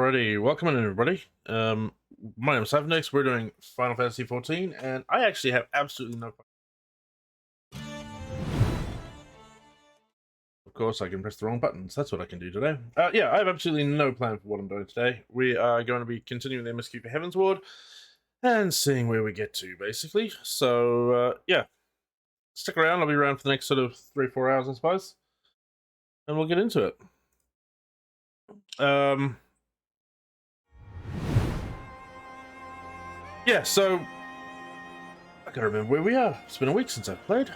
Alrighty, welcome in everybody. My name is Next. We're doing Final Fantasy XIV, and I actually have absolutely no. Of course, I can press the wrong buttons. That's what I can do today. Yeah, I have absolutely no plan for what I'm doing today. We are going to be continuing the MSQ for Heaven's Ward and seeing where we get to, basically. So, yeah, stick around. I'll be around for the next sort of 3-4 hours, I suppose, and we'll get into it. Yeah, so I gotta remember where we are. It's been a week since I've played.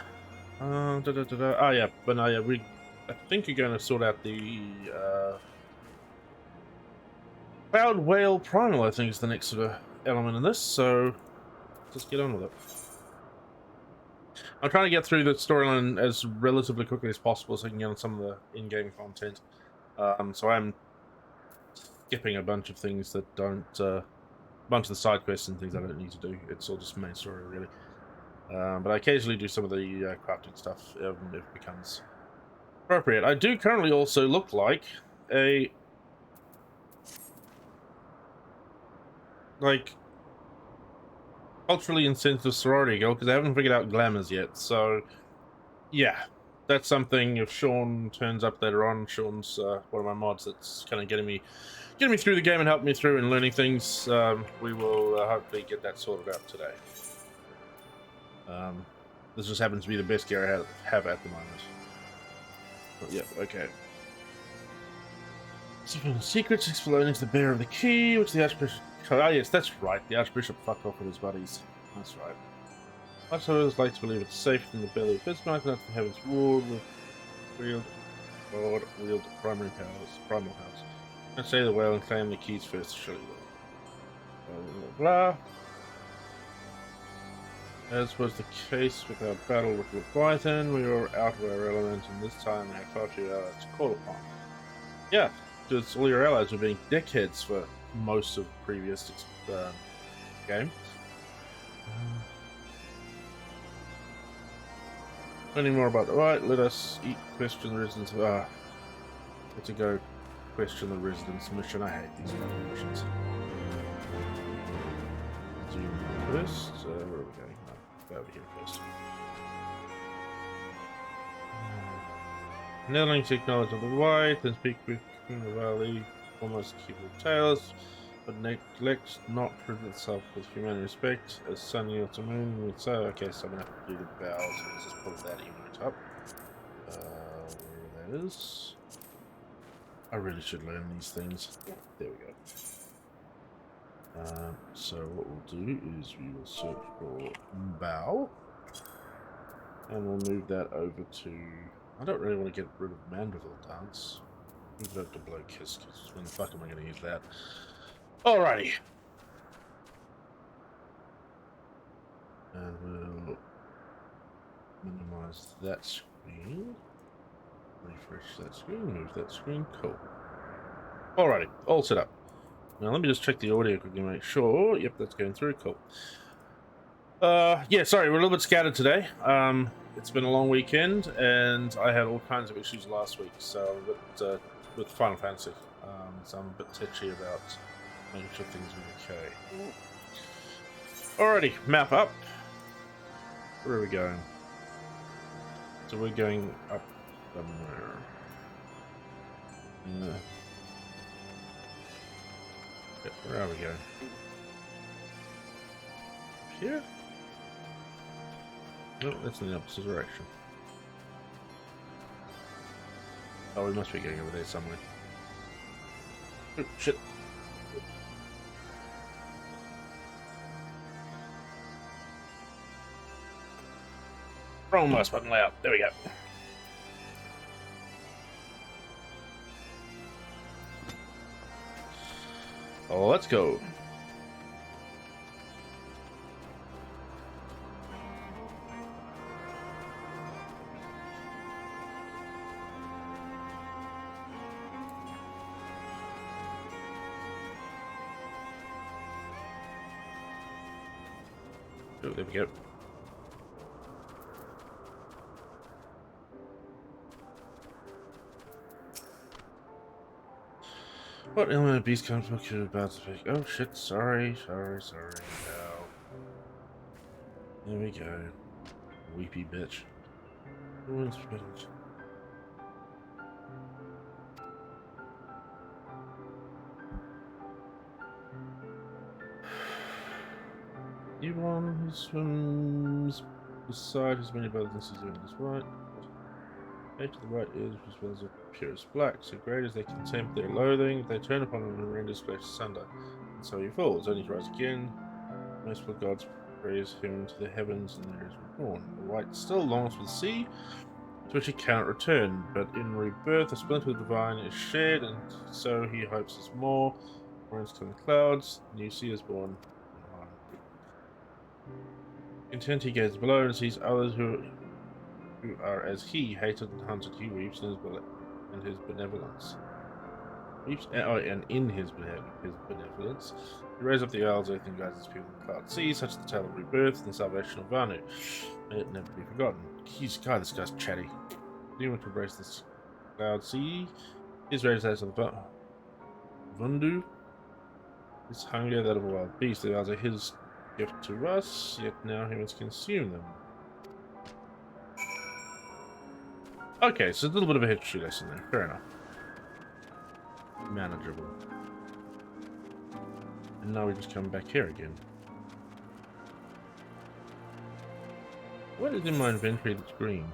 Oh yeah, but no, yeah, I think you're going to sort out the Cloud Whale Primal. I think is the next sort of element in this. So just get on with it. I'm trying to get through the storyline as relatively quickly as possible, so I can get on some of the in-game content. So I'm skipping a bunch of things that don't, a bunch of the side quests and things I don't need to do. It's all just main story, really. But I occasionally do some of the crafting stuff if it becomes appropriate. I do currently also look like a culturally insensitive sorority girl because I haven't figured out glamours yet. So yeah, that's something. If Sean turns up later on, Sean's one of my mods that's kind of getting me through the game and helping me through and learning things. We will hopefully get that sorted out today. This just happens to be the best gear I have at the moment. But yeah, okay. Secrets exploding to the bearer of the key, which the Archbishop... Ah, yes, that's right. The Archbishop fucked off with his buddies. That's right. Much others like to believe it's safe in the belly of Bismarck, not the Heaven's Ward with wield primal powers. Let's say the whale and claim the keys first, surely will. Blah, blah, blah. As was the case with our battle with Leviathan, we were out of our element, and this time our culture allies called upon. Yeah, because all your allies were being dickheads for most of previous games. Learning more about the right, let us question the residents of let's go question the residents mission. I hate these fucking missions. Do first, where are we going? Go over here first. Netherlands acknowledge of the white, then speak with the valley, almost keep the tails, but neglect not prove itself with human respect, as sunny autumn would say. Okay, so I'm gonna have to do the bows. Let's just pull that emote up. Where that is. I really should learn these things. There we go. So what we'll do is we will search for bow, and we'll move that over to. I don't really want to get rid of Mandeville Dance. Move it up to Blow Kiss, because when the fuck am I going to use that? Alrighty. And we'll minimize that screen. Refresh that screen, move that screen. Cool. Alrighty, all set up. Now let me just check the audio quickly, make sure. Yep, that's going through. Cool. Yeah, sorry, we're a little bit scattered today. It's been a long weekend, and I had all kinds of issues last week, so I'm a bit, with Final Fantasy. So I'm a bit touchy about making sure things are okay. Alrighty, map up. Where are we going? So we're going up somewhere. Where are we going? Here? No, that's in the opposite direction. Oh, we must be going over there somewhere. Oh, shit. Wrong mouse button layout. There we go. Oh, let's go. Oh, there we go. What element of beast comes from about to speak? Oh shit, sorry. Ow. There we go. Weepy bitch. Woman's spinach. Anyone who swims beside his many brothers and sisters in this right. Fate to the right is as well as purest black, so great as they contempt their loathing, they turn upon him and render his flesh asunder. And so he falls, only to rise again. Merciful gods praise him to the heavens, and there is reborn. The white still longs for the sea, to which he cannot return, but in rebirth a splinter of the divine is shared, and so he hopes as more. Winds come the clouds, the new sea is born. Intent he gazes below and sees others who are as he, hated and hunted. He weeps in his benevolence. Weeps and in his benevolence. He raises up the isles, earth, and guides his people in the cloud sea, such is the tale of rebirth and the salvation of Vanu. May it never be forgotten. This guy's chatty. Anyone to embrace this cloud sea, his raised as of the Vundu is hungrier than of a wild beast. The isles are his gift to us, yet now he must consume them. Okay, so a little bit of a history lesson there. Fair enough. Manageable. And now we just come back here again. What is in my inventory that's green?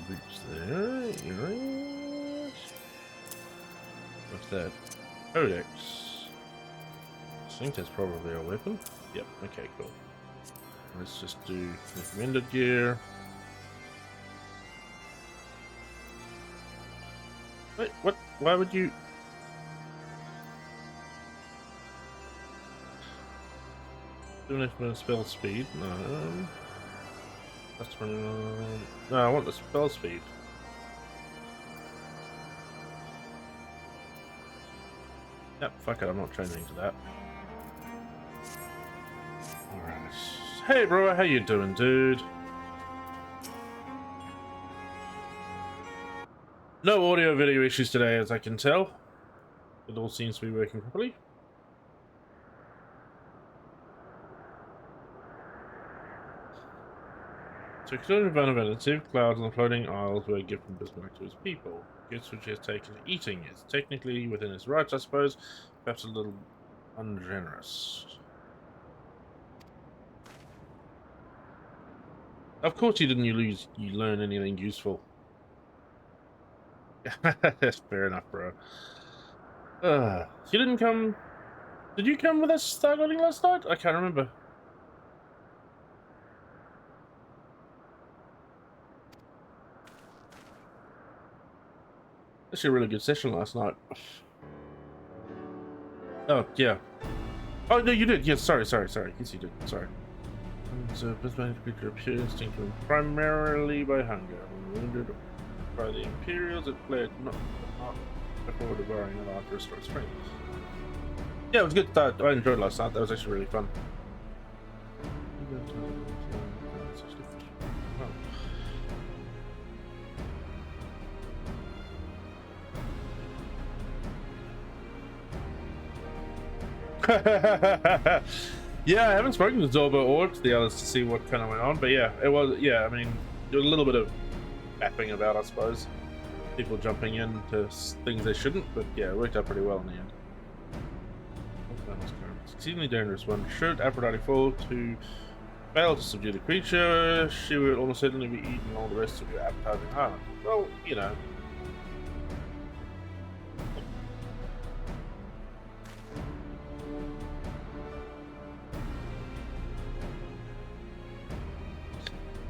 Boots there, earrings. What's that? Codex. I think that's probably a weapon. Yep, okay, cool. Let's just do recommended gear. Wait, what? Why would you... Doing it with spell speed? No. That's when... No, I want the spell speed. Yep, fuck it, I'm not changing to that. Alright. Hey bro, how you doing, dude? No audio video issues today, as I can tell. It all seems to be working properly. So concerning vulnerability, clouds and the floating isles were given Bismarck to his people. Gifts which he has taken to eating is technically within his rights, I suppose, perhaps a little ungenerous. Of course you didn't you learn anything useful. That's fair enough, bro. You didn't come... Did you come with us stargating last night? I can't remember. Actually a really good session last night. Oh, yeah. Oh, no, you did. Yes, sorry. Yes, you did. Sorry. So, Bismarck creature appears instinctively primarily by hunger. When wounded by the Imperials, it fled not before devouring it after a strong spring. Yeah, it was good. I enjoyed last night. That was actually really fun. Yeah, I haven't spoken to Zorba or to the others to see what kind of went on, but yeah, it was, yeah, I mean, there was a little bit of fapping about, I suppose. People jumping into things they shouldn't, but yeah, it worked out pretty well in the end. Exceedingly dangerous one. Should Aphrodite fall to fail to subdue the creature, she will almost certainly be eating all the rest of your appetizing harm. Well, you know.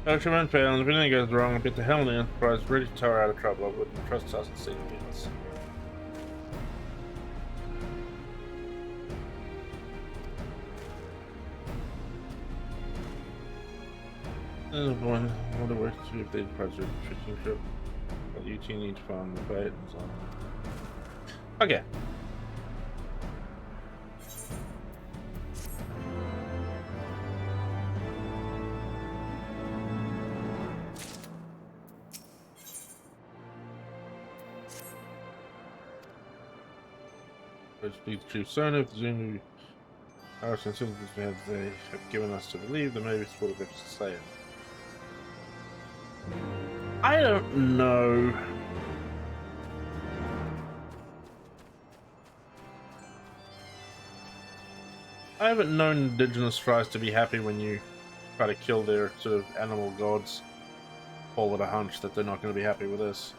Ocean fail, and if anything goes wrong, I'll get the hell in the Enterprise, ready to tow her out of trouble. I wouldn't trust us and see us. I wonder where to see if they Enterprise are fishing ship. Well, You two need to find the bait and so on. Okay. Let's speak to Chief Sona. If there's any Harrison they have given us to believe, then maybe it's what we've to say. I don't know. I haven't known indigenous tribes to be happy when you try to kill their sort of animal gods. Call it a hunch that they're not going to be happy with this.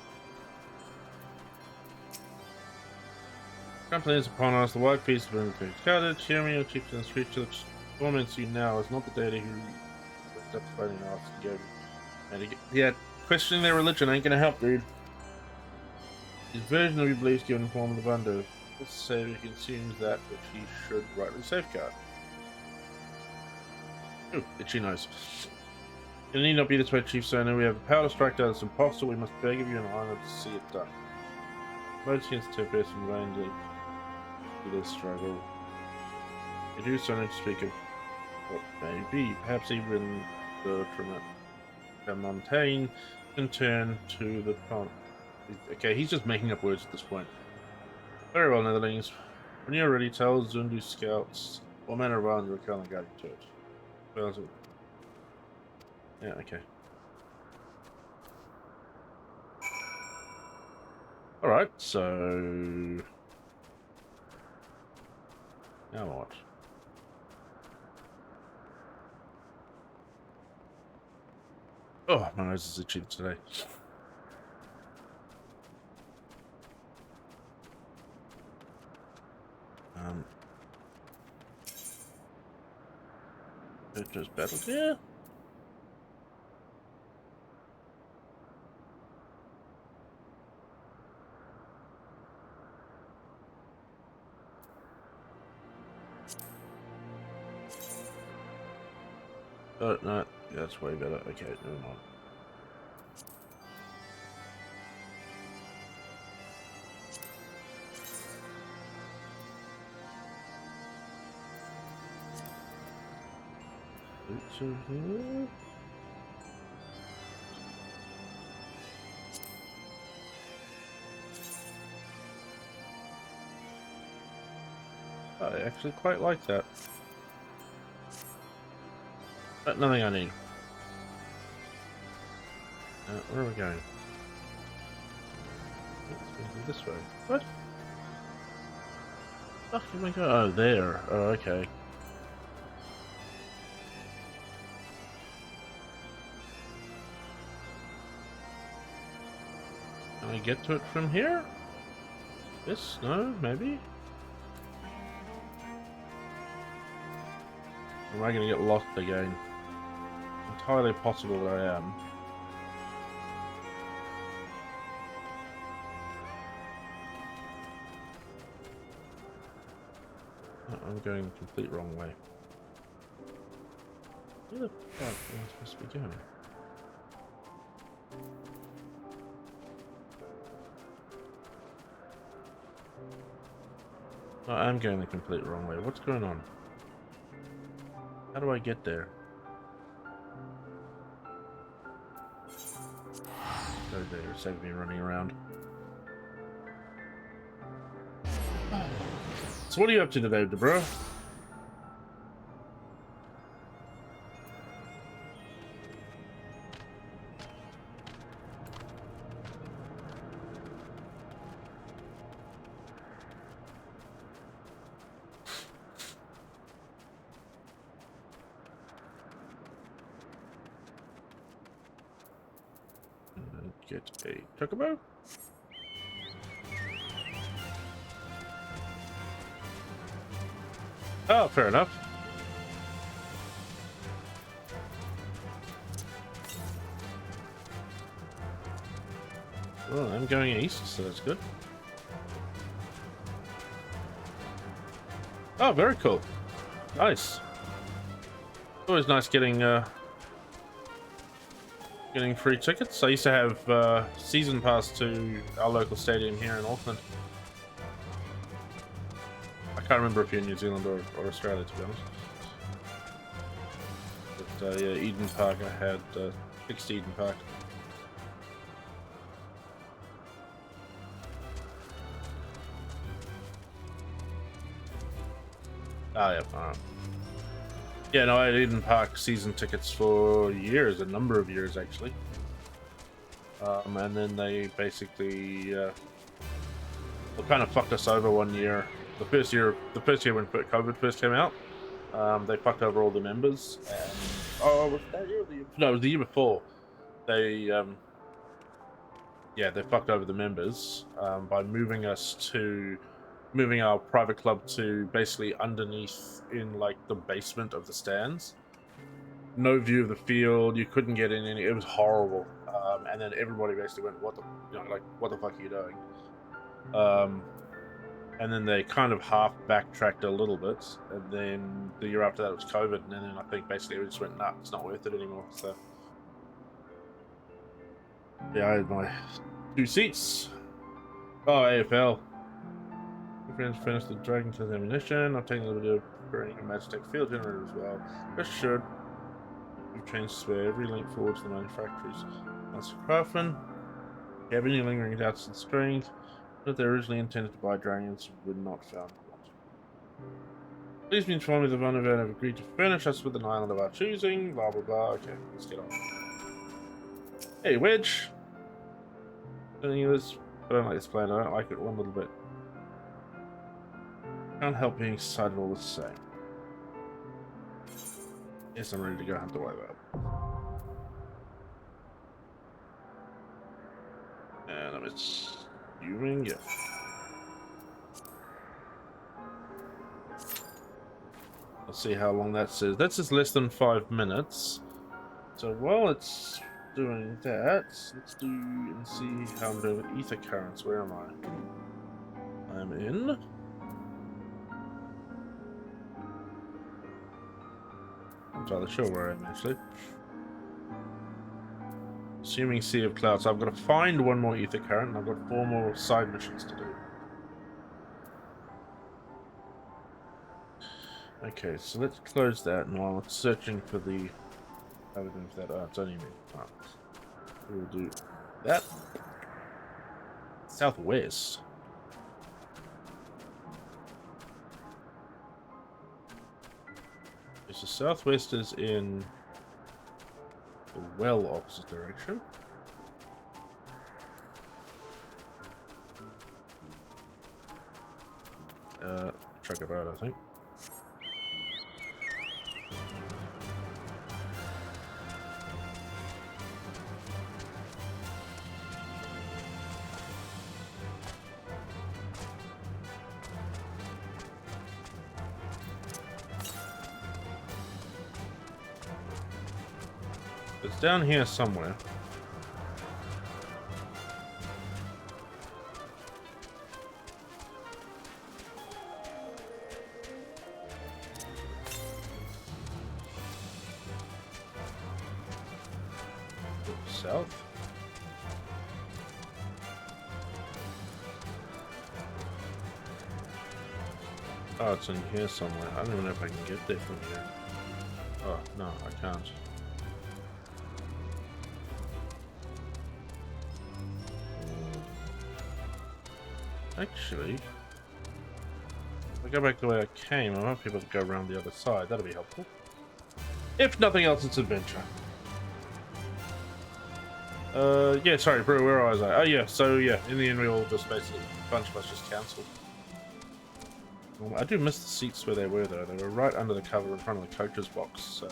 Company is upon us. The white piece of been discarded. Hear me, O chieftain's creature that torments you now is not the deity who wakes up fighting us to go. And yeah, questioning their religion ain't gonna help, dude. His version of your beliefs given in the form of the Bundu. This savior consumes that which he should rightly safeguard. Ooh, itchy nose. It need not be this way, Chief Sona. We have the power to strike down this impostor. We must beg of you an honor to see it done. Most against two person vain to this struggle. You do so need to speak of what may be, perhaps even the Montaigne can turn to the plant. Okay, he's just making up words at this point. Very well, Netherlings. When you're ready, tell Zundu scouts what manner of arms you're currently guiding to it. Yeah, okay. Alright, so now what? Oh, my nose is itchy today. It just battled here. Oh, no, that's way better. Okay, never mind. I actually quite like that. But nothing I need. Where are we going? Let's go this way. What? Oh, can we go? Oh, there. Oh, okay. Can I get to it from here? Yes? No? Maybe? Am I going to get lost again? Entirely possible that I am. I'm going the complete wrong way. Where the fuck am I supposed to be going? No, I'm going the complete wrong way. What's going on? How do I get there? Go there, save me running around. So what are you up to today, bro? Get a chocobo. Oh, fair enough. Well, I'm going east, so that's good. Oh, very cool. Nice. Always nice getting getting free tickets. I used to have season pass to our local stadium here in Auckland. I can't remember if you're in New Zealand or Australia, to be honest. But yeah, Eden Park, I had fixed Eden Park. Ah, yeah, alright. Yeah, no, I had Eden Park season tickets for years, a number of years actually. And then they basically kind of fucked us over one year. The first year when COVID first came out, they fucked over all the members. And, oh, was that year? No, it was the year before. They they fucked over the members by moving our private club to basically underneath in like the basement of the stands. No view of the field. You couldn't get in any. It was horrible. And then everybody basically went, "What the, what the fuck are you doing?" And then they kind of half backtracked a little bit, and then the year after that it was COVID, and then I think basically it just went, "Nah, it's not worth it anymore." So yeah, I had my 2 seats. Oh, AFL. My friends finished the Dragon Tooth ammunition. I'm taking a little bit of preparing a Magitech field generator as well. Rest assured, we've changed spare every link forward to the manufacturers. Master Craftsman. If you have any lingering doubts and strings that they originally intended to buy dragons were not found. Please be informed the Vonnegut have agreed to furnish us with an island of our choosing. Blah blah blah. Okay, let's get on. Hey, Wedge. I don't like this plan. I don't like it one little bit. Can't help being excited all the same. Yes, I'm ready to go hunt the wayback. And I'm assuming, yeah. Let's see how long that says. That says less than 5 minutes. So while it's doing that, let's do and see how I'm doing with ether currents. Where am I? I'm in. I'm not entirely sure where I am actually. Assuming Sea of Clouds. So I've got to find one more ether current, and I've got 4 more side missions to do. Okay, so let's close that, and while it's searching for the... How are we doing for that? Oh, it's only me. Alright. We'll do that. Southwest. Okay, so southwest is in the well opposite direction. Truck it out, I think. It's down here somewhere. South. Oh, it's in here somewhere. I don't even know if I can get there from here. Oh, no, I can't. Actually, if I go back the way I came, I might be able to go around the other side. That'll be helpful. If nothing else, it's adventure. Yeah, sorry, bro, where was I? Oh, yeah, so, yeah, in the end, we all just basically, a bunch of us just cancelled. I do miss the seats where they were, though. They were right under the cover in front of the coach's box, so.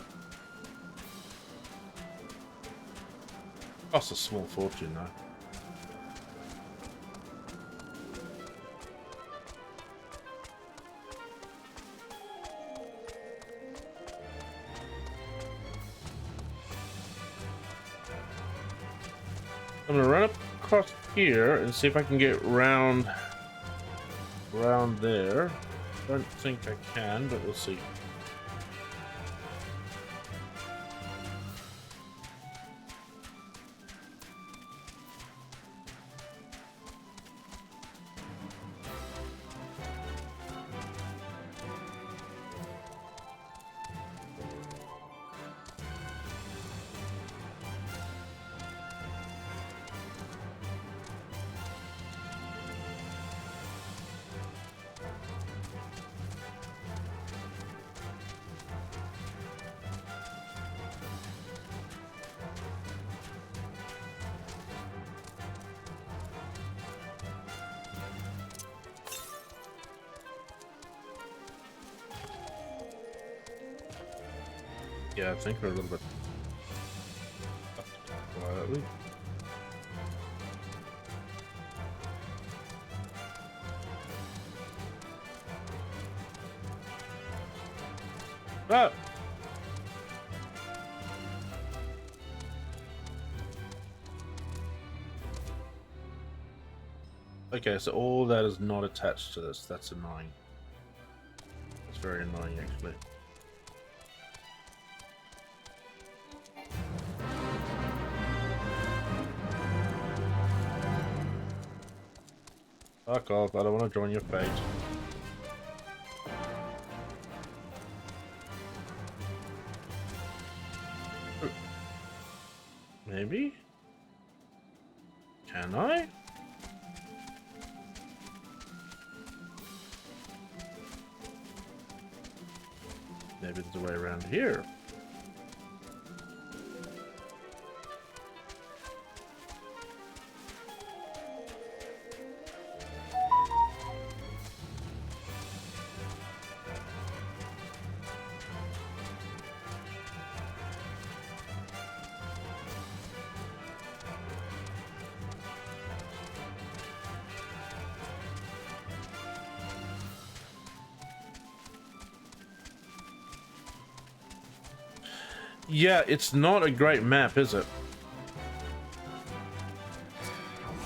Cost a small fortune, though. I'm gonna run up across here and see if I can get round there. Don't think I can, but we'll see. Yeah, I think we're a little bit quietly. Ah! Okay, so all that is not attached to this. That's annoying. That's very annoying, actually. Fuck off, I don't want to join your fate. Maybe? Can I? Maybe there's a way around here. Yeah, it's not a great map, is it?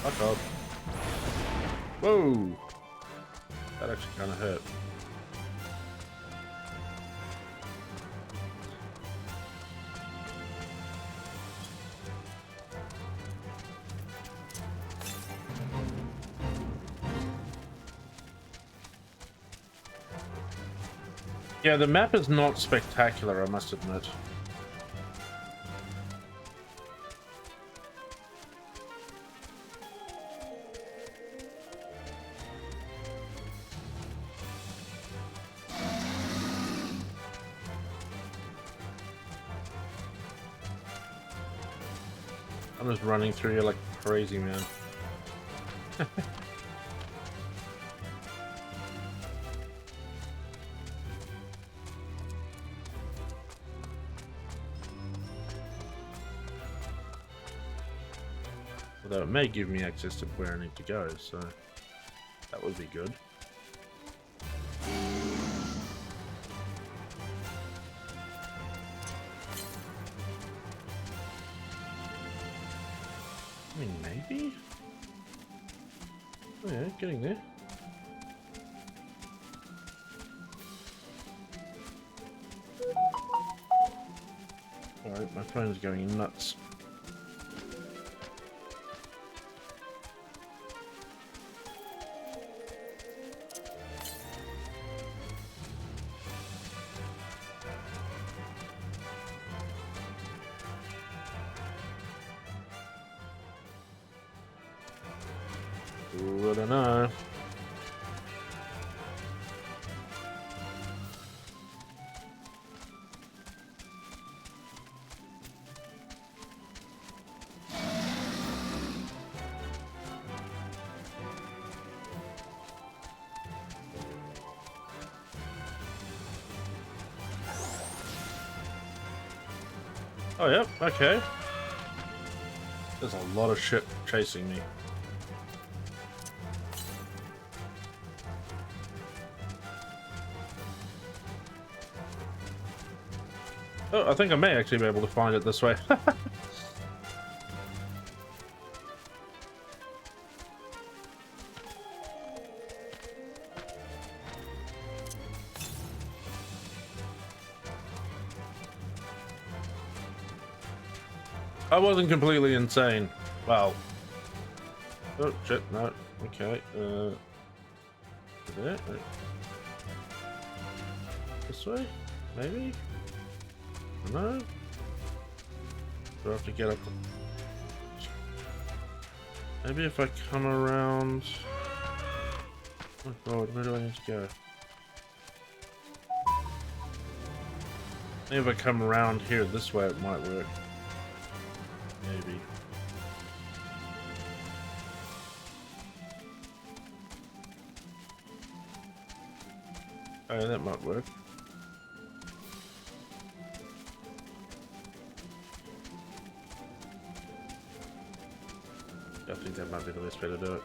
Fuck off. Whoa! That actually kind of hurt. Yeah, the map is not spectacular, I must admit. I'm just running through here like crazy, man. Although it may give me access to where I need to go, so that would be good. I mean, maybe? Oh yeah, getting there. Alright, my phone's going nuts. Ooh, I don't know. Oh, yep, okay. There's a lot of shit chasing me. Oh, I think I may actually be able to find it this way. I wasn't completely insane. Well. Oh, shit, no. Okay, there. This way? Maybe? No? Do I have to get up? Maybe if I come around... Oh god, where do I need to go? Maybe if I come around here this way it might work. Maybe. Oh, that might work. think that might be the best way to do it.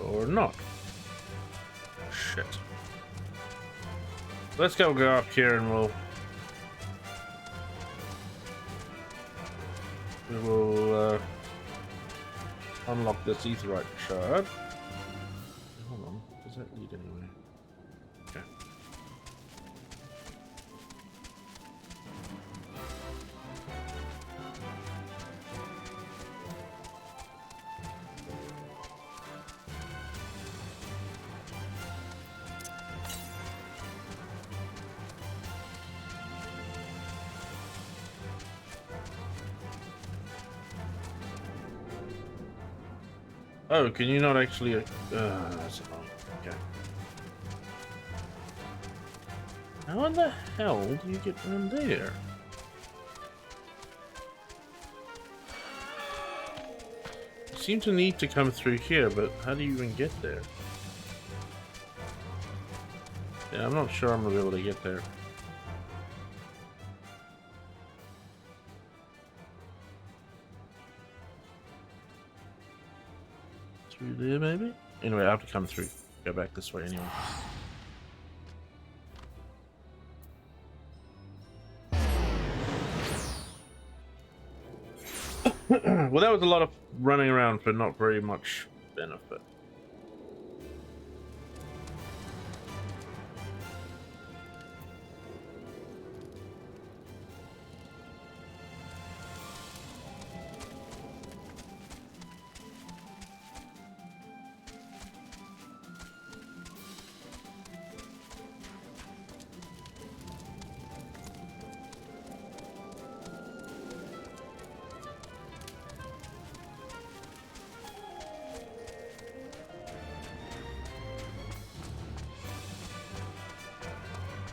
Or not. Shit. Let's go up here and we will unlock this aetheryte shard. Hold on, does that lead anywhere? Okay. Oh, can you not actually? That's wrong. Okay. How in the hell do you get in there? You seem to need to come through here, but how do you even get there? Yeah, I'm not sure I'm gonna be able to get there. Through there, maybe? Anyway, I have to come through. Go back this way anyway. Well, that was a lot of running around for not very much benefit.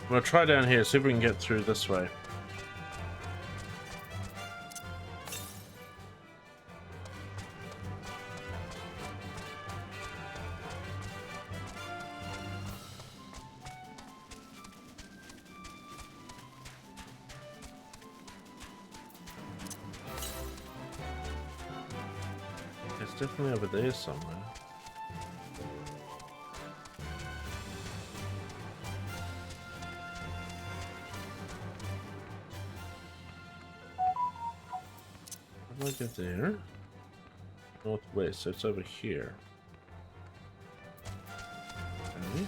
I'm gonna try down here, see if we can get through this way. It's definitely over there somewhere. How do I get there? Northwest, so it's over here. Okay.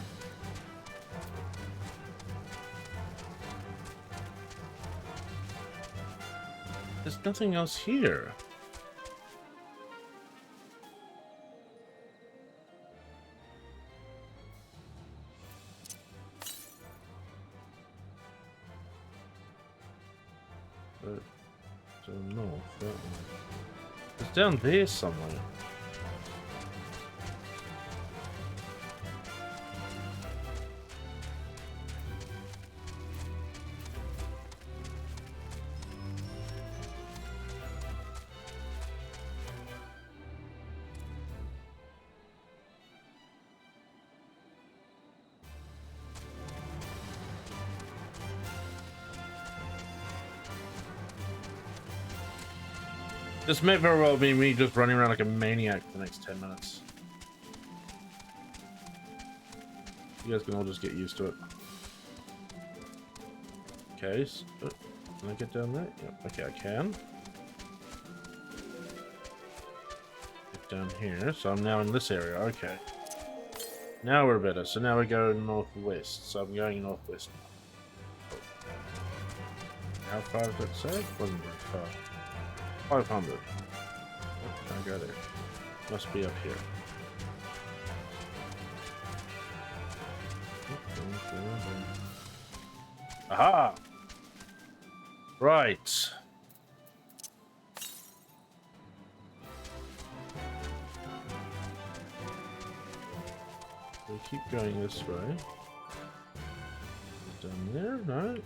There's nothing else here. But to the north, that one. It's down there somewhere. This may very well be me just running around like a maniac for the next 10 minutes. You guys can all just get used to it. Okay, so, can I get down there? Yep, okay, I can. Get down here, so I'm now in this area, okay. Now we're better, so now we go northwest, so I'm going northwest. How far does it say? Wasn't very far. 500. Oh, can't go there. Must be up here. Aha! Right. We keep going this way. Down there? No.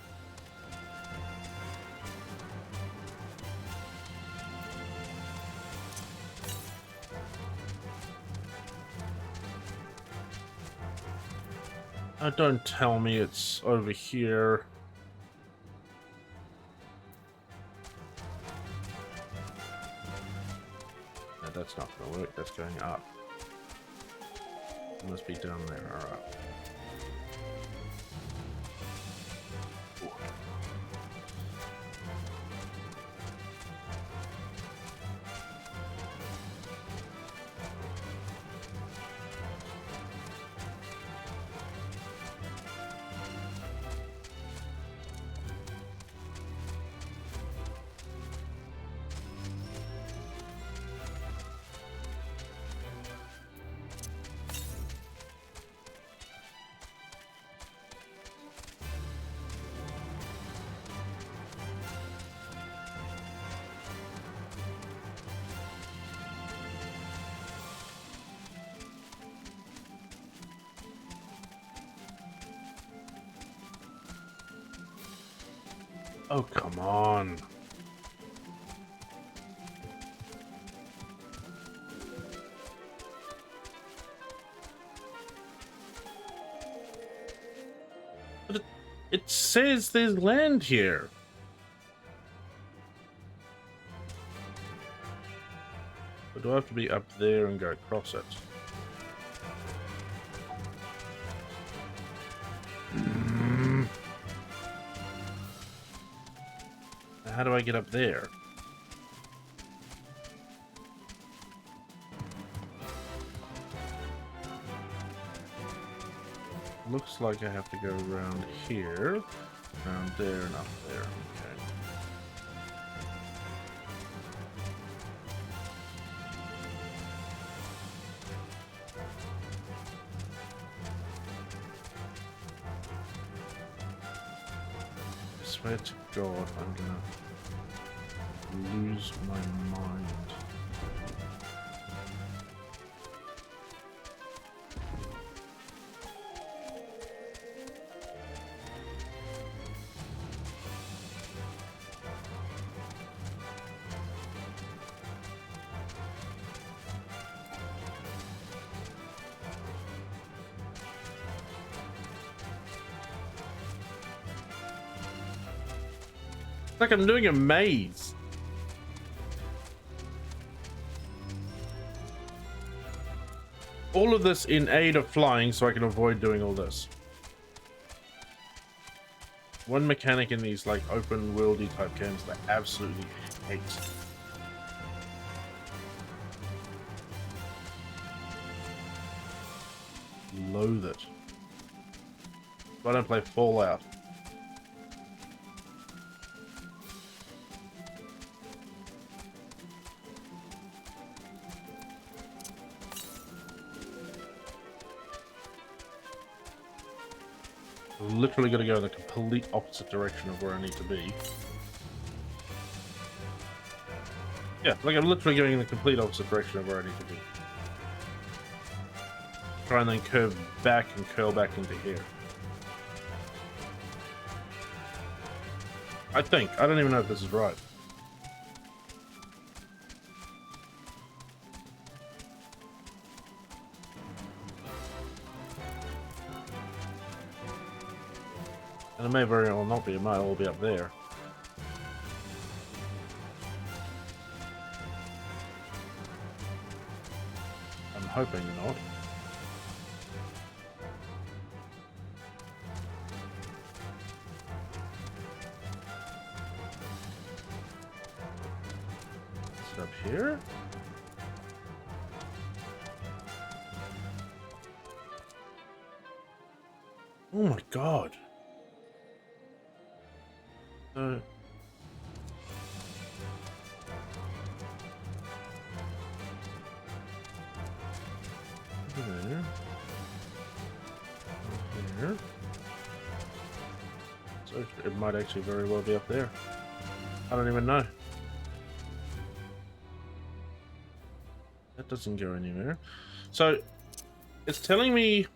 Don't tell me it's over here. that's not going to work. That's going up. It must be down there. All right. Oh, come on. But it says there's land here. But do I have to be up there and go across it? How do I get up there? Looks like I have to go around here, around there, and up there. Okay. I swear to God, I'm gonna lose my mind. It's like I'm doing a maze. All of this in aid of flying so I can avoid doing all this. One mechanic in these like open worldy type games that I absolutely hate. Loathe it. I don't play Fallout. Literally got to go in the complete opposite direction of where I need to be. Yeah, like I'm literally going in the complete opposite direction of where I need to be. Try and then curve back and curl back into here. I think. I don't even know if this is right. And it may very well not be. It might all be up there. I'm hoping not. Is it up here? Oh my God. There. Here. So it might actually very well be up there. I don't even know. That doesn't go anywhere. So it's telling me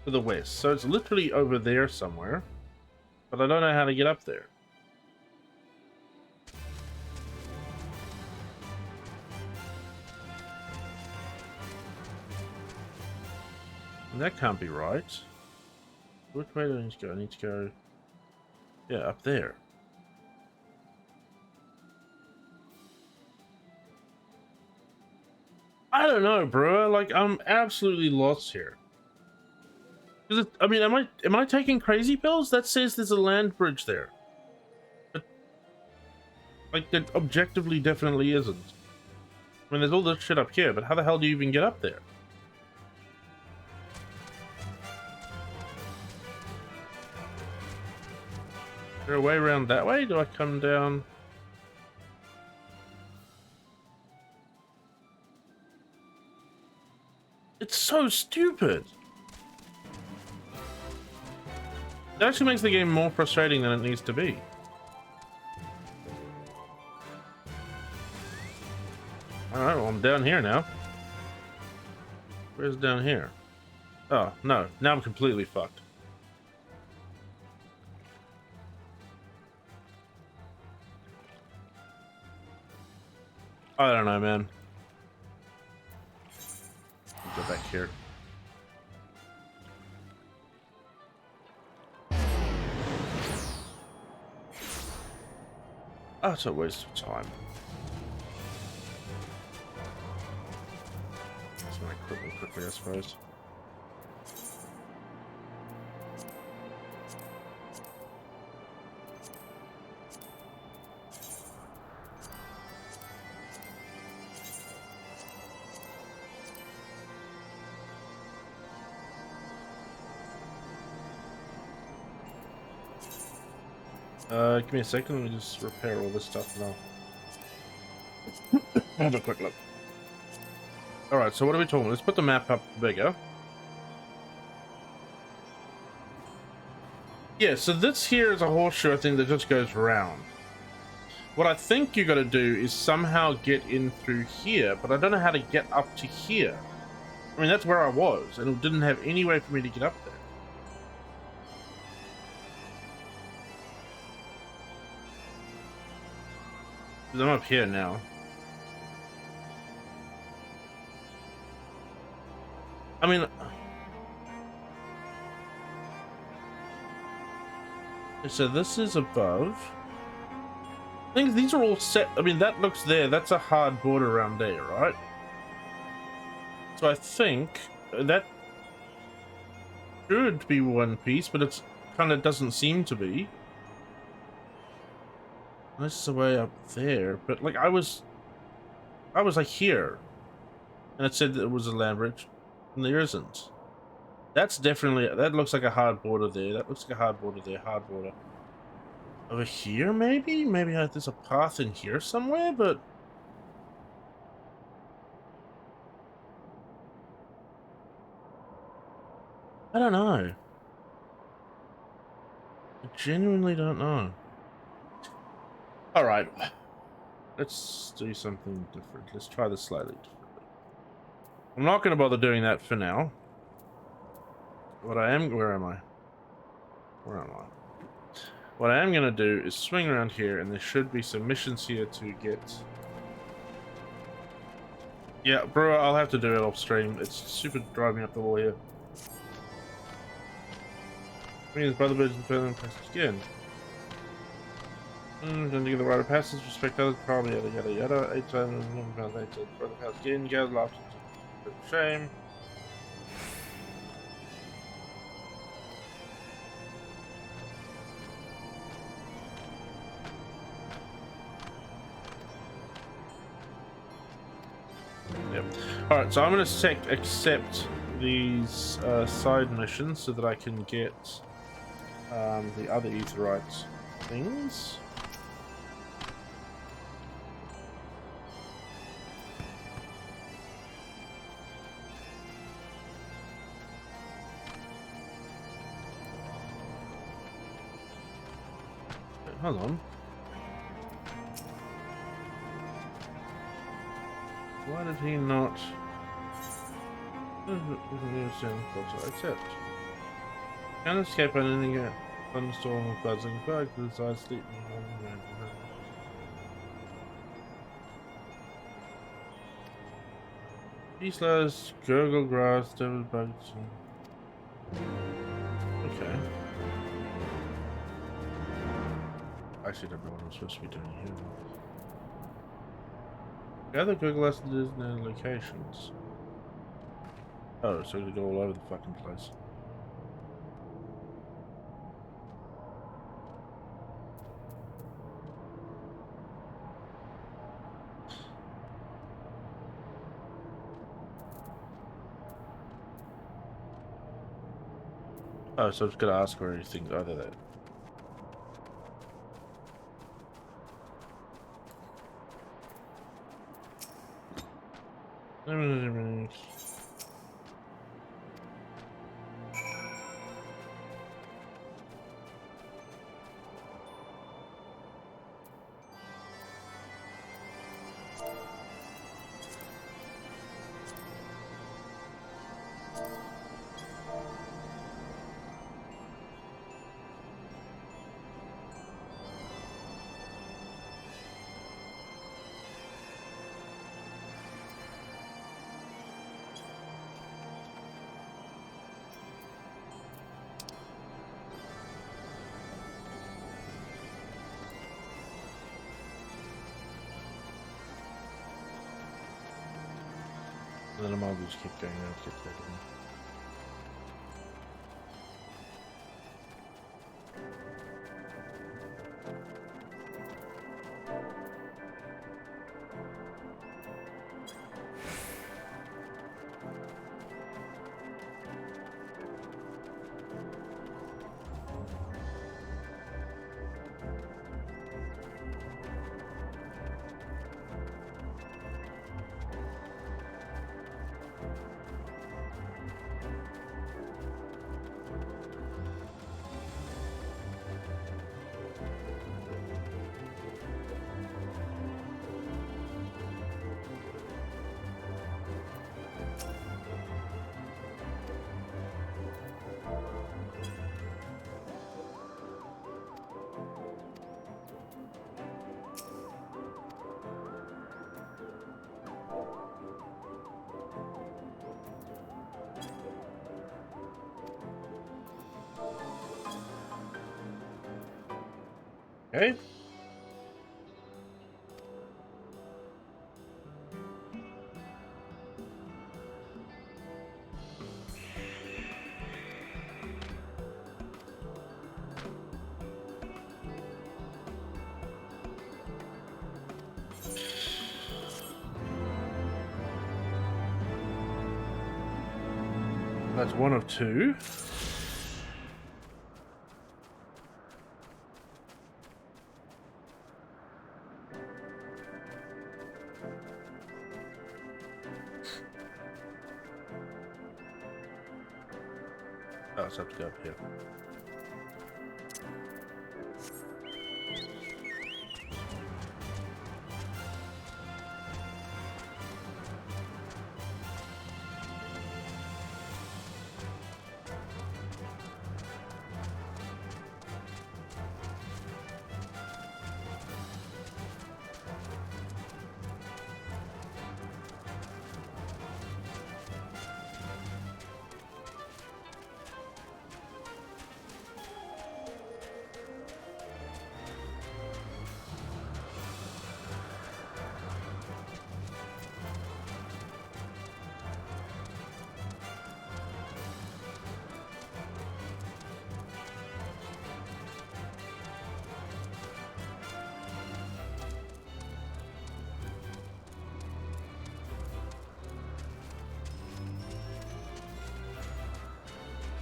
to the west. So it's literally over there somewhere. But I don't know how to get up there. And that can't be right. Which way do I need to go? I need to go... yeah, up there. I don't know, bro. Like, I'm absolutely lost here. I mean, am I taking crazy pills? That says there's a land bridge there. But, like, that objectively definitely isn't. I mean, there's all this shit up here, but how the hell do you even get up there? Is there a way around that way? Do I come down? It's so stupid. It actually makes the game more frustrating than it needs to be. Alright, well, I'm down here now. Where's down here? Oh, no. Now I'm completely fucked. I don't know, man. Go back here. Oh, it's a waste of time. Just gonna quickly, I suppose. Give me a second, let me just repair all this stuff now. Have a quick look. Alright, so what are we talking about? Let's put the map up bigger. Yeah, so this here is a horseshoe, I think, that just goes round. What I think you gotta do is somehow get in through here, but I don't know how to get up to here. I mean, that's where I was, and it didn't have any way for me to get up there. I'm up here now. I mean, so this is above. I think these are all set. I mean, that looks there. That's a hard border around there, right? So I think that should be one piece, but it's kind of doesn't seem to be. This is the way up there, but like I was like here, and it said that it was a land bridge, and there isn't. That's definitely, that looks like a hard border there. That looks like a hard border there. Hard border over here, maybe. Maybe there's a path in here somewhere, but I don't know. I genuinely don't know. All right, let's do something different. Let's try this slightly differently. I'm not going to bother doing that for now. What I am, where am I? Where am I? What I am going to do is swing around here, and there should be some missions here to get. Yeah, bro, I'll have to do it off stream. It's super driving up the wall here. Means Brotherhood and further passage again. Don't get the right of passage, respect others, probably yada yada yada. 8 times, brother passage again, you guys lost it. Shame. Yep. Alright, so I'm going to accept these side missions so that I can get the other Aetherite things. Hold on. Why did he not? Accept. Can't escape on any thunderstorm or buzzing bug. I sleep. Beastlaws, gurgle grass, devil bugs. Okay. I actually don't know what I'm supposed to be doing here. Gather Google messages and their locations. Oh, so we go all over the fucking place. Oh, so I just gotta ask where you think either that. And then I might just keep going around to get to that. Okay. That's one of two. Oh, it's have to go up here.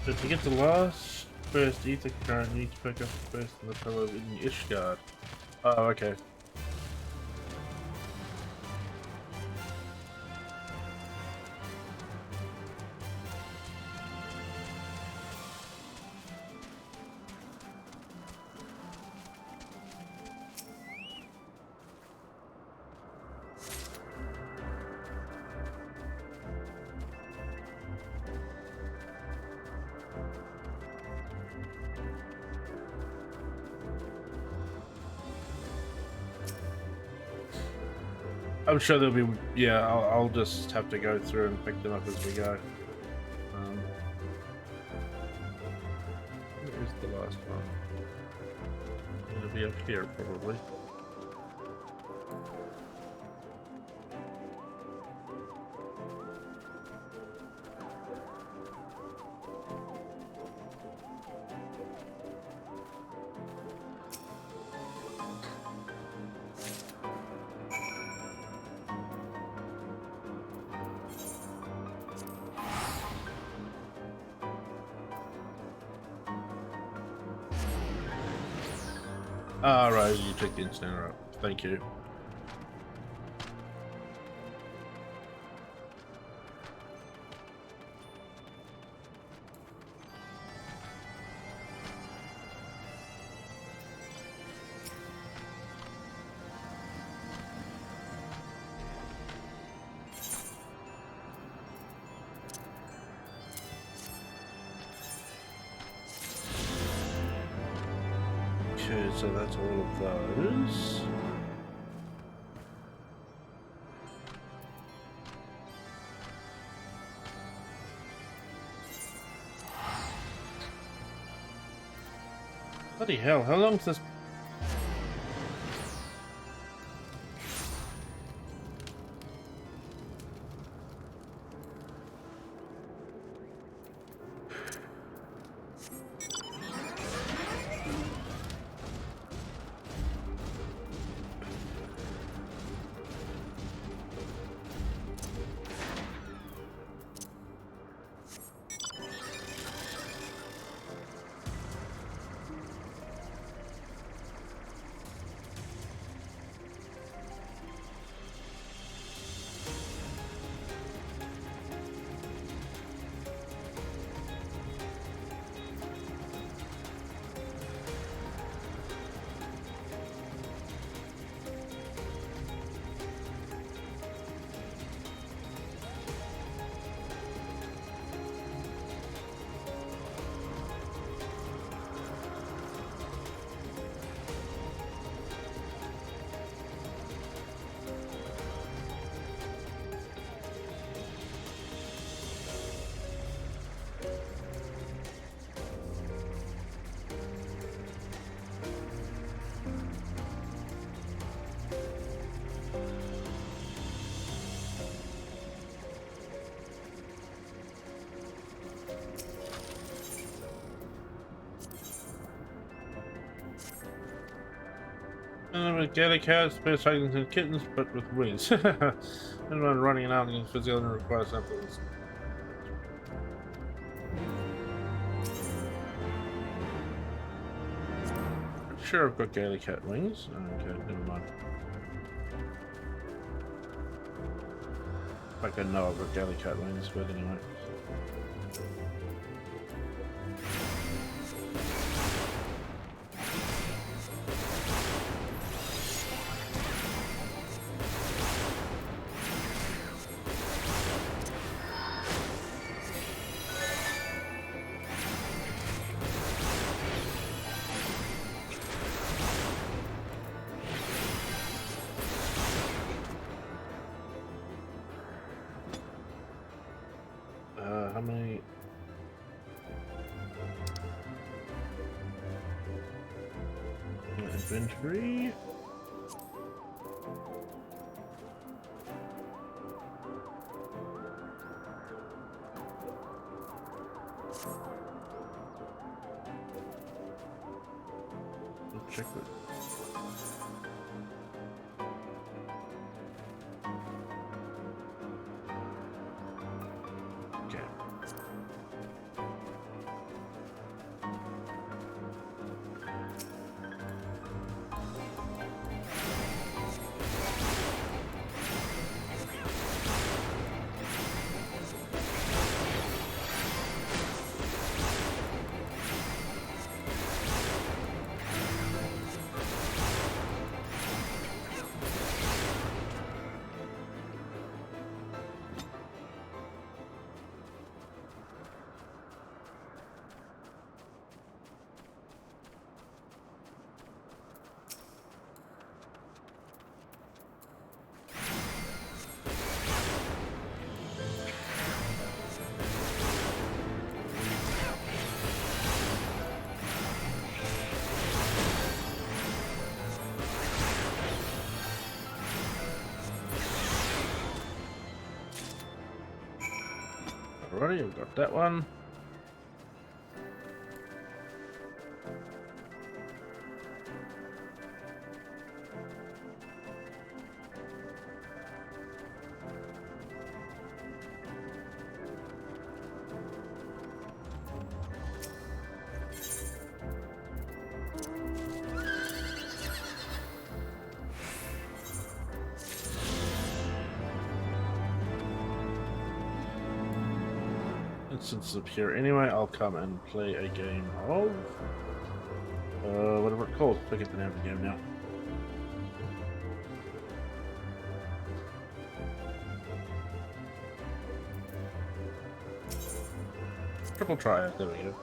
So to get the last first ether current, you need to pick up the first in the fellow in Ishgard. Oh, okay. I'm sure there'll be, yeah, I'll just have to go through and pick them up as we go. Where's the last one? It'll be up here, probably. Ah, right, you took the incinerator up. Thank you. Okay, so that's all of those. Bloody hell, how long is this? Gator cats, space dragons, and kittens, but with wings. Anyone running around against physical requires something. Sure, I've got gator cat wings. Okay, never mind. Like I know I've got gator cat wings, but anyway. How many? Inventory. Let's check it. Okay. Alrighty, I've got that one. Since it's up here anyway, I'll come and play a game of whatever it's called. Forget the name of the game now. Triple try. There we go.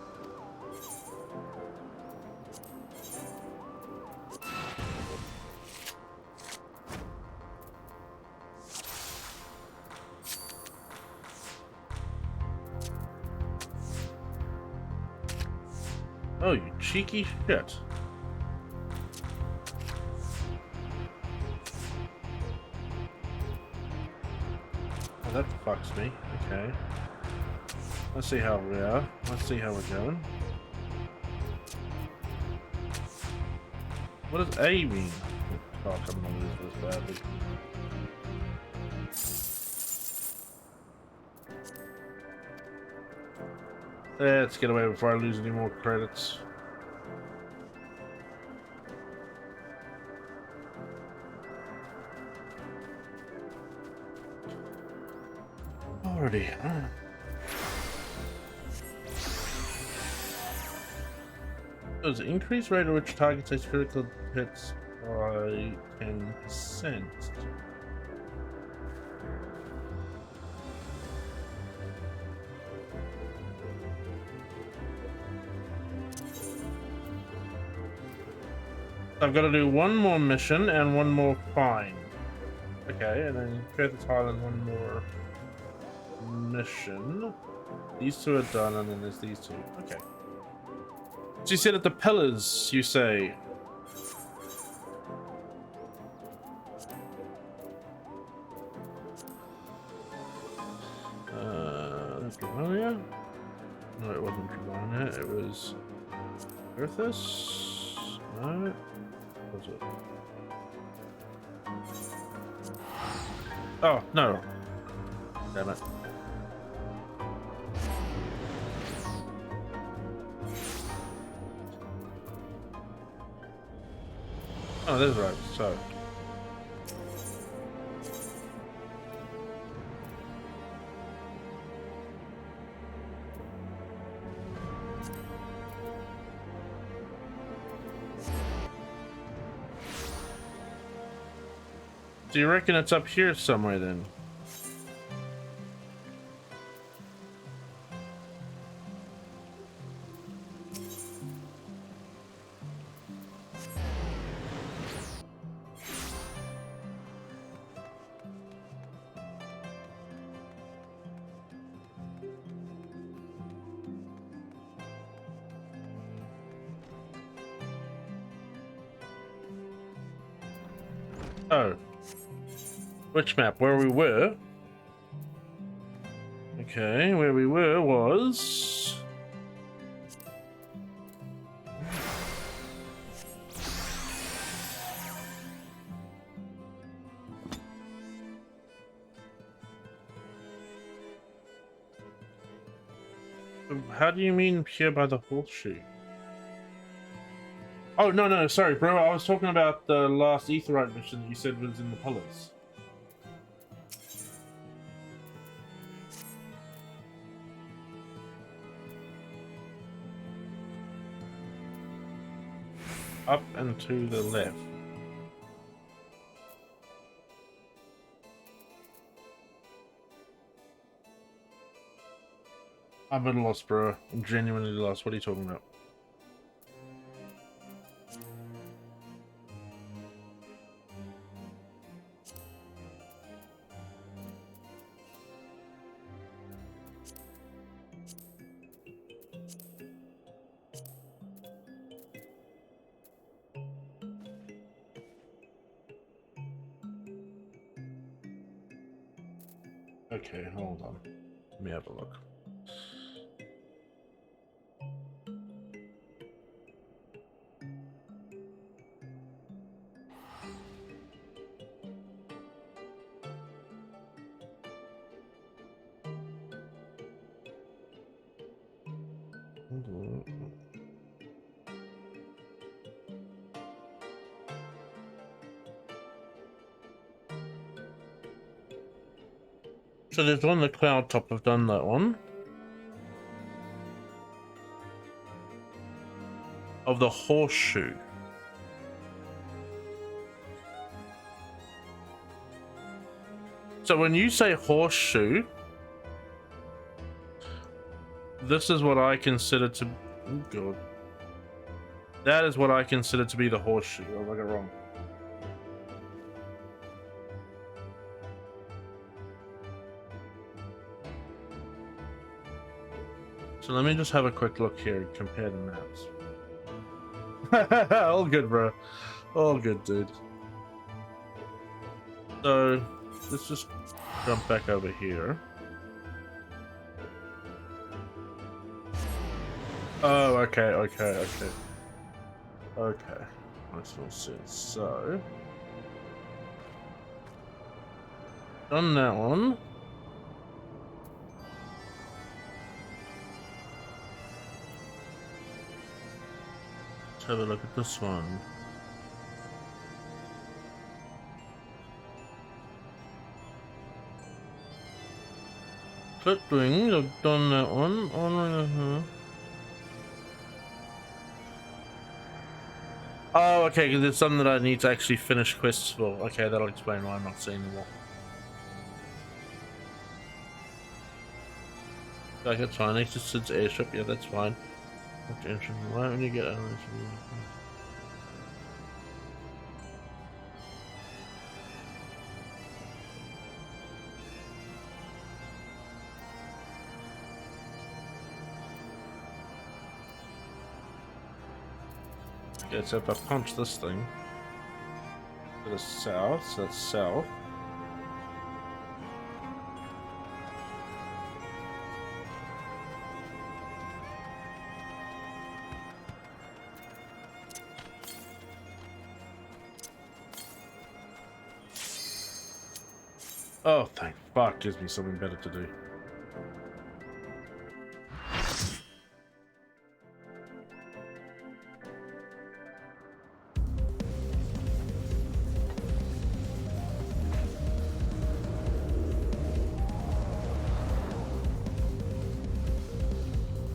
Oh, you cheeky shit. Oh, that fucks me. Okay. Let's see how we are. Let's see how we're going. What does A mean? Oh, I'm gonna lose this badly. Let's get away before I lose any more credits. Alrighty. Does increase rate at which target takes critical hits by 10%. I've got to do one more mission and one more fine. Okay, and then Curtis Highland, one more mission. These two are done, and then there's these two. Okay. So you said at the pillars, you say? That's Dravonia? No, it wasn't Dravonia. It was Earthus? No. What was it? Oh, no. Damn it. Oh, that's right. So. Do you reckon it's up here somewhere then? Oh. Which map? Where we were? Okay, where we were was... How do you mean here by the horseshoe? Oh, no, sorry, bro. I was talking about the last Aetheryte mission that you said was in the pillars. Up and to the left. I'm at a loss, bro. I'm genuinely lost. What are you talking about? Okay, hold on. Let me have a look. So there's one the cloud top. I've done that one. of the horseshoe. So when you say horseshoe, this is what I consider to... Oh, God. That is what I consider to be the horseshoe. Or have I got wrong? So let me just have a quick look here and compare the maps. All good, bro. All good, dude. So let's just jump back over here. Oh, okay. Makes no sense. So done that one. Let's have a look at this one. Clipped wings, I've done that one. Oh, okay, because it's something that I need to actually finish quests for. Okay, that'll explain why I'm not seeing them all. Like, it's fine. It's just Sid's airship. Yeah, that's fine. That's interesting. Why don't you get out of this? Okay, so if I punch this thing to the south, so that's south. Oh, thank fuck, gives me something better to do.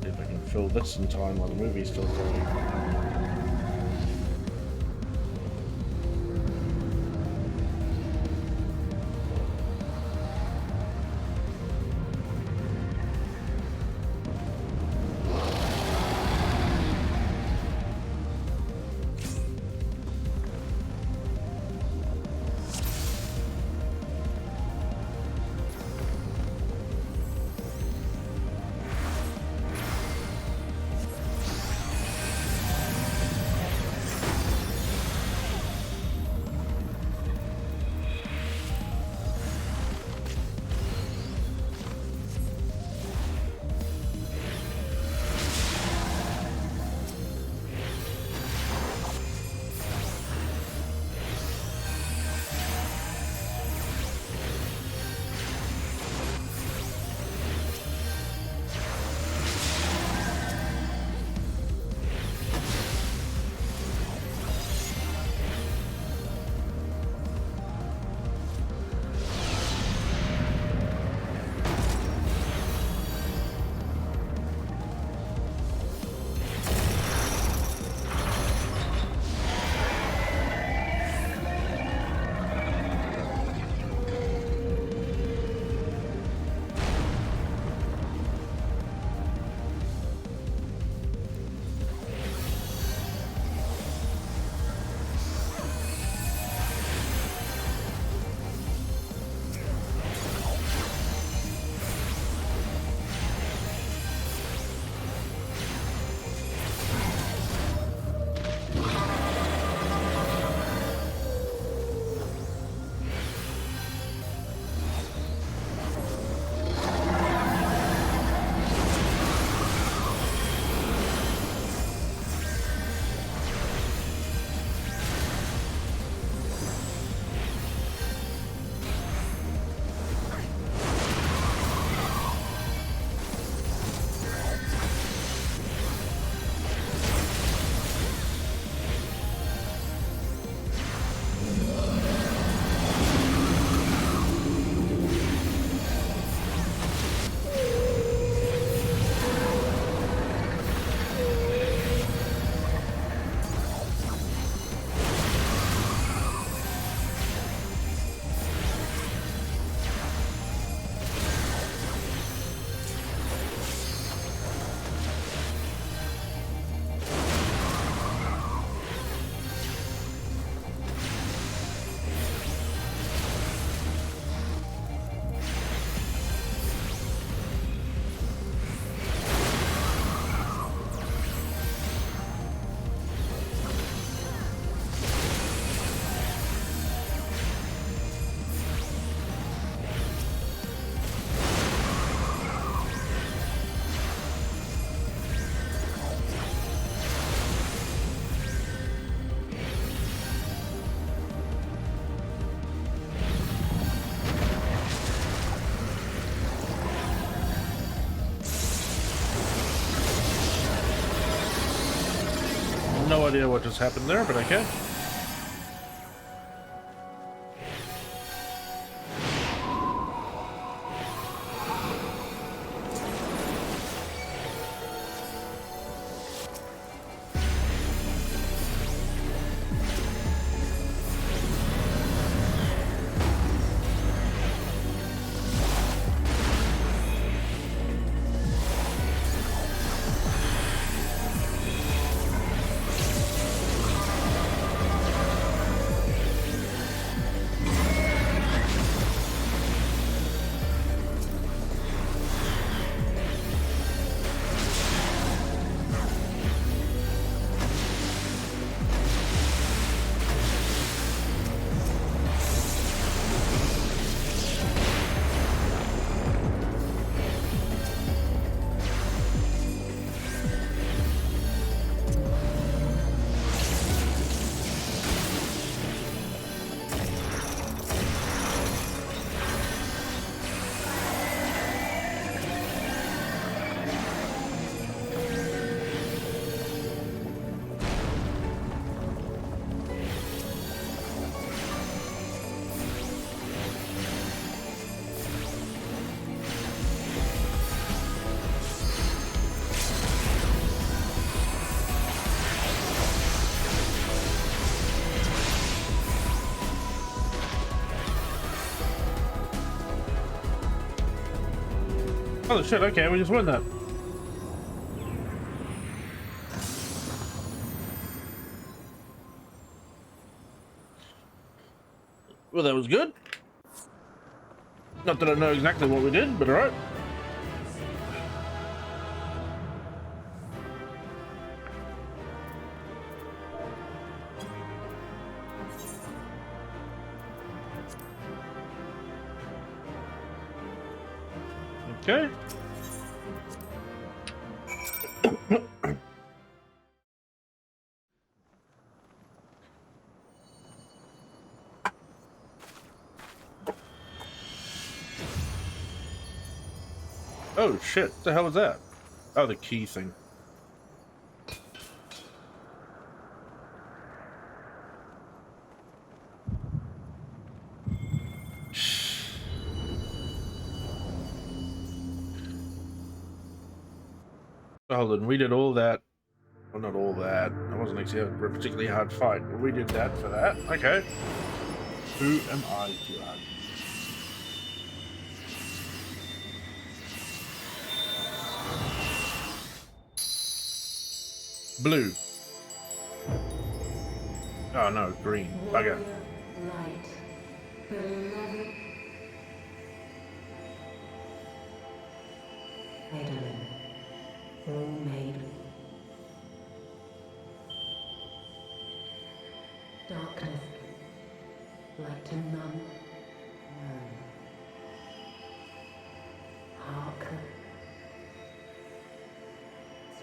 See if I can fill this in time while the movie's still going. no idea what just happened there, but okay. Oh shit, okay, we just won that. Well, that was good. Not that I know exactly what we did, but alright. Okay. Oh shit, what the hell was that? Oh, the key thing. Hold on, we did all that. Well, not all that. That wasn't actually a particularly hard fight, but we did that for that. Okay. Who am I to argue? Blue. Oh no, green. Bugger. Light, beloved Edelin, all maiden. Darkness, light to none. Hearken.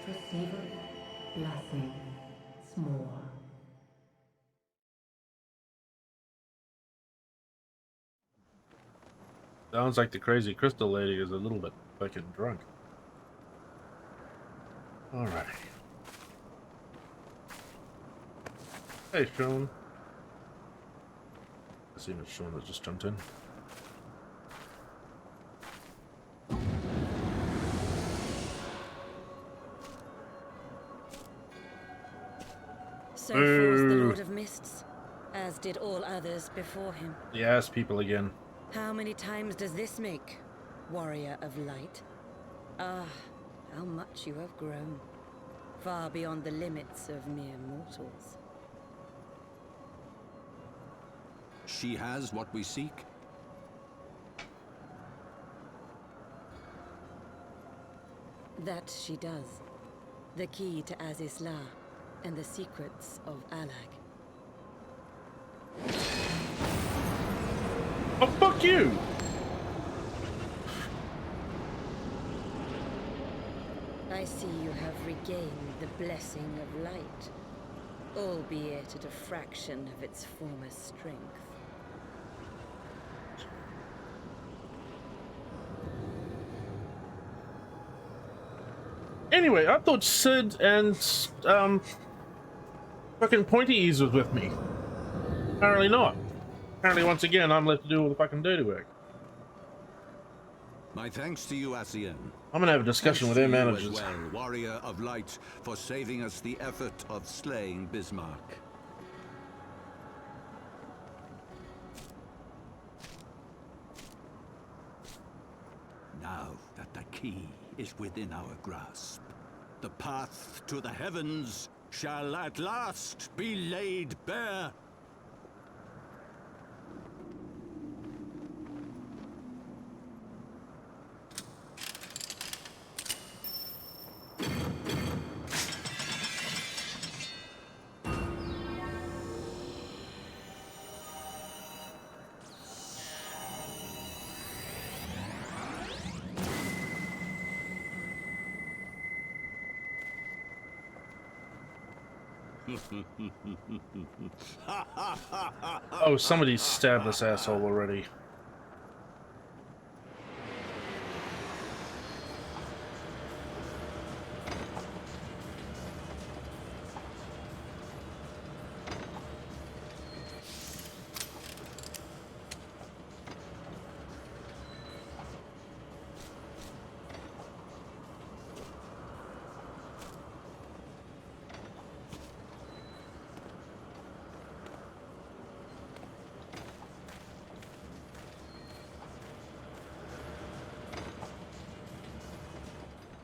Receiver, blessing, small. Sounds like the crazy crystal lady is a little bit fucking drunk. Alright. Hey, Sean. I see it's Sean that just jumped in. So falls the Lord of Mists, as did all others before him. The ass people again. How many times does this make, warrior of light? Ah, how much you have grown, far beyond the limits of mere mortals. She has what we seek. That she does. The key to Azizla and the secrets of Alag. Oh, fuck you! I see you have regained the blessing of light, albeit at a fraction of its former strength. Anyway, I thought Sid and Fucking Pointy Ears was with me. Apparently not. Apparently, once again, I'm left to do all the fucking dirty work. My thanks to you, Asian. I'm gonna have a discussion with their Thanks to you managers. as well, warrior of light, for saving us the effort of slaying Bismarck. Now that the key is within our grasp, the path to the heavens shall at last be laid bare. Oh, somebody stabbed this asshole already.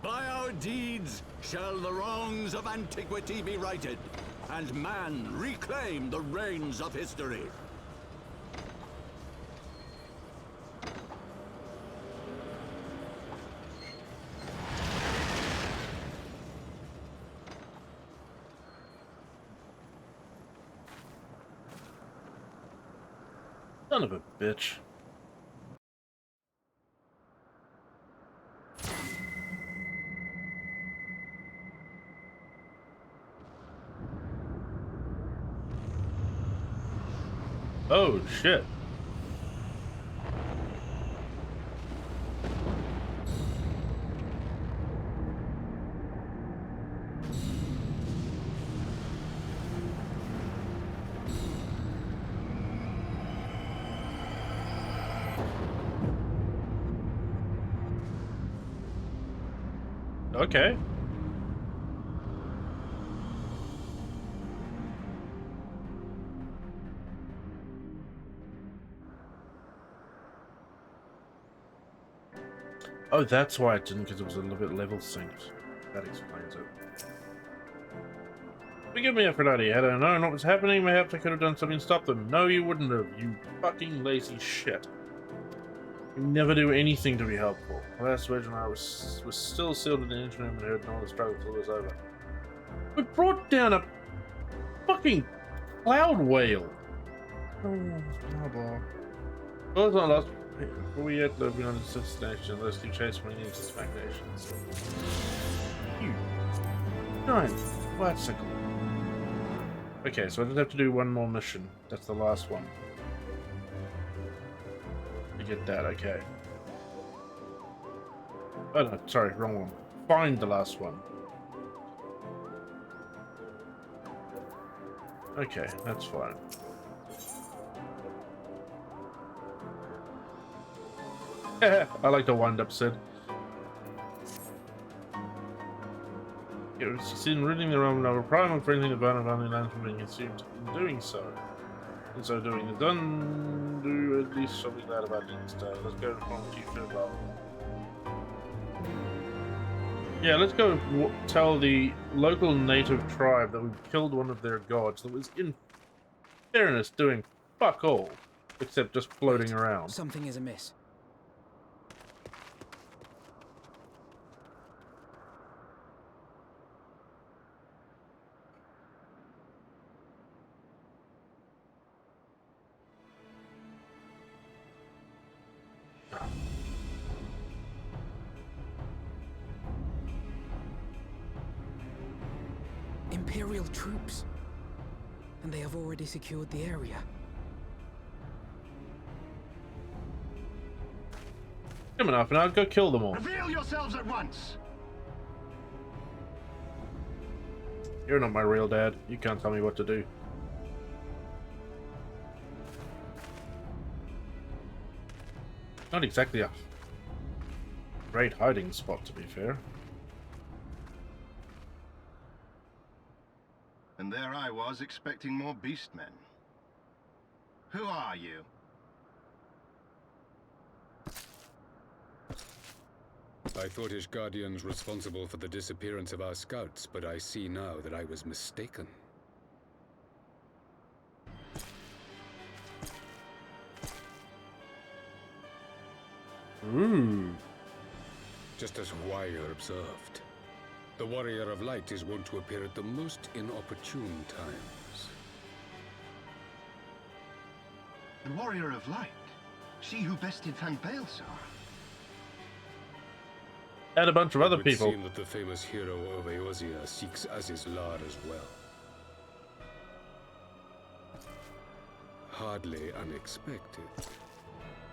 By our deeds shall the wrongs of antiquity be righted, and man reclaim the reins of history. Son of a bitch. Oh, shit. Okay. Oh, that's why it didn't, because it was a little bit level synced. That explains it. Forgive me, Aphrodite. Had I known what was happening, perhaps I could have done something to stop them. No, you wouldn't have, you fucking lazy shit. You never do anything to be helpful. Last version I was still sealed in the engine room and heard no one struggle until it was over. We brought down a fucking cloud whale. Oh, blah blah. Well, it's not lost. Before we yet live beyond its destination, let's keep chasing when into stagnations. You giant bicycle. Okay, so I just have to do one more mission. That's the last one. To get that, okay. Oh no, sorry, wrong one. Find the last one. Okay, that's fine. I like to wind up Sid. It was succeed in ridding the realm of our prime and freeing the burn of only land from being consumed in doing so. And so doing the done, do at least shall be glad about it instead. Let's go to the chief blah blah. Yeah, let's go tell the local native tribe that we killed one of their gods that was, in fairness, doing fuck all, except just floating around. Something is amiss. Imperial troops. And they have already secured the area. Come on, now go kill them all. Reveal yourselves at once! You're not my real dad. You can't tell me what to do. Not exactly a great hiding spot, to be fair. And there I was, expecting more beastmen. Who are you? I thought Ishgardian's responsible for the disappearance of our scouts, but I see now that I was mistaken. Ooh. Just as Wire observed, the Warrior of Light is wont to appear at the most inopportune times. The Warrior of Light? She who bested Van Baelsar? And a bunch of other It would people. seem that the famous hero of Eorzea seeks Azizlar as well. Hardly unexpected.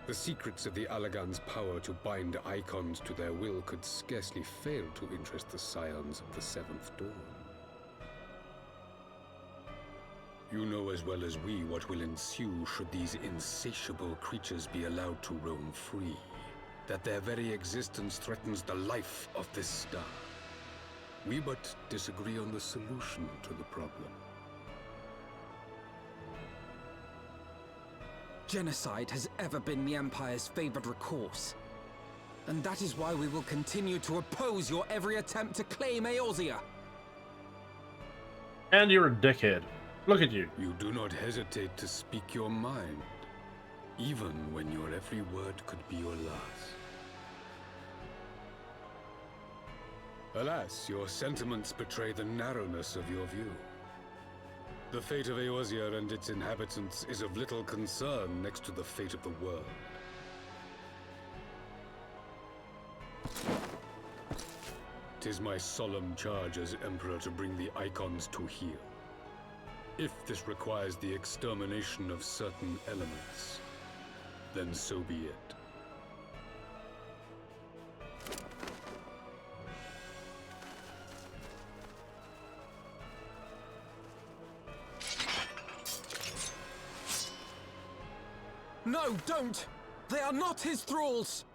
The secrets of the Allagan's power to bind icons to their will could scarcely fail to interest the scions of the Seventh Dawn. You know as well as we what will ensue should these insatiable creatures be allowed to roam free. That their very existence threatens the life of this star. We but disagree on the solution to the problem. Genocide has ever been the Empire's favored recourse. And that is why we will continue to oppose your every attempt to claim Eorzea. And you're a dickhead. Look at you. You do not hesitate to speak your mind, even when your every word could be your last. Alas, your sentiments betray the narrowness of your view. The fate of Eorzea and its inhabitants is of little concern next to the fate of the world. Tis my solemn charge as Emperor to bring the icons to heel. If this requires the extermination of certain elements, then so be it. No, don't! They are not his thralls!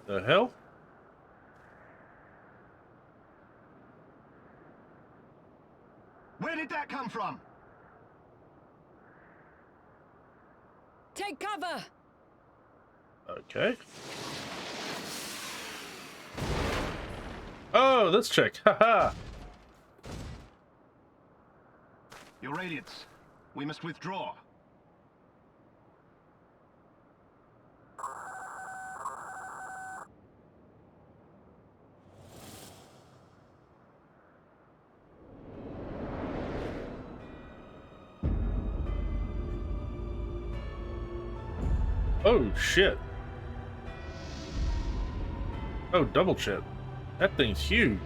The hell? Where did that come from? Take cover! Okay. Oh, this chick. Haha. Your Radiance, we must withdraw. Oh, shit. Oh, double shit. That thing's huge.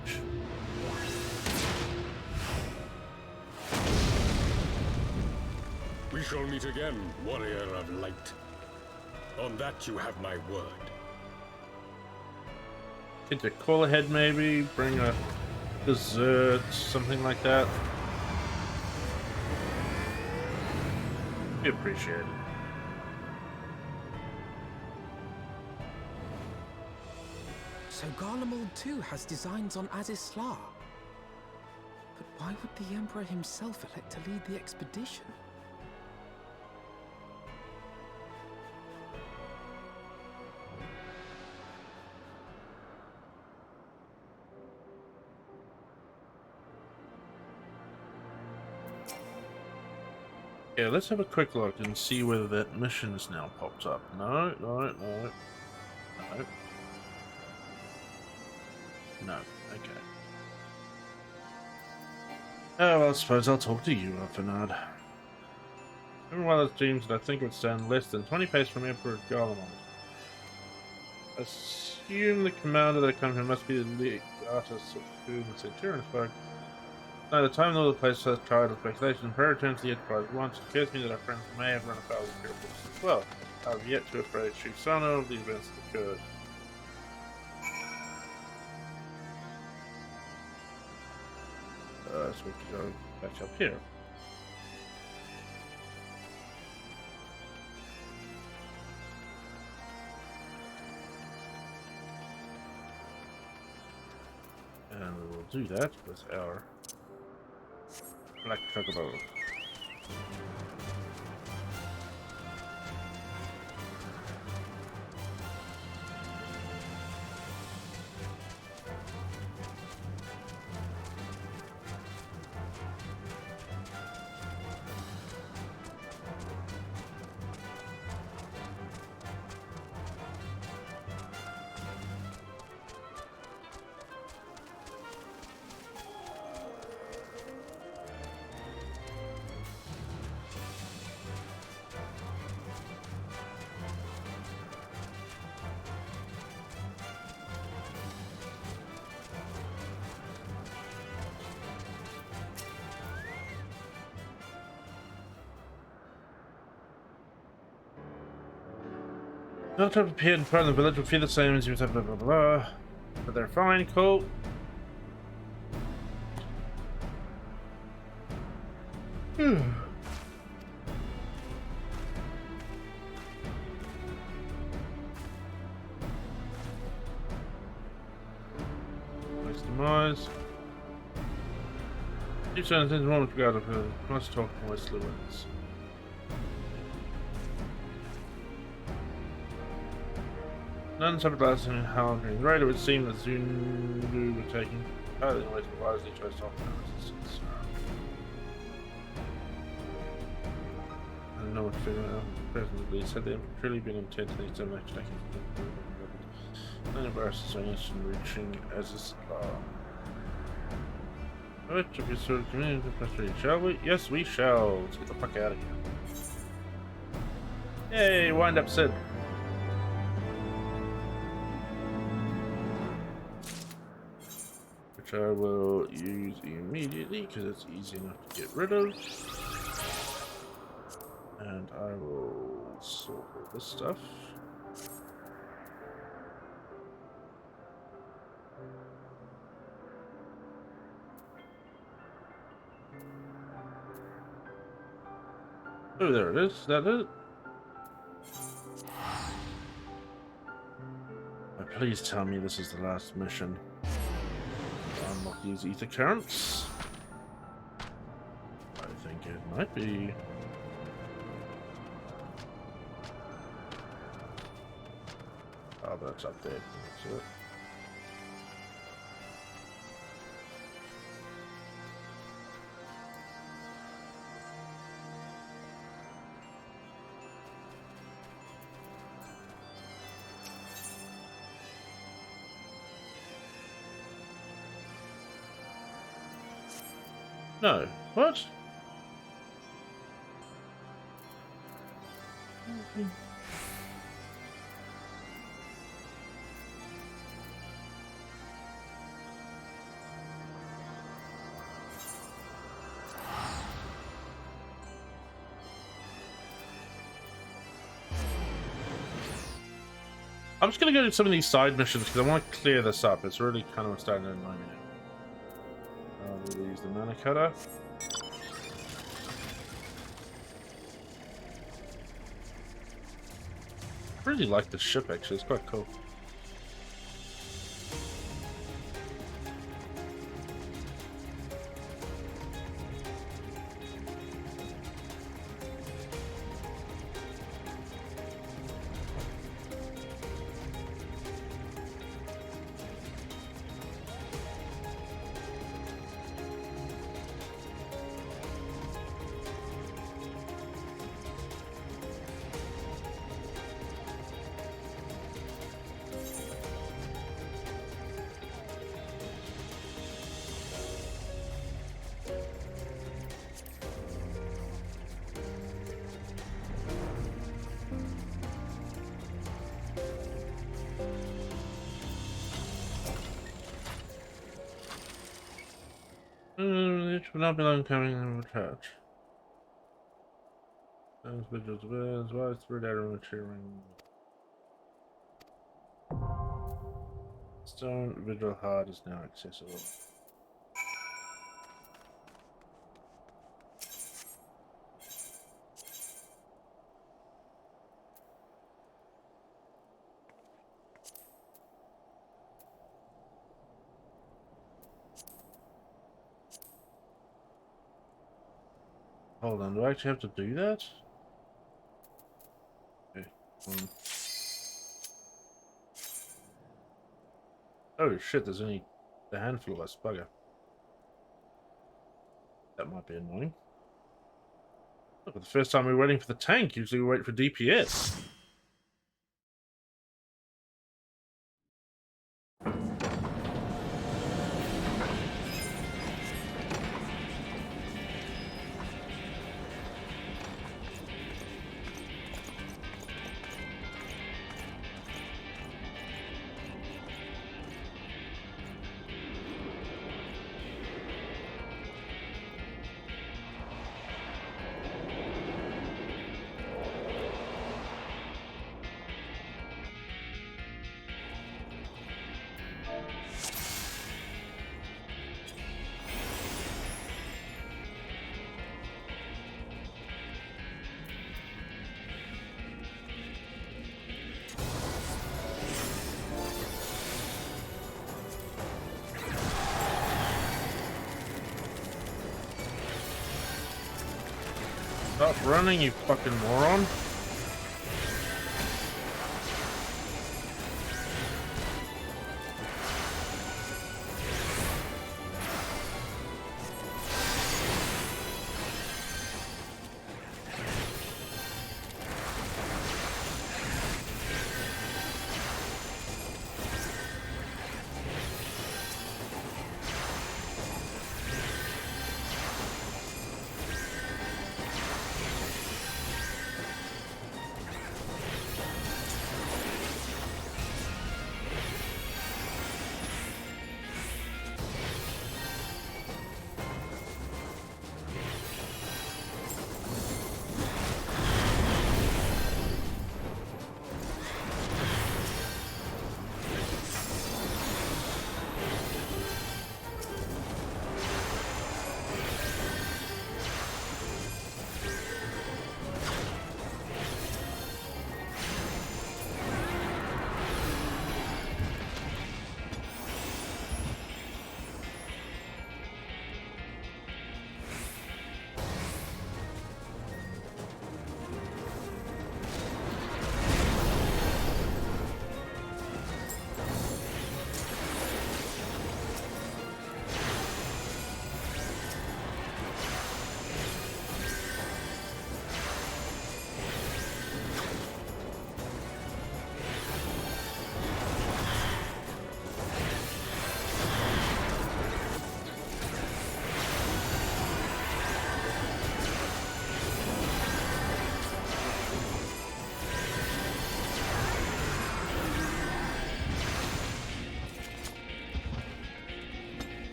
We shall meet again, Warrior of Light. On that you have my word. Get your call ahead, maybe. Bring a dessert, something like that. Be appreciated. So Garlemald too has designs on Azizlar. But why would the Emperor himself elect to lead the expedition? Yeah, let's have a quick look and see whether that mission's now popped up. No, no, no. No. No. Okay. Oh, well, I suppose I'll talk to you, Fernand. Every one of those teams that I think would stand less than 20 paces from Emperor Garlemald. Assume the commander of the company must be the lead artist of whom the Centurion spoke. Now, the time of the place has tried of speculation and prayer returns to the enterprise at once. It occurs to me that our friends may have run afoul of the Imperial forces as well. I have yet to appraise Chief Sano of the events that occurred. So we can go back up here. And we will do that with our black chocobo. Not to appear in front of the village will feel the same as you said, blah blah blah. But they're fine, cool. Nice demise. Keep saying things wrong with regard of her. Nice talk from West Lewis. None suffered last in how during the raid. It would seem that Zundu were taking partly away to wisely chose to offer no resistance. I don't know what to figure out. Presently said they have truly been intent in these damage attacking. None embarrasses on us in reaching as a star. Alright, to be sort of community frustrated, shall we? Yes, we shall. Let's get the fuck out of here. Yay, wind up Sid. Which I will use immediately because it's easy enough to get rid of. And I will sort all this stuff. Oh, there it is. Is that it? Please tell me this is the last mission. Unlock these ether currents. I think it might be. Oh, that's up there. That's it. No. What? I'm just gonna go do some of these side missions because I want to clear this up. It's really kind of starting to annoy me now. We'll use the mana cutter. I really like this ship actually, it's quite cool. It will not be long coming in the church. Those vigils as well as through that cheering. Stone vigil hard is now accessible. Hold on, do I actually have to do that? Okay. Oh shit, there's only a handful of us, bugger. That might be annoying. Look, the first time we were waiting for the tank, usually we wait for DPS. Stop running, you fucking moron.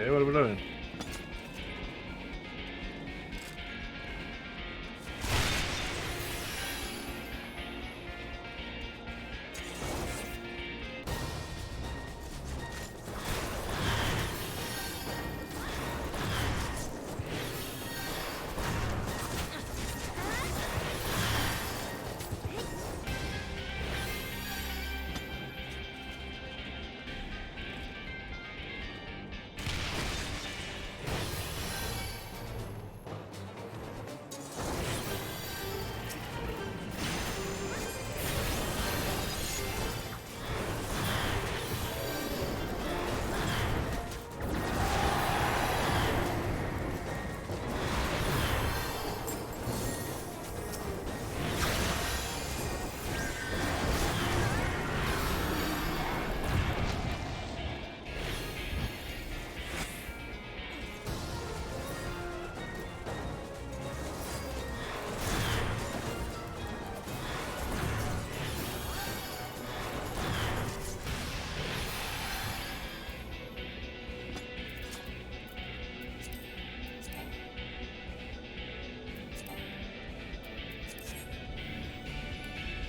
Okay, what are we doing?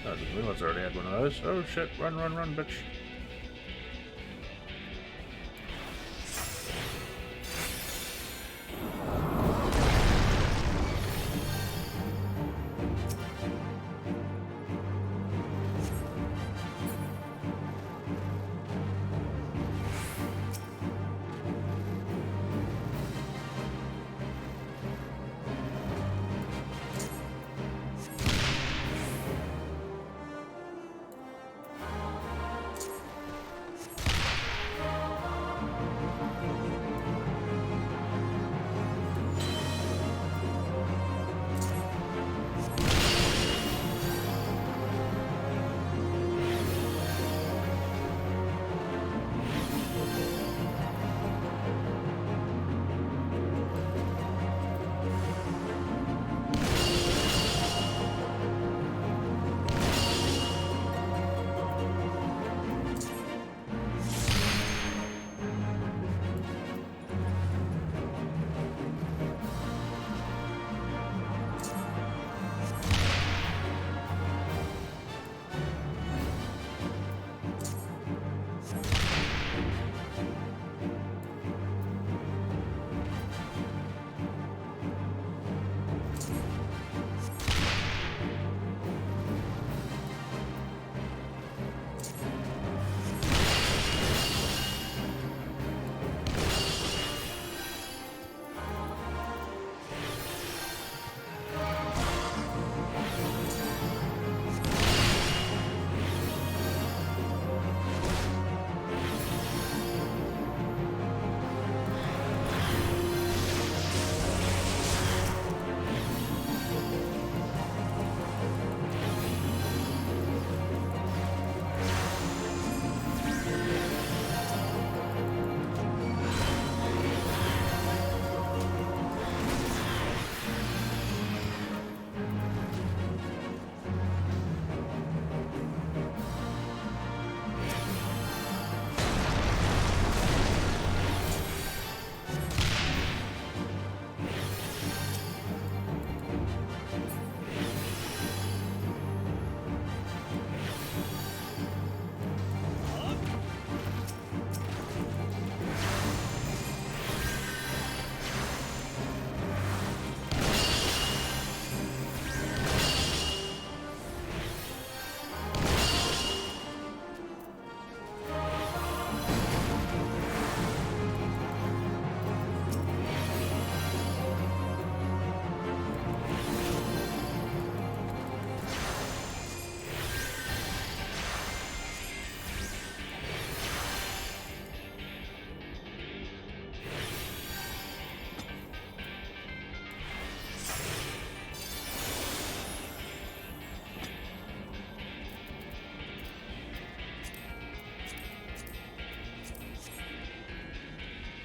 I didn't realize I already had one of those. Oh shit, run, run, run, bitch.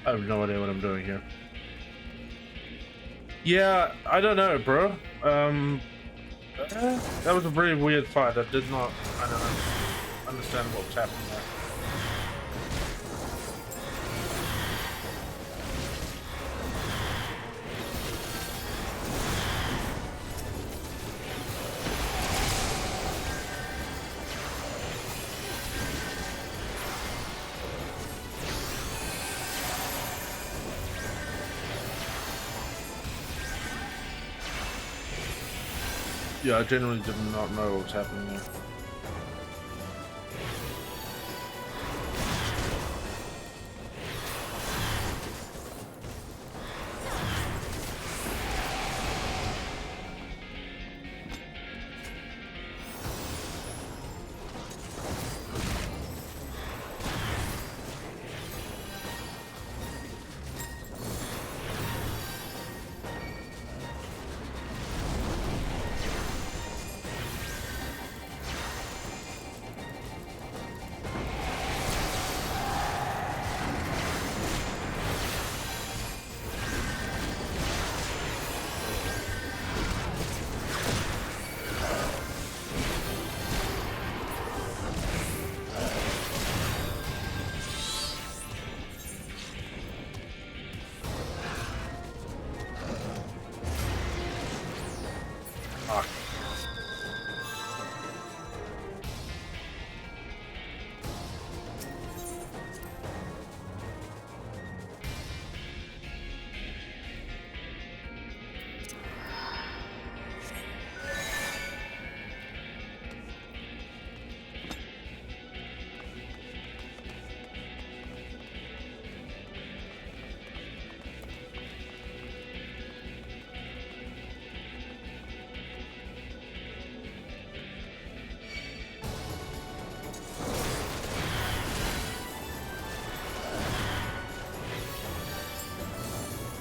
I have no idea what I'm doing here. Yeah, I don't know, bro. That was a really weird fight. I did not, I don't know, understand what was happening there. Yeah, I genuinely did not know what was happening there.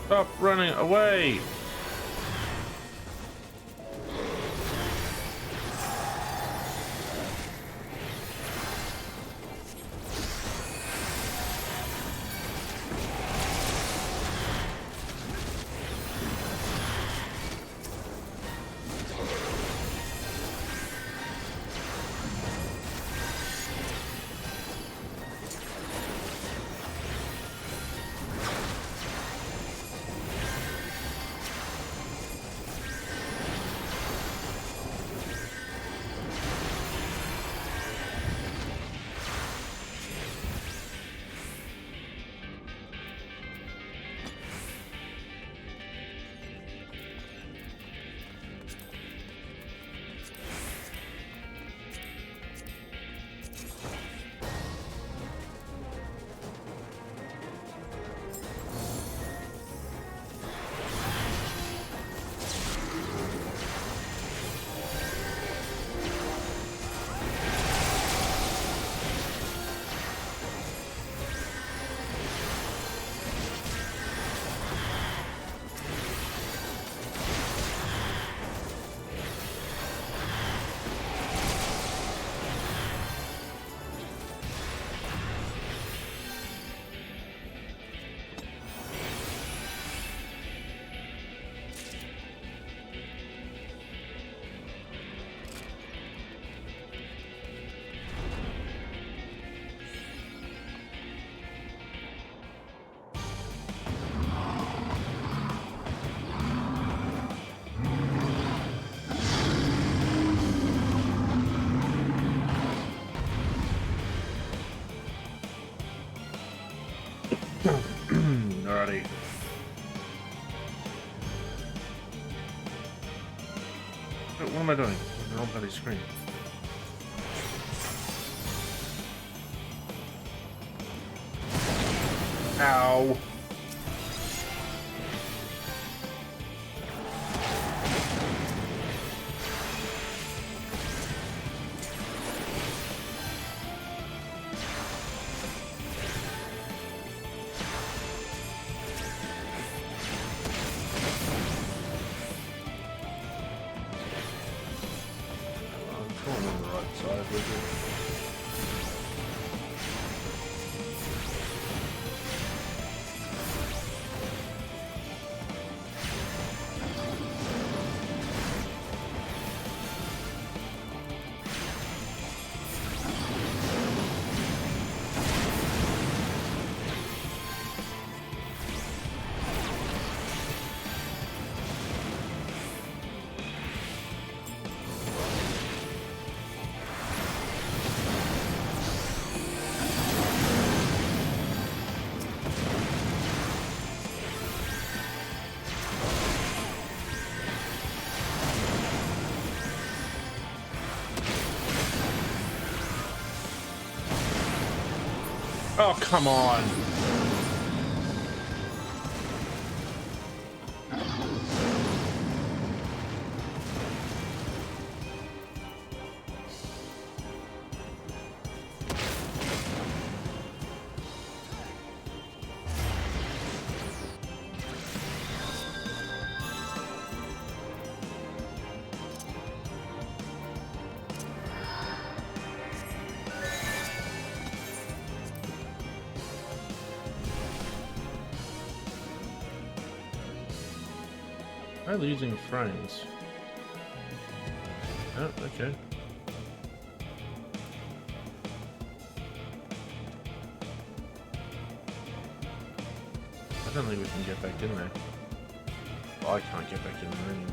Stop running away! Alrighty. What am I doing? I'm on the wrong bloody screen. Ow. Oh, come on. I'm losing frames. Oh, okay. I don't think we can get back in there. Well, I can't get back in there anyway.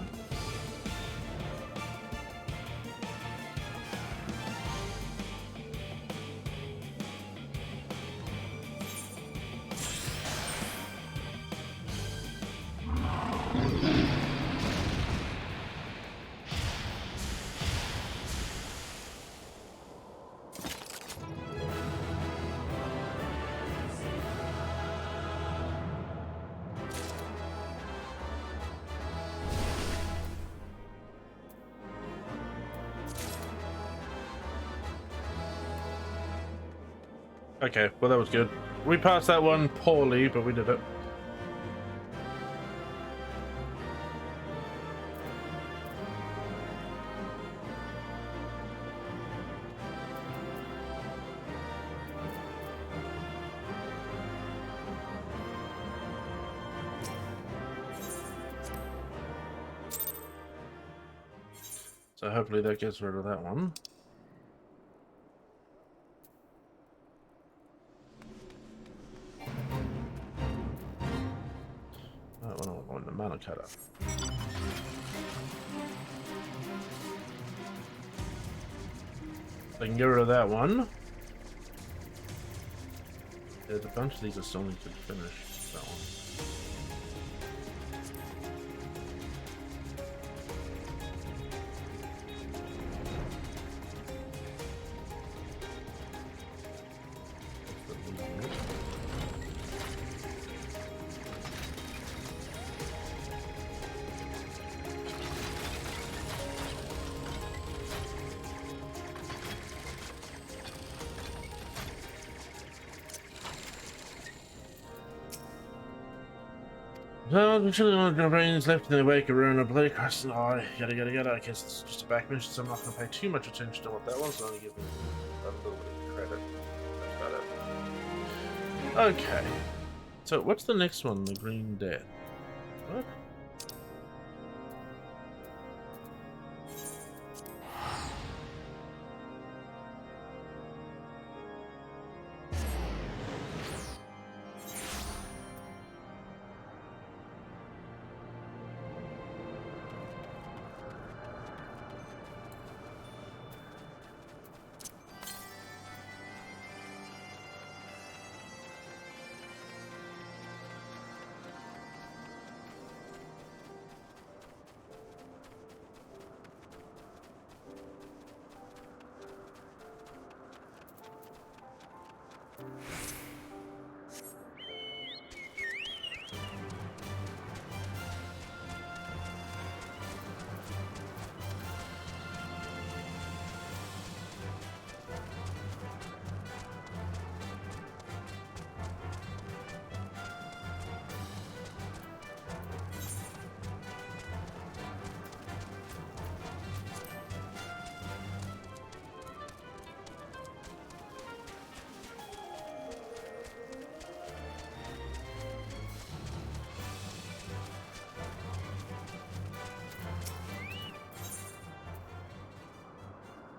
Okay, well that was good. We passed that one poorly, but we did it. So hopefully that gets rid of that one. I don't want the mana cutter. I can get rid of that one. There's a bunch of these I still need to finish. That one. So, the children on the brains left in the wake of ruin, a bloody across the eye, yada yada yada. I guess it's just a back mission, so I'm not going to pay too much attention to what that was. I'll only give them a little bit of credit. That's about it. Okay. So, what's the next one? The Green Dead. What?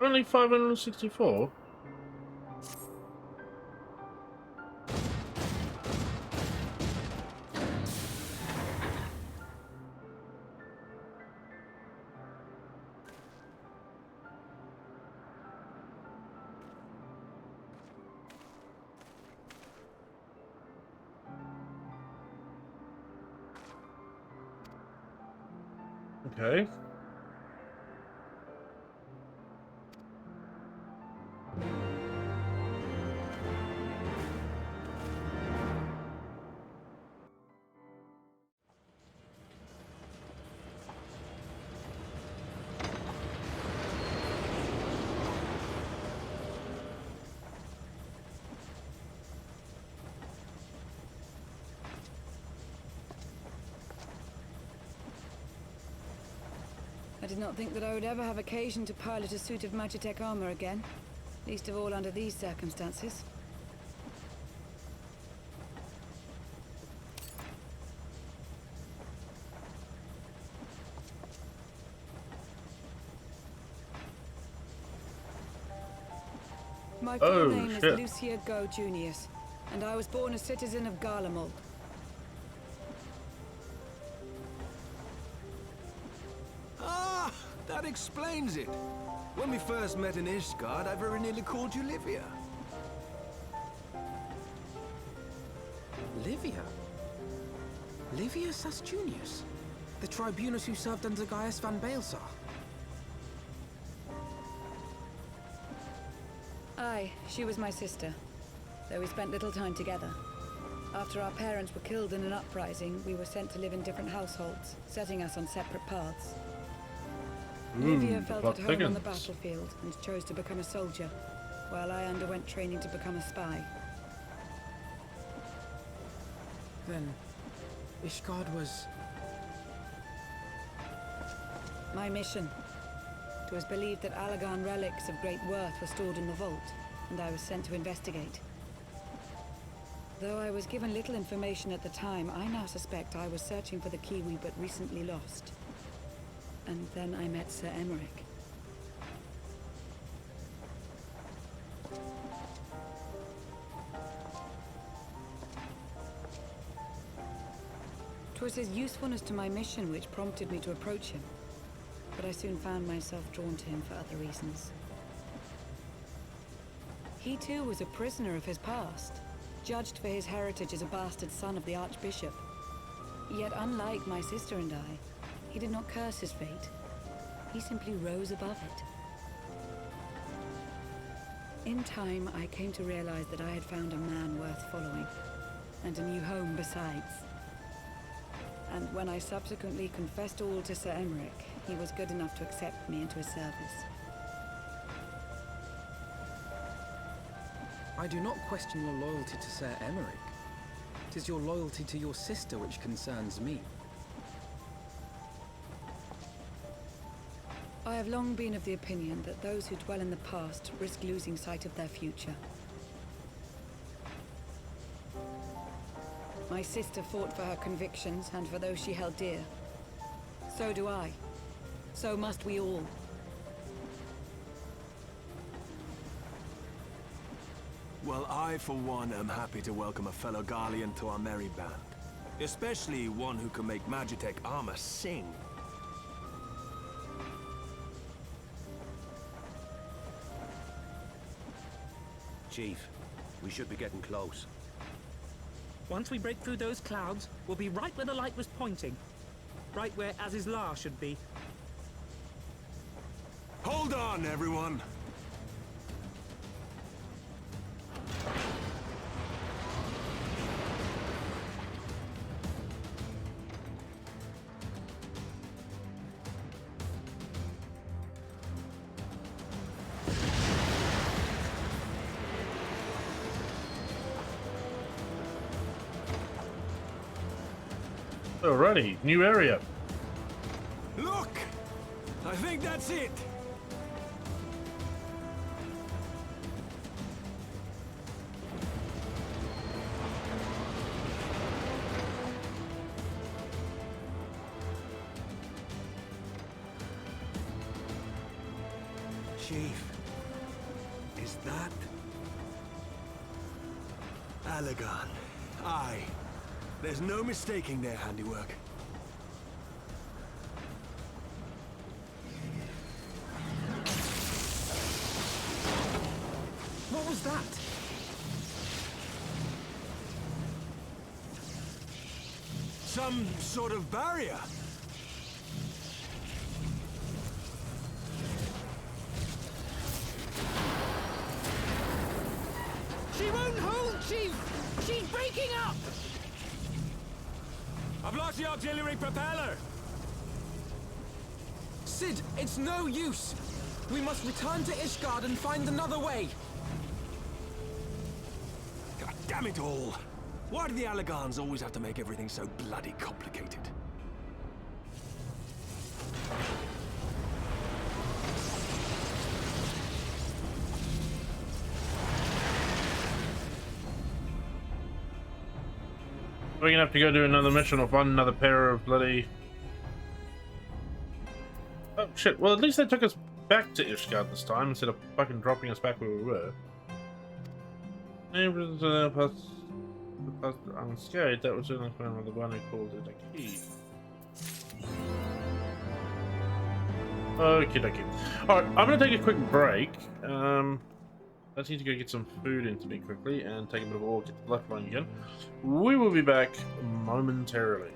Only 564? Okay. I did not think that I would ever have occasion to pilot a suit of Magitech armor again. Least of all under these circumstances. My full name is Lucia Go Junius, and I was born a citizen of Garlemald. Ah, that explains it. When we first met in Ishgard, I very nearly called you Livia. Livia? Livia Sasjunius? The tribunus who served under Gaius van Baelsar? Aye, she was my sister, though we spent little time together. After our parents were killed in an uprising, we were sent to live in different households, setting us on separate paths. Livia felt at home on the battlefield and chose to become a soldier, while I underwent training to become a spy. Then, Ishgard was... My mission. It was believed that Allagan relics of great worth were stored in the vault, and I was sent to investigate. Though I was given little information at the time, I now suspect I was searching for the key we but recently lost. And then I met Sir Emmerich. 'Twas his usefulness to my mission which prompted me to approach him, but I soon found myself drawn to him for other reasons. He too was a prisoner of his past, judged for his heritage as a bastard son of the Archbishop. Yet unlike my sister and I, he did not curse his fate. He simply rose above it. In time, I came to realize that I had found a man worth following, and a new home besides. And when I subsequently confessed all to Sir Emmerich, he was good enough to accept me into his service. I do not question your loyalty to Sir Emmerich. It is your loyalty to your sister which concerns me. I have long been of the opinion that those who dwell in the past risk losing sight of their future. My sister fought for her convictions and for those she held dear. So do I. So must we all. Well, I, for one, am happy to welcome a fellow Garlean to our merry band. Especially one who can make Magitech armor sing. Chief, we should be getting close. Once we break through those clouds, we'll be right where the light was pointing. Right where Aziz's Lair should be. Hold on, everyone! Alrighty, new area. Look! I think that's it! Chief, is that... Allagan? Aye. There's no mistaking their handiwork. What was that? Some sort of barrier. She won't hold, Chief! She's breaking up! I've lost the auxiliary propeller! Sid, it's no use! We must return to Ishgard and find another way! God damn it all! Why do the Allagans always have to make everything so bloody complicated? We're gonna have to go do another mission or find another pair of bloody... Oh shit, well at least they took us back to Ishgard this time instead of fucking dropping us back where we were. Unscathed, that was only the one who called it a key. Okie dokie. Alright, I'm gonna take a quick break. I just need to go get some food into me quickly and take a bit of a walk, get the blood flowing again. We will be back momentarily.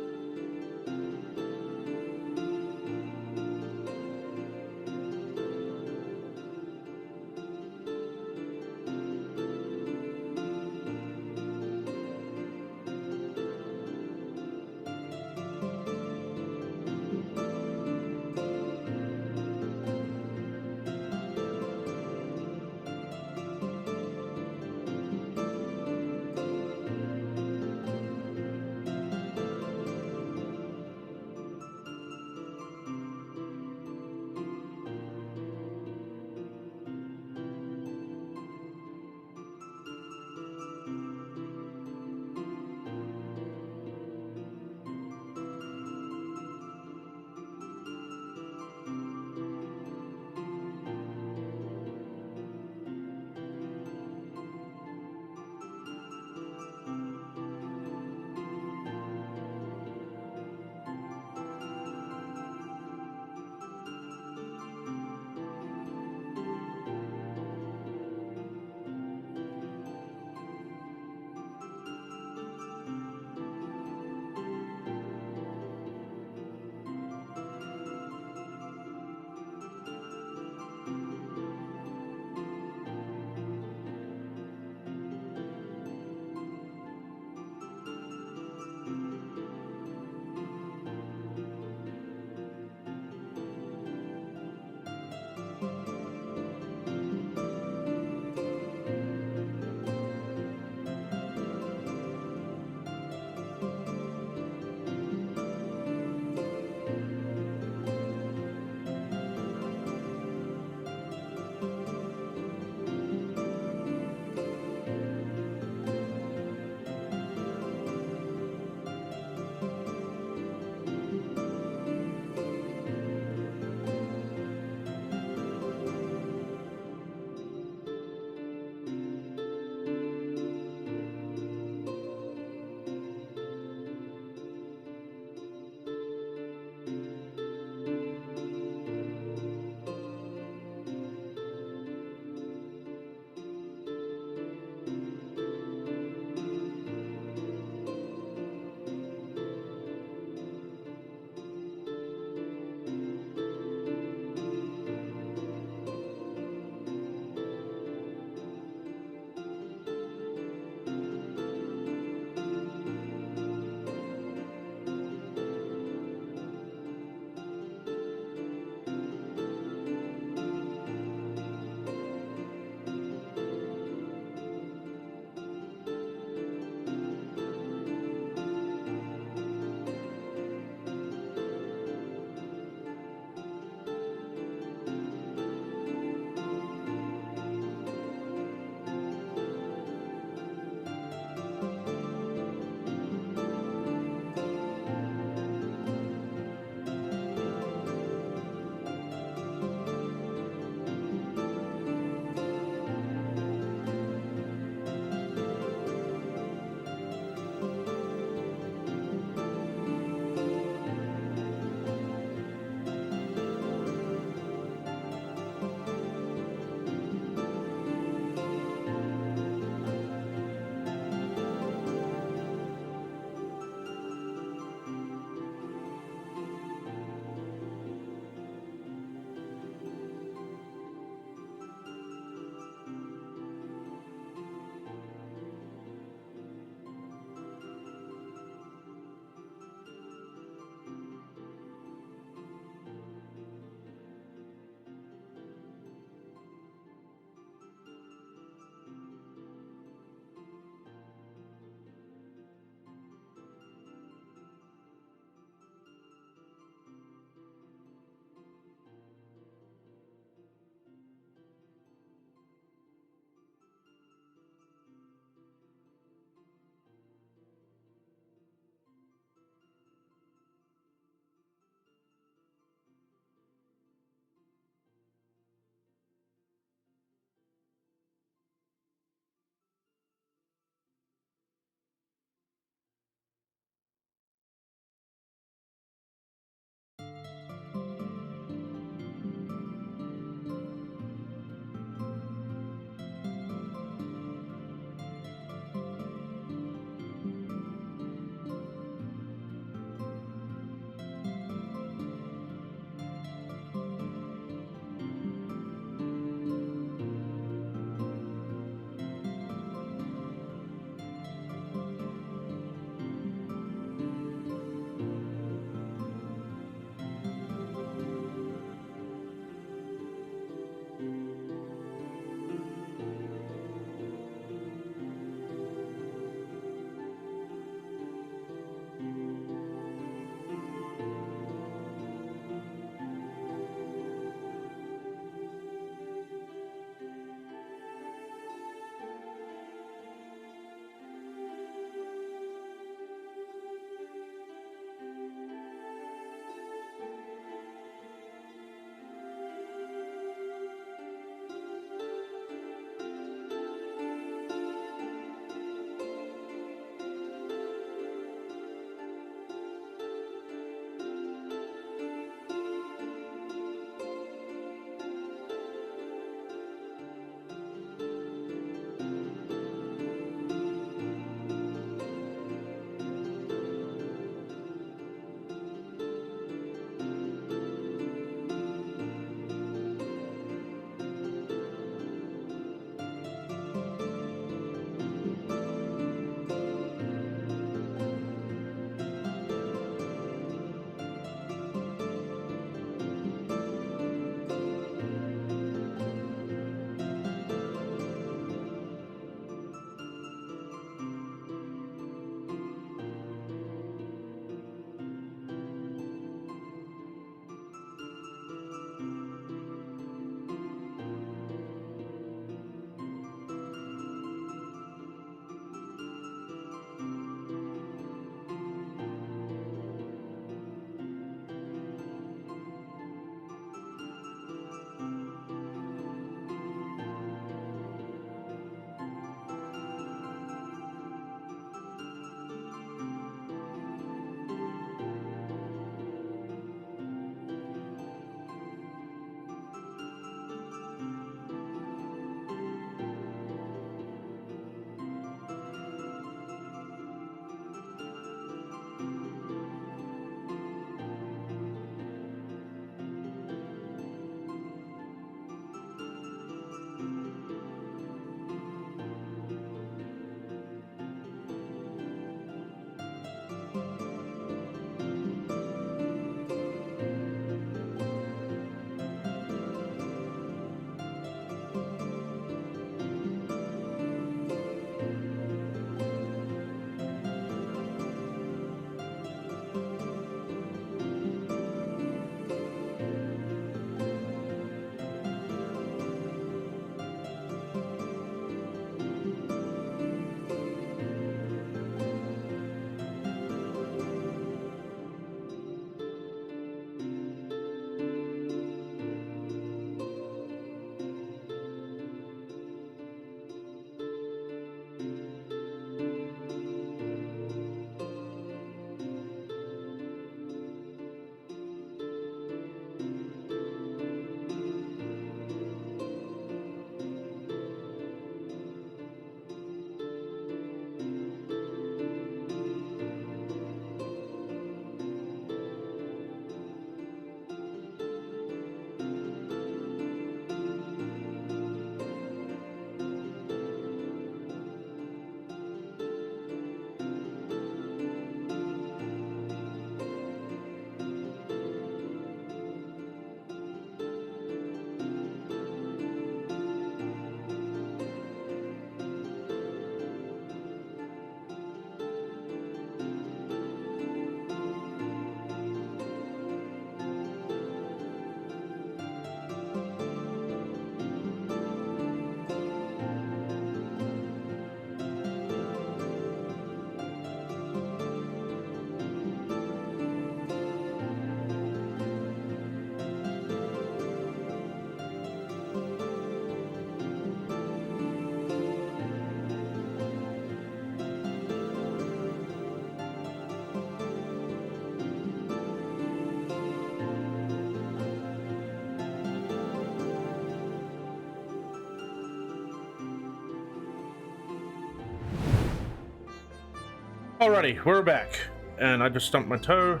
Alrighty, we're back. And I just stumped my toe,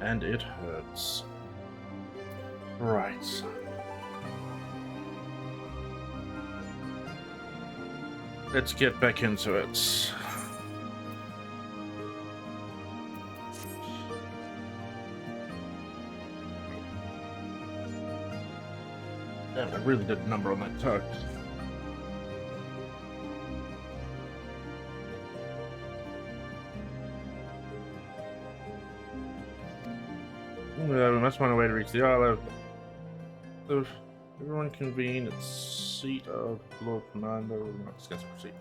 and it hurts. Right. Let's get back into it. Damn, I really did a number on that toe. We must find a way to reach the island. So, everyone convene at seat of Lord Commander. We must discuss proceed.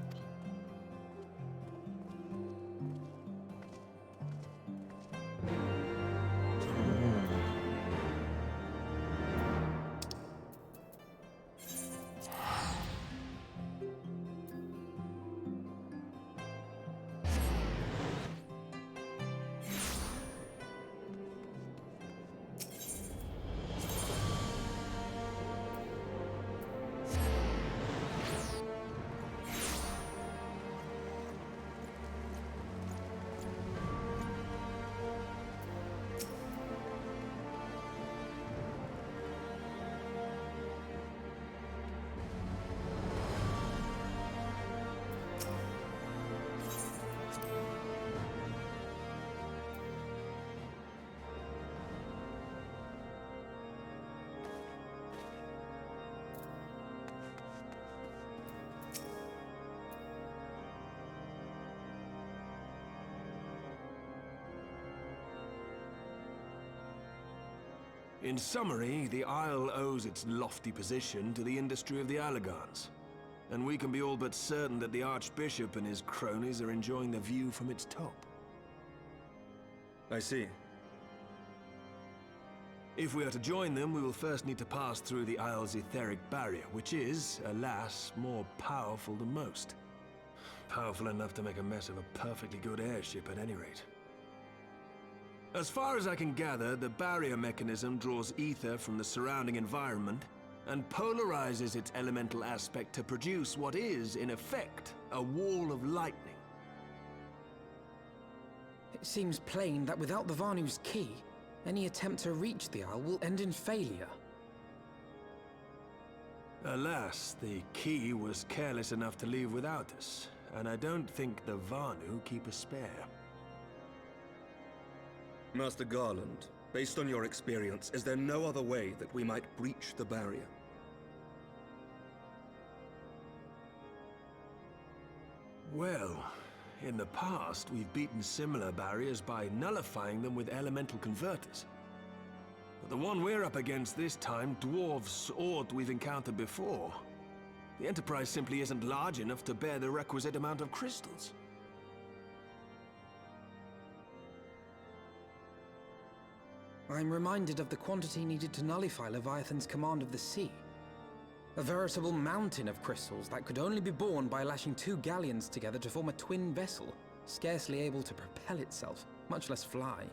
In summary, the Isle owes its lofty position to the industry of the Allagans. And we can be all but certain that the Archbishop and his cronies are enjoying the view from its top. I see. If we are to join them, we will first need to pass through the Isle's etheric barrier, which is, alas, more powerful than most. Powerful enough to make a mess of a perfectly good airship at any rate. As far as I can gather, the barrier mechanism draws ether from the surrounding environment and polarizes its elemental aspect to produce what is, in effect, a wall of lightning. It seems plain that without the Vanu's key, any attempt to reach the Isle will end in failure. Alas, the key was careless enough to leave without us, and I don't think the Vanu keep a spare. Master Garland, based on your experience, is there no other way that we might breach the barrier? Well, in the past, we've beaten similar barriers by nullifying them with elemental converters. But the one we're up against this time dwarfs aught we've encountered before. The Enterprise simply isn't large enough to bear the requisite amount of crystals. I'm reminded of the quantity needed to nullify Leviathan's command of the sea. A veritable mountain of crystals that could only be borne by lashing two galleons together to form a twin vessel, scarcely able to propel itself, much less fly.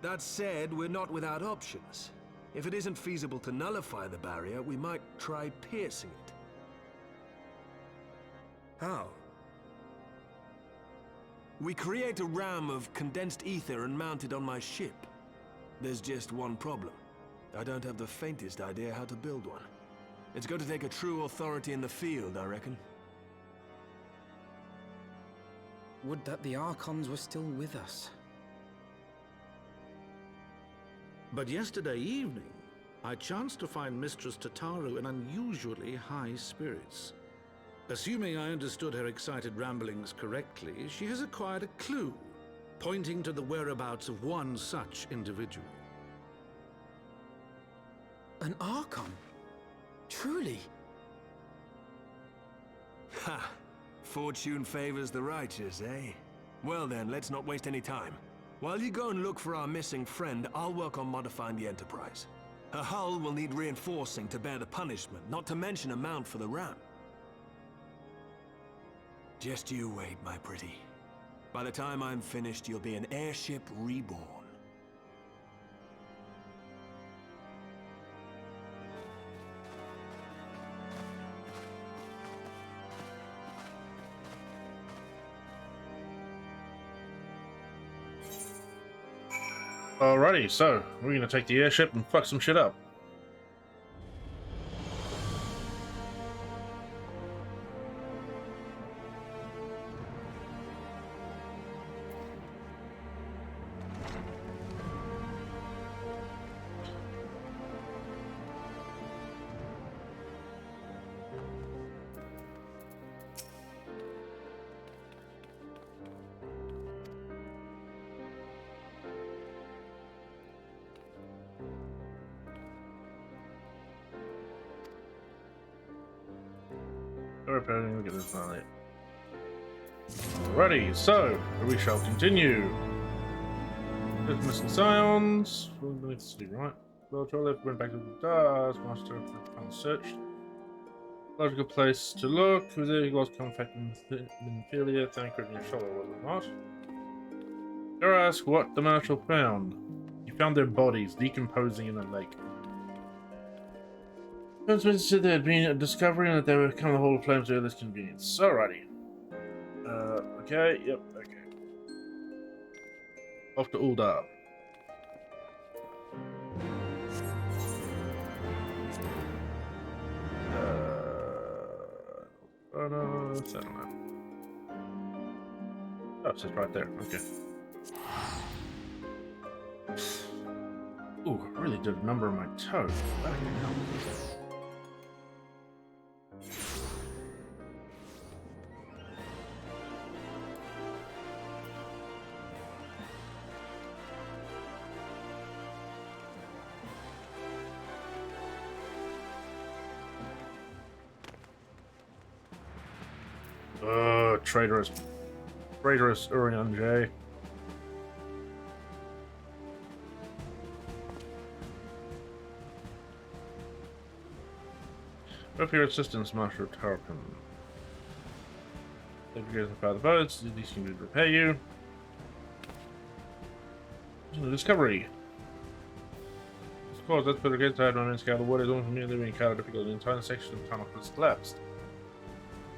That said, we're not without options. If it isn't feasible to nullify the barrier, we might try piercing it. How? We create a ram of condensed ether and mount it on my ship. There's just one problem. I don't have the faintest idea how to build one. It's going to take a true authority in the field, I reckon. Would that the Archons were still with us. But yesterday evening, I chanced to find Mistress Tataru in unusually high spirits. Assuming I understood her excited ramblings correctly, she has acquired a clue, pointing to the whereabouts of one such individual. An Archon? Truly? Ha! Fortune favors the righteous, eh? Well then, let's not waste any time. While you go and look for our missing friend, I'll work on modifying the Enterprise. Her hull will need reinforcing to bear the punishment, not to mention a mount for the ram. Just you wait, my pretty. By the time I'm finished, you'll be an airship reborn. Alrighty, so we're gonna take the airship and fuck some shit up. Look at this night. Alrighty, so we shall continue. There's missing scions. Let's see, right? Well, to our left, went back to the stars. Master found searched. Logical place to look. Was there he lost contact with Minfilia? Thank you, your shoulder, was it not? Dare I ask what the marshal found? He found their bodies decomposing in a lake. Huntsman said there had been a discovery and that they were coming to hold flames to this convenience. Alrighty. Okay, yep, okay. Off to Uldar. Oh no, it's that one. Oh, it's just right there, okay. Ooh, I really did a number on my toe. Fucking hell. Traitorous Urian J. With your assistance, Master Tarpon. If you guys fire the boats, these can repay you. Discovery. Of course, that's better against the on scale. The water is only immediately encountered difficult. The entire section of the tunnel has collapsed.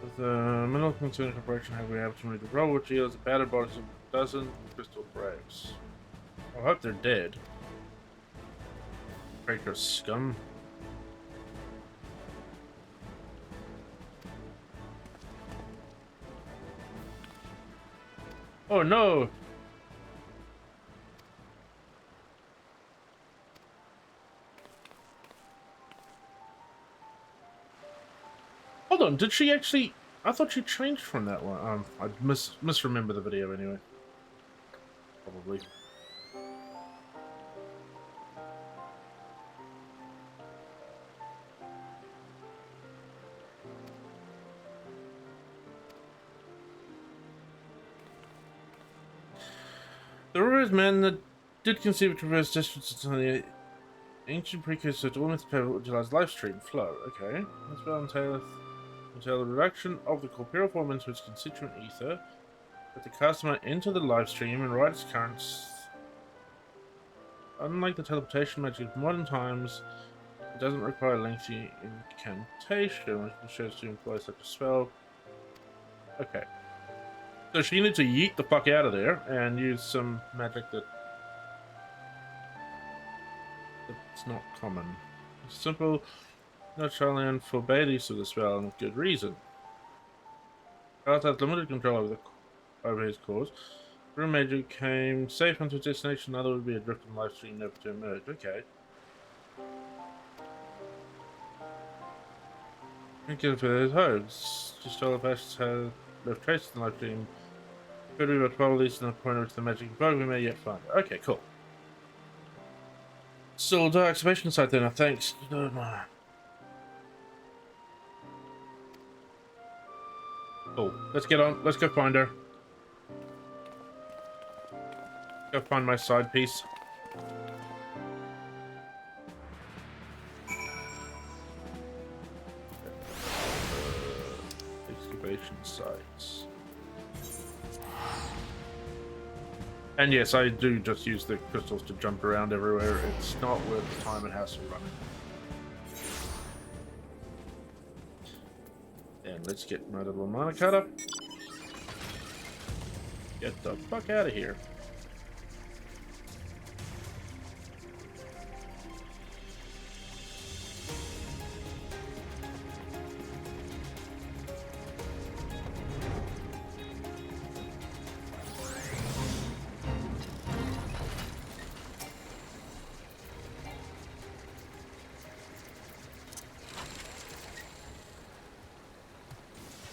With the Mineral Concerning Corporation, have we have to make the roll, which yields a battered bodies of a dozen crystal braves. I hope they're dead. Traitor scum. Oh no! Hold on, did she actually... I thought she changed from that one. I misremember the video anyway. Probably. There were men that did conceive of traverse distances on the ancient precursor to women's power utilized live stream flow. Okay. This will entail the reduction of the corporeal form into its constituent ether. Put the customer into the live stream and ride its currents. Unlike the teleportation magic of modern times, it doesn't require lengthy incantation, which shows to employ such a spell. Okay. So she needs to yeet the fuck out of there and use some magic that's not common. Simple. No Charlian forbade use of the spell, and with good reason. Charles has limited control over his cause. Room Major came safe onto his destination, another would be adrift on live stream, never to emerge. Okay. Thank you for his hosts. Just all the fascists have left traces in the live stream. Could we but follow these to the point at which the magic bug we may yet find it. Okay, cool. So, the excavation site then, thanks. Cool. Let's get on. Let's go find her. Go find my side piece. Excavation sites. And yes, I do just use the crystals to jump around everywhere. It's not worth the time and hassle running. And let's get my little mana cutter. Get the fuck out of here.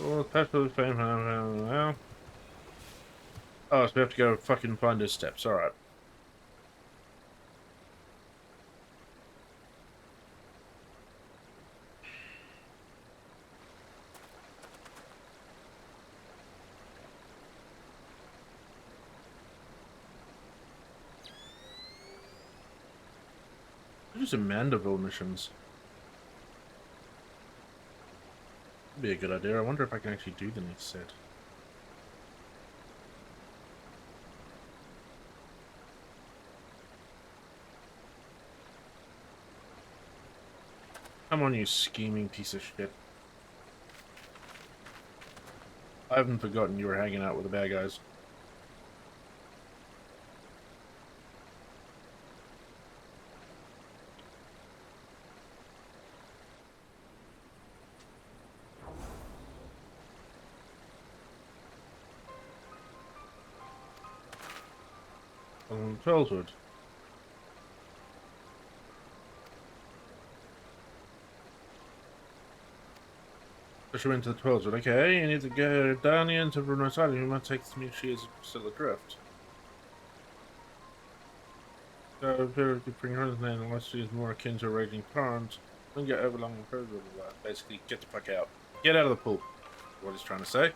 Well, special fame. Oh, so we have to go fucking find his steps. All right. Do some Mandeville missions. That'd be a good idea. I wonder if I can actually do the next set. Come on, you scheming piece of shit. I haven't forgotten you were hanging out with the bad guys. Childhood. Push her into the Tweleswood. Okay, you need to go down the end of the Remote Island. You might take to me she is still adrift. So, if you bring her in unless she is more akin to a raging torrent, don't get overlong and further. Basically, get the fuck out. Get out of the pool. What he's trying to say.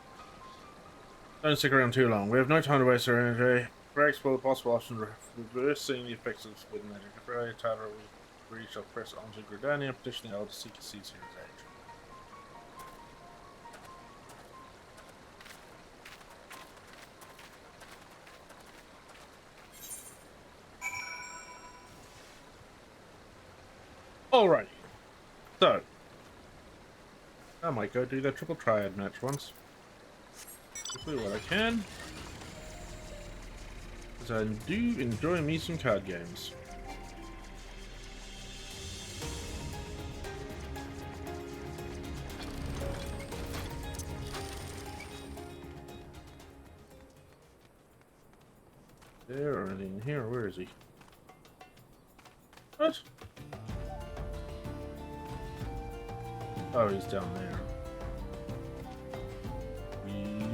Don't stick around too long. We have no time to waste our energy. Very explore the possible options of reversing the effects of with magic. If I Tyler we shall press onto Gridania, petition the Elder Seeker sees here his age. Alrighty. So I might go do that triple triad match once. Quickly what I can. Because I do enjoy me some card games. There or in here? Where is he? What? Oh, he's down there.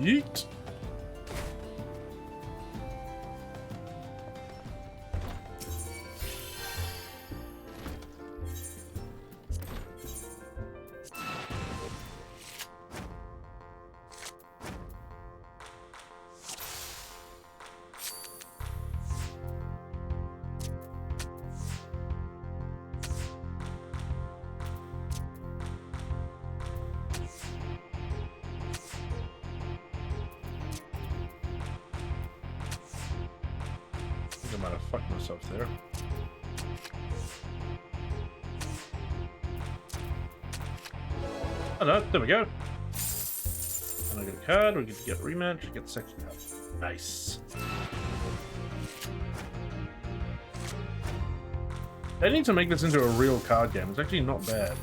Yeet! I might have fucked myself there. Oh no, there we go. And I get a card, we get to get a rematch, get the second card. Nice. They need to make this into a real card game. It's actually not bad.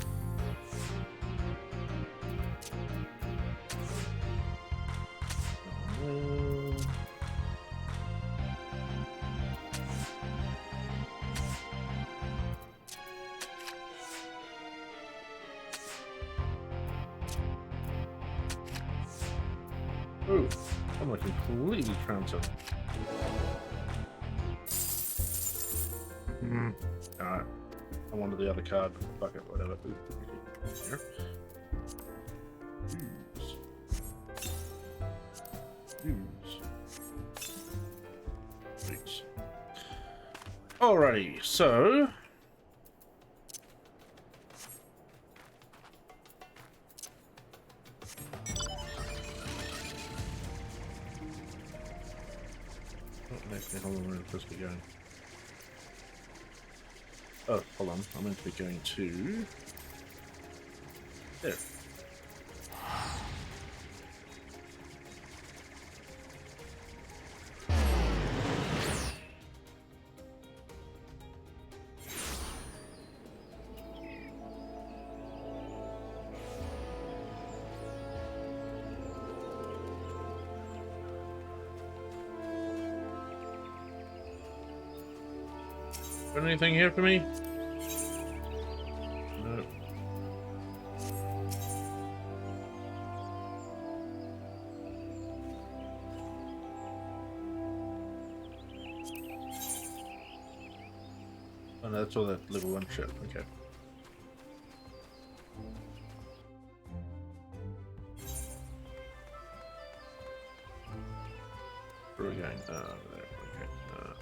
Ooh, I'm like completely trounced. Alright. I wanted the other card. Fuck it, whatever. Here. Use. Please. Alrighty, so how long am I supposed to be going? Oh, hold on. I'm meant to be going to there. Got anything here for me? No. Oh no, that's all that level 1 shit. Okay. Where are we going? There. Okay. Here.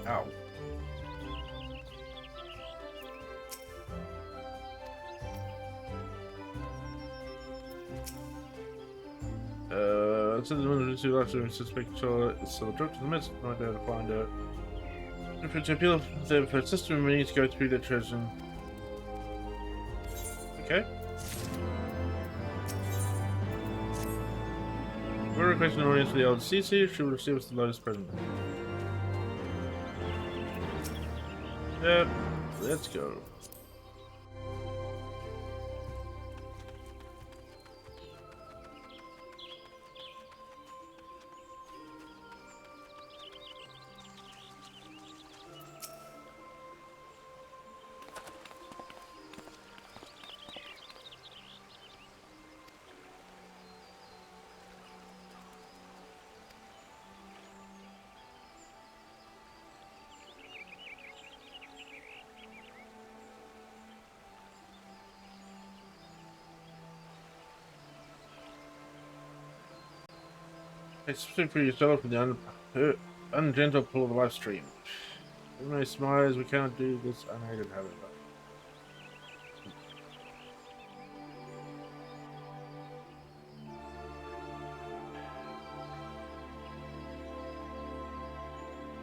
Ow. So the one who likes to suspect so the drop to the mess might be able to find out. If it's appeal to the system, we need to go through the treasure. Okay. We're requesting an audience for the old CC. She will receive us the lowest present. Yep, let's go. It's specifically yourself from the ungentle pull of the live stream. Even though smiles, we cannot do this unaided, however.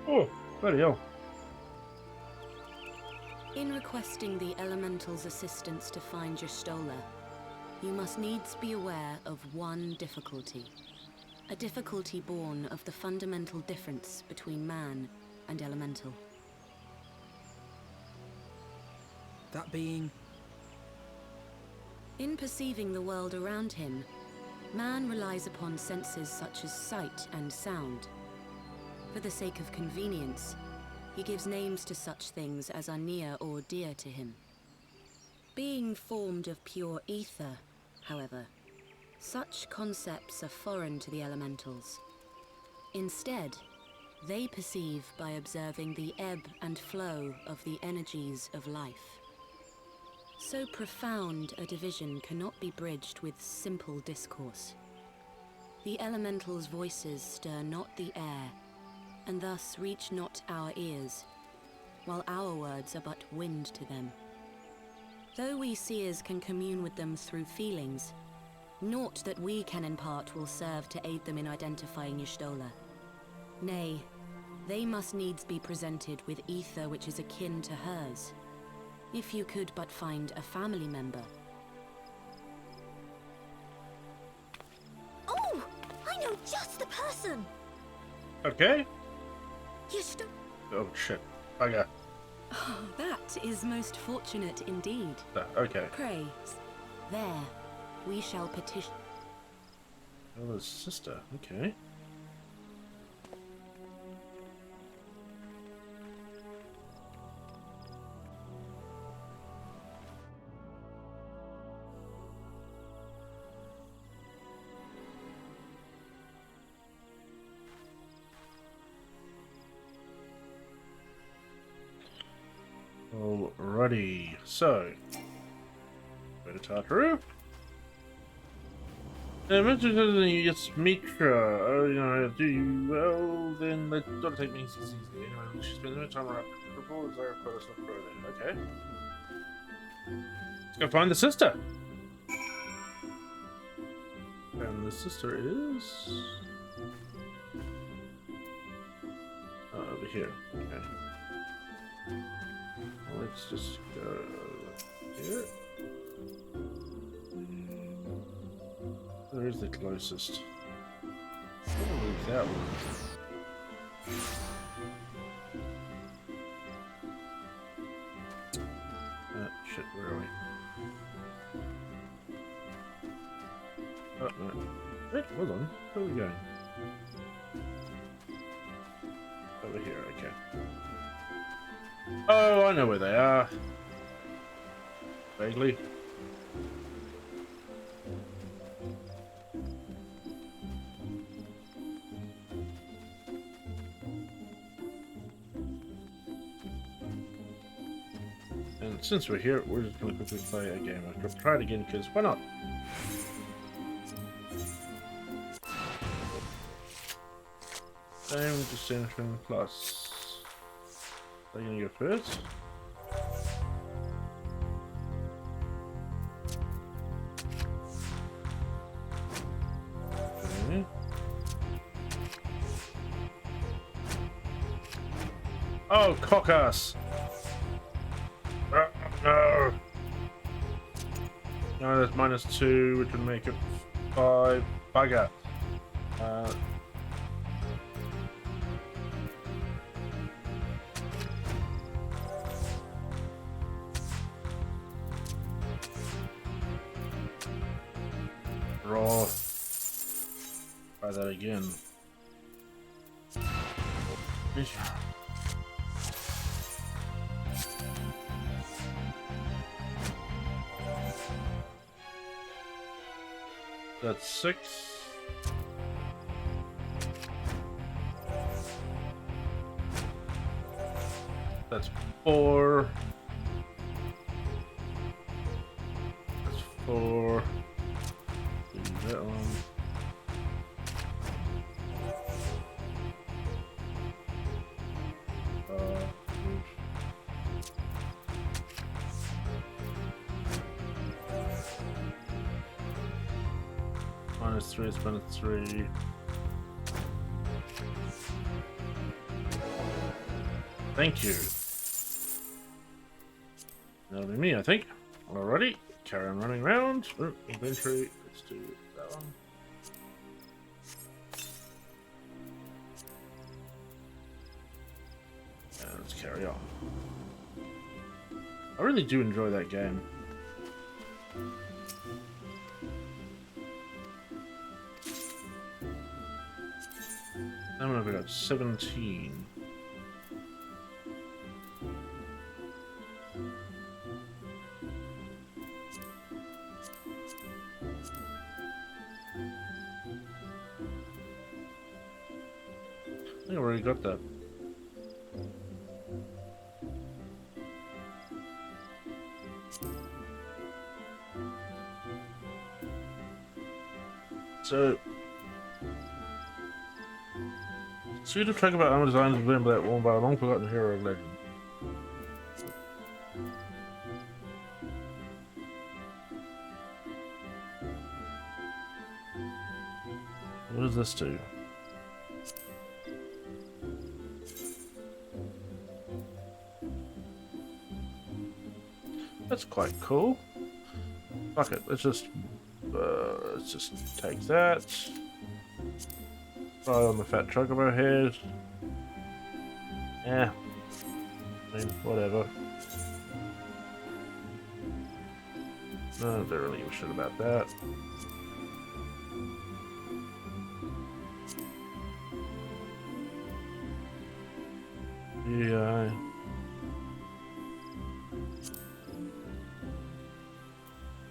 Oh, bloody hell. In requesting the Elemental's assistance to find Y'shtola, you must needs be aware of one difficulty. A difficulty born of the fundamental difference between man and elemental. That being? In perceiving the world around him, man relies upon senses such as sight and sound. For the sake of convenience, he gives names to such things as are near or dear to him. Being formed of pure ether, however, such concepts are foreign to the elementals. Instead, they perceive by observing the ebb and flow of the energies of life. So profound a division cannot be bridged with simple discourse. The elementals' voices stir not the air, and thus reach not our ears, while our words are but wind to them. Though we seers can commune with them through feelings, naught that we can impart will serve to aid them in identifying Y'shtola. Nay, they must needs be presented with ether which is akin to hers. If you could but find a family member. Oh! I know just the person! Okay. Y'shtola. Oh shit. Okay. Oh, that is most fortunate indeed. Okay. Pray, there, we shall petition. Ella's sister. Okay. Alrighty, so go to Tartaru. It's Mitra. Oh, you know, do you well? Then let's gotta take me easy. Anyway, she spends no time around before Zara put us up further. Okay, let's go find the sister. And the sister is over here. Okay. Let's just go here. Where is the closest? Probably that one. Shit, where are we? Oh, no. Wait, hold on. Where are we going? Over here, okay. Oh, I know where they are. Vaguely. And since we're here, we're just going to quickly play a game. I'll try it again because why not? Same dissension plus. Are you going to go first? Okay. Oh, cockass! No! No, that's -2, which would make it 5. Bugger. Draw. Try that again. That's 6. That's 4. That's 4. Do that one. -3 is -3. Thank you. That'll be me, I think. Alrighty, carry on running around. Oh, inventory. Let's do that one. And let's carry on. I really do enjoy that game. How many have we got? 17. I think I already got that. So you to track about armor designs of them that worn by a long forgotten hero of legend. What does this do? That's quite cool. Fuck it, let's just take that. Right on the fat truck of our head. Yeah. I mean, whatever. No, don't really give a shit about that. Yeah.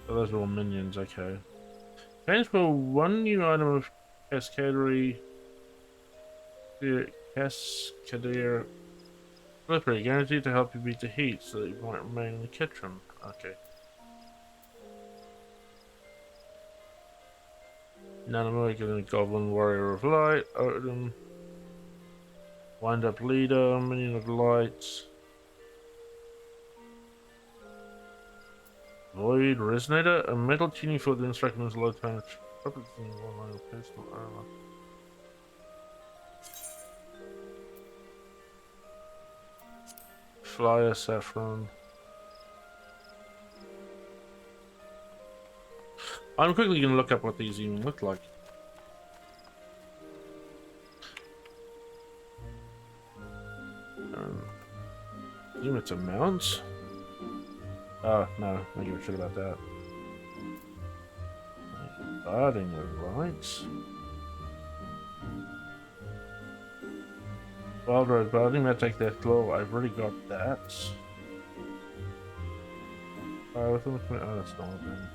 So those are all minions, okay. Change for one new item of Cascadery. Cascadier slippery, guaranteed to help you beat the heat so that you might remain in the kitchen. Okay. Nanomoic Goblin Warrior of Light, Odin. Wind up leader, minion of light. Void Resonator, a metal tuning for the instructions low damage. Personal armor. Flyer Saffron. I'm quickly going to look up what these even look like. Units of mounts? Oh, no, I give a shit about that. Guarding the rights. Wild Rose Barding, that take that claw. I've already got that. Within the oh, that's not then.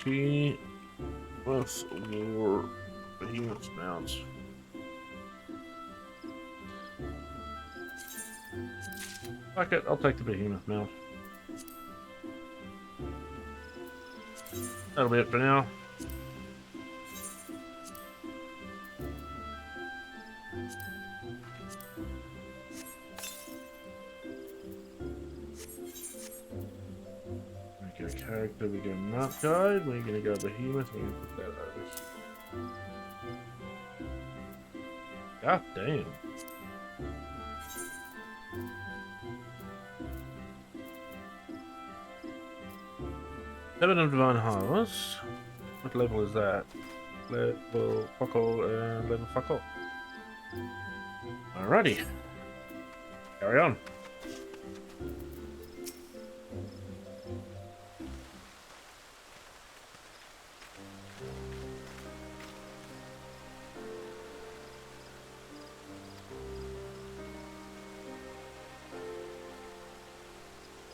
He with war behemoth mounts. Fuck it, I'll take the behemoth mount. That'll be it for now. We go character, we go mount guide, we're gonna go behemoth, we're gonna put that over. God damn. Heaven of Divine Harvest. What level is that? Level fuck all and level fuck all. Alrighty. Carry on.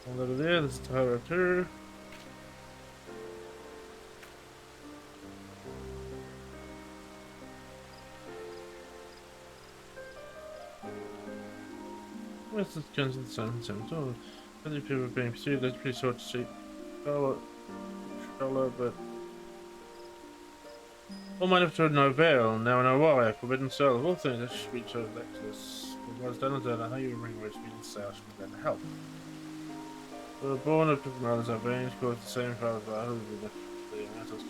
One over there, this is Tower 2. Where's the guns of the sun? Oh, other people are being pursued. That's pretty short to see. Shallow, but. All might have to no avail. Now I know why. Forbidden Cell. Of all things, that should be so Lexus. What was done is done. I know you bring rich people south should be better help. We were born of different mothers, our veins caused the same father, but who would the answers to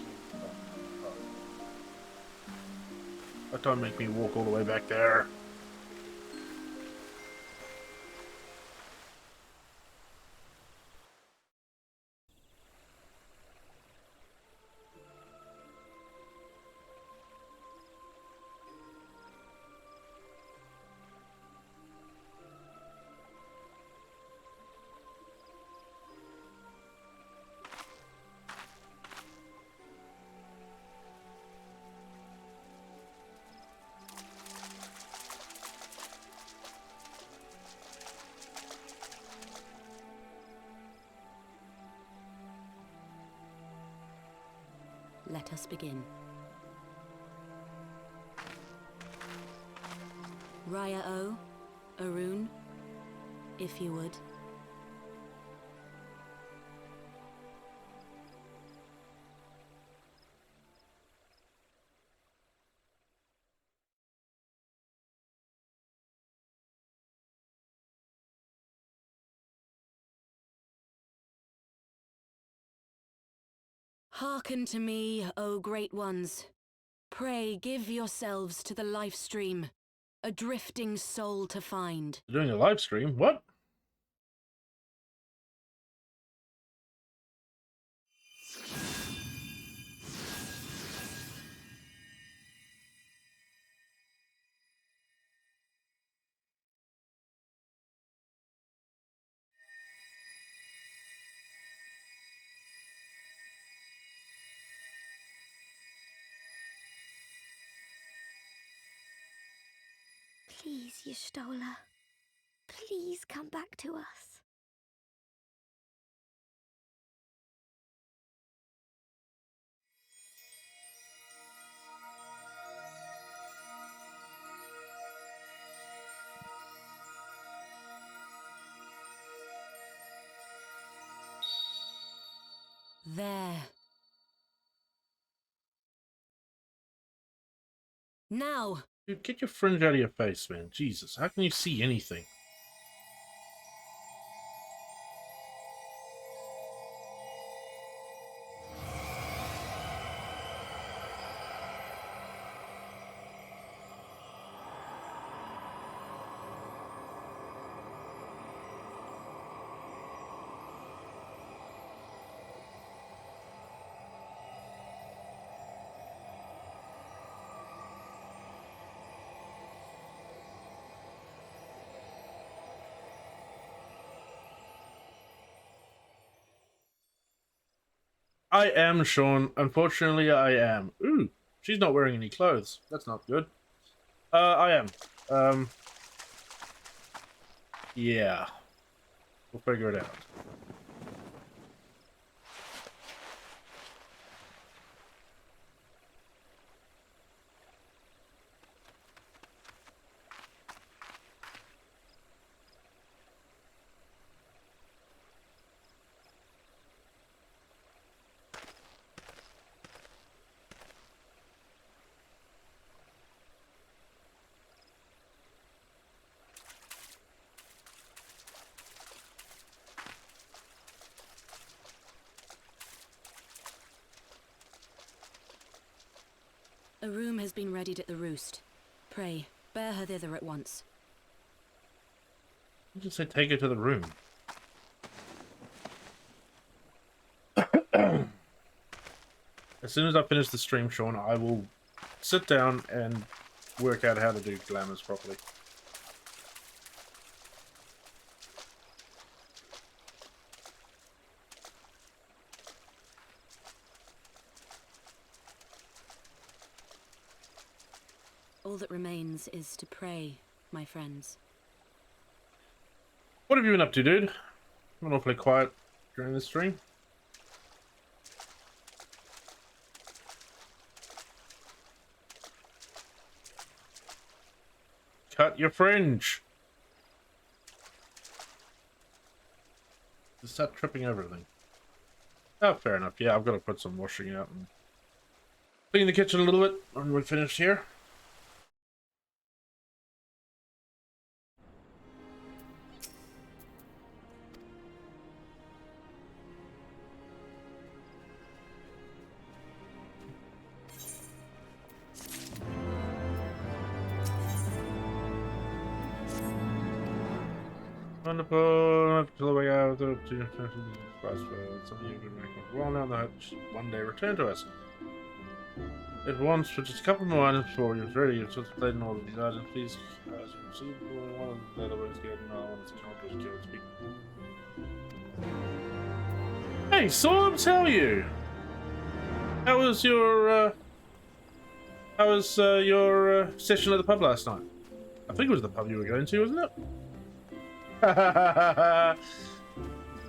that don't make me walk all the way back there. Let us begin. Raya O, Arun, if you would. Hearken to me, O great ones. Pray give yourselves to the life stream, a drifting soul to find. Doing a live stream? What? Please, Y'shtola. Please come back to us. There. Now! Dude, get your fringe out of your face, man. Jesus, how can you see anything? I am, Sean. Unfortunately, I am. Ooh, she's not wearing any clothes. That's not good. I am. Yeah. We'll figure it out. A room has been readied at the roost. Pray, bear her thither at once. You just say take her to the room. As soon as I finish the stream, Sean, I will sit down and work out how to do glamours properly. All that remains is to pray, my friends. What have you been up to, dude? Been awfully quiet during the stream. Cut your fringe. Just start tripping over everything. Oh, fair enough. Yeah, I've got to put some washing out and clean the kitchen a little bit when we're finished here. Wonderful. Till the way out of the something you can make well now that one day return to us. It wants for just a couple more items before you're ready. You've just played in all of these items. Please, as you can see, one of the other ones get another one that's counter killed. Speak. Hey, Sorbs, how are you? How was your session at the pub last night? I think it was the pub you were going to, wasn't it?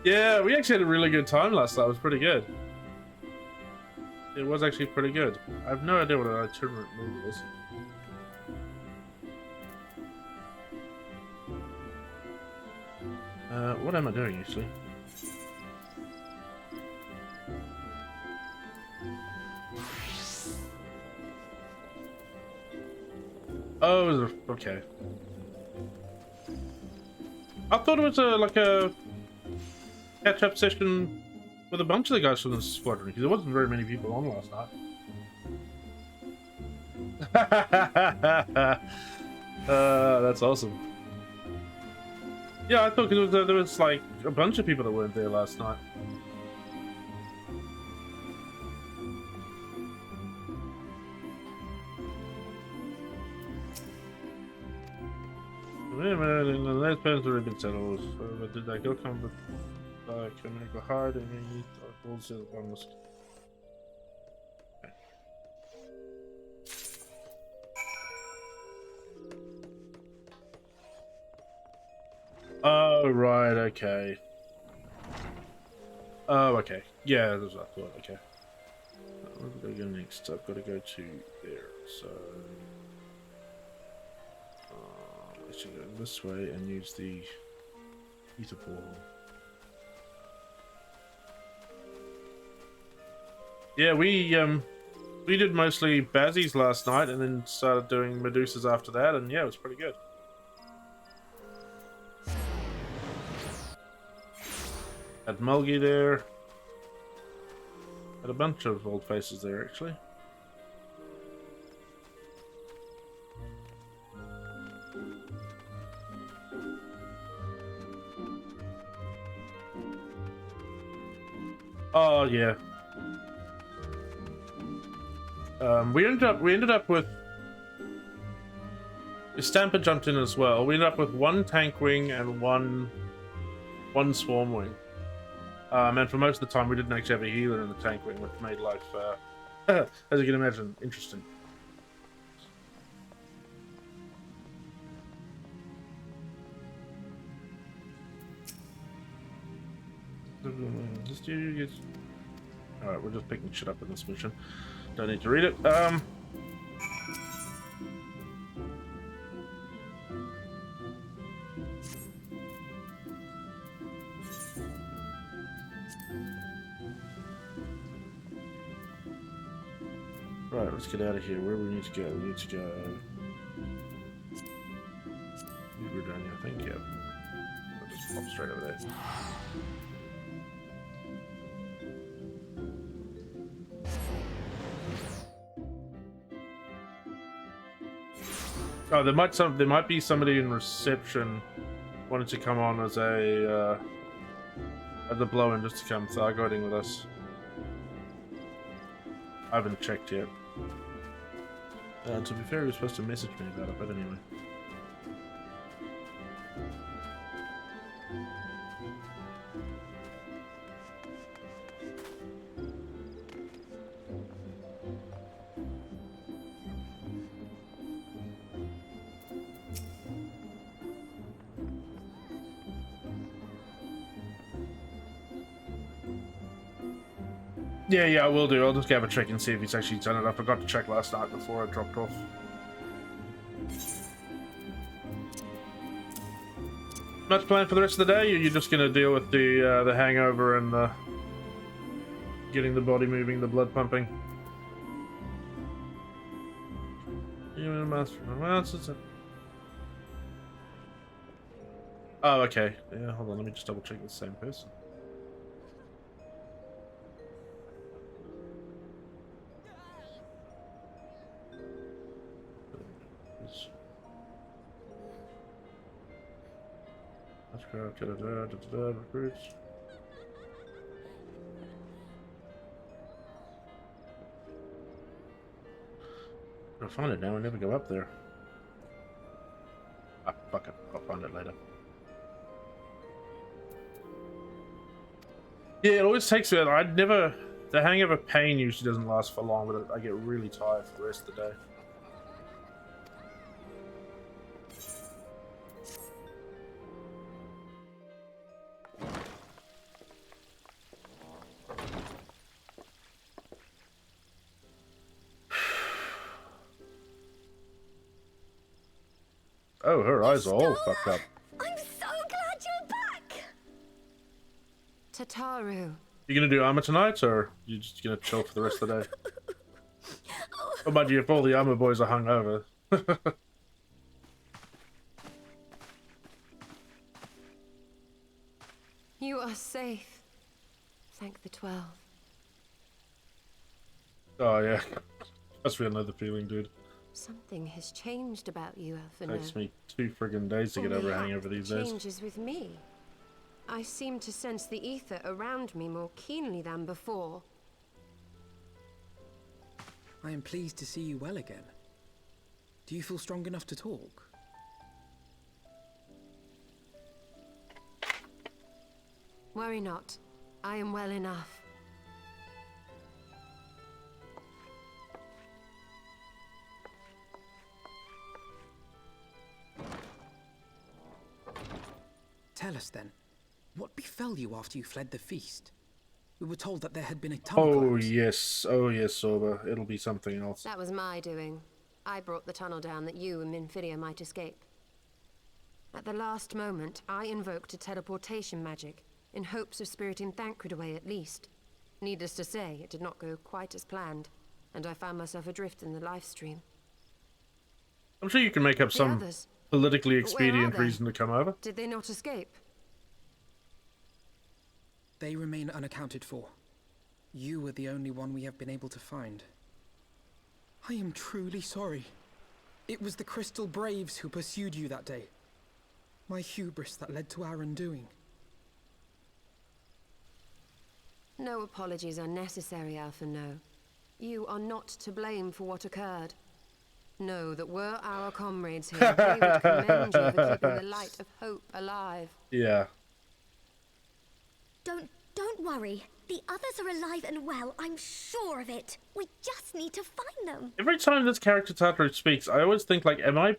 Yeah, we actually had a really good time last night. It was pretty good. It was actually pretty good. I have no idea what an itinerant movie is. What am I doing actually? Oh, okay. I thought it was like a catch-up session with a bunch of the guys from the squadron, because there wasn't very many people on last night. That's awesome. Yeah, I thought because there was like a bunch of people that weren't there last night. Wait a minute, the last plans already been settled. But did I go come with canonical hard and you need bullshit almost. Oh, right, okay. Oh, okay. Yeah, that's what I thought, okay. Where do I go next? I've got to go to there, so... I should go this way and use the ether portal. Yeah, we did mostly Bazzies last night and then started doing Medusas after that, and yeah, it was pretty good. Had Mulgi there. Had a bunch of old faces there, actually. Oh yeah. We ended up with Stamper jumped in as well. We ended up with one tank wing and one swarm wing. And for most of the time, we didn't actually have a healer in the tank wing, which made life, as you can imagine, interesting. Alright, we're just picking shit up in this mission. Don't need to read it. Right, let's get out of here. Where do we need to go? We need to go... We're down here, I think, yeah. I'll just pop straight over there. Oh, there might be somebody in reception wanting to come on as a blow-in just to come Thargoiding with us. I haven't checked yet. To be fair, he was supposed to message me about it, but anyway. Yeah, I will do. I'll just have a check and see if he's actually done it. I forgot to check last night before I dropped off. Much planned for the rest of the day? Or you're just going to deal with the hangover and getting the body moving, the blood pumping? Oh, okay. Yeah, hold on. Let me just double check the same person. Recruits. I'll find it now. I never go up there. Ah, fuck it. I'll find it later. Yeah, it always takes me. The hangover pain usually doesn't last for long, but I get really tired for the rest of the day. Oh, her eyes are all fucked up. I'm so glad you're back! Tataru. You gonna do armor tonight, or you just gonna chill for the rest of the day? Oh, mind you, if all the armor boys are hungover. You are safe. Thank the 12. Oh yeah, must be another feeling, dude. Something has changed about you, Alphino. Takes me 2 friggin' days to get over a hangover these days. Changes with me. I seem to sense the ether around me more keenly than before. I am pleased to see you well again. Do you feel strong enough to talk? Worry not. I am well enough. Tell us then, what befell you after you fled the feast? We were told that there had been a tunnel collapse. Oh yes, Soba. It'll be something else. That was my doing. I brought the tunnel down that you and Minfidia might escape. At the last moment, I invoked a teleportation magic, in hopes of spiriting Thancred away at least. Needless to say, it did not go quite as planned, and I found myself adrift in the life stream. I'm sure you can make up some politically expedient reason to come over. Did they not escape? They remain unaccounted for. You were the only one we have been able to find. I am truly sorry. It was the Crystal Braves who pursued you that day. My hubris that led to our undoing. No apologies are necessary, Alphino. You are not to blame for what occurred. Know that were our comrades here, they would commend you for keeping the light of hope alive. Yeah. Don't Don't worry. The others are alive and well, I'm sure of it. We just need to find them. Every time this character Tataru speaks, I always think, like, am I,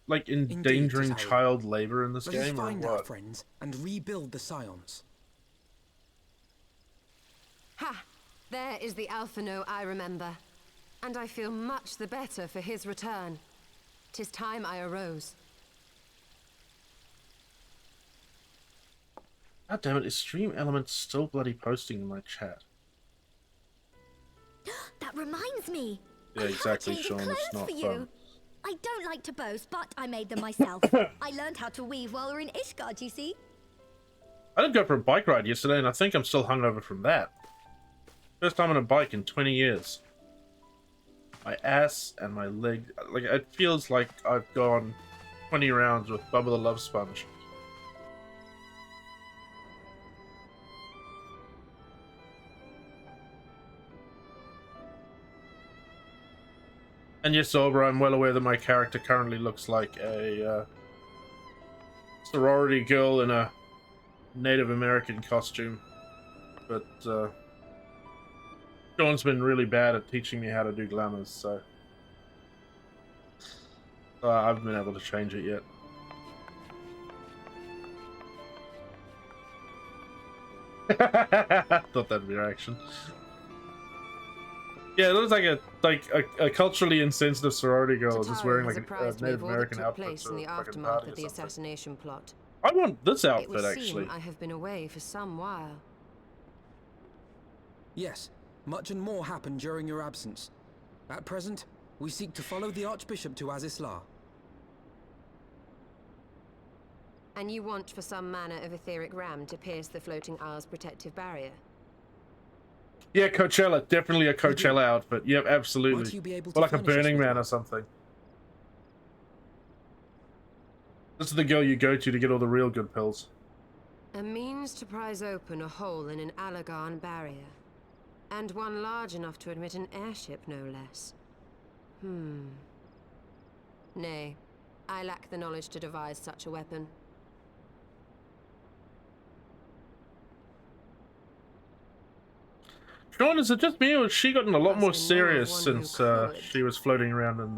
like, endangering Tataru. child labor in this Let us game, or find our what? friends and rebuild the Scions. Ha! There is the Alphino I remember. And I feel much the better for his return. 'Tis time I arose. God damn it, is Stream Elements still bloody posting in my chat? That reminds me. Yeah, I have a exactly, change of Sean, it's clothes not for you. fun. I don't like to boast, but I made them myself. I learned how to weave while we were in Ishgard, you see. I did go for a bike ride yesterday, and I think I'm still hungover from that. First time on a bike in 20 years. My ass and my leg, like, it feels like I've gone 20 rounds with Bubba the Love Sponge. And yes, Zorba, I'm well aware that my character currently looks like a sorority girl in a Native American costume. But Sean's been really bad at teaching me how to do glamours, so I haven't been able to change it yet. Thought that'd be your action. Yeah, it looks like a culturally insensitive sorority girl just wearing like a Native American outfit. Place in the aftermath of the assassination plot. I want this outfit, It would actually. seem I have been away for some while. Yes, much and more happened during your absence. At present, we seek to follow the Archbishop to Azisla. And you want for some manner of etheric ram to pierce the floating isle's protective barrier? Yeah, Coachella. Definitely a Coachella outfit. Yep, absolutely. Might you be able to Or like a furnish us Burning with Man or something. This is the girl you go to get all the real good pills. A means to prise open a hole in an Allagan barrier. And one large enough to admit an airship, no less. Nay, I lack the knowledge to devise such a weapon. Sean, is it just me, or has she gotten a lot more serious since she was floating around in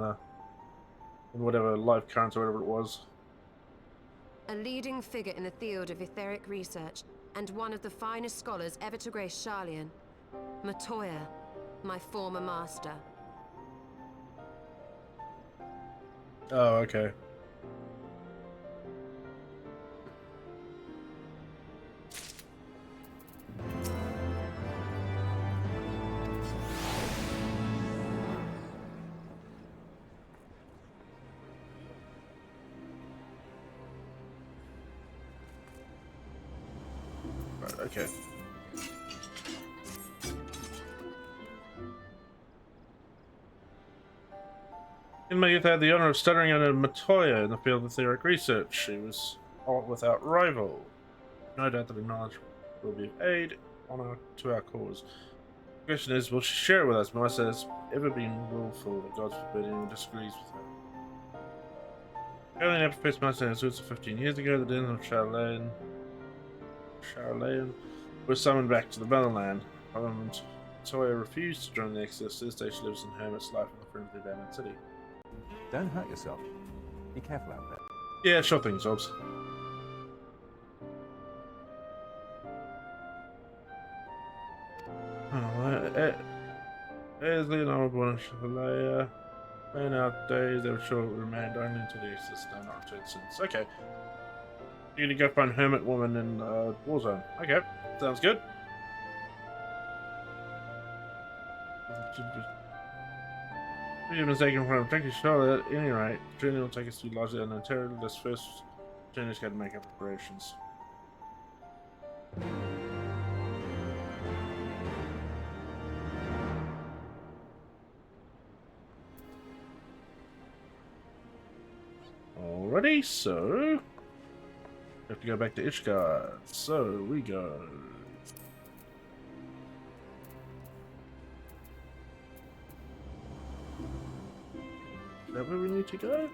whatever live currents or whatever it was? A leading figure in the field of etheric research, and one of the finest scholars ever to grace Sharlayan. Matoya, my former master. Oh, okay. Right, okay. In my youth, I had the honor of studying under Matoya in the field of etheric research. She was all without rival. No doubt that her knowledge will be of aid to our cause. The question is, will she share it with us? Melissa has ever been willful, that God forbid anyone disagrees with her. Only never faced Melissa as 15 years ago, the den of Sharlayan was summoned back to the Motherland. However, Matoya refused to join the Exodus. To this day, she lives in hermit's life in the friendly abandoned city. Don't hurt yourself. Be careful out there. Yeah, sure thing, Zobs. As Leonardo born in Chevalier, in our days, they were sure it remained only until the Exodus no not returned since. Okay. You're gonna go find Hermit Woman in Warzone. Okay, sounds good. You've been taken from objective Charlotte at any rate. The journey will take us to largely unknown territory. This first journey's got to make up preparations. Alrighty, so we have to go back to Ishgard. So we go. Is that where we need to go?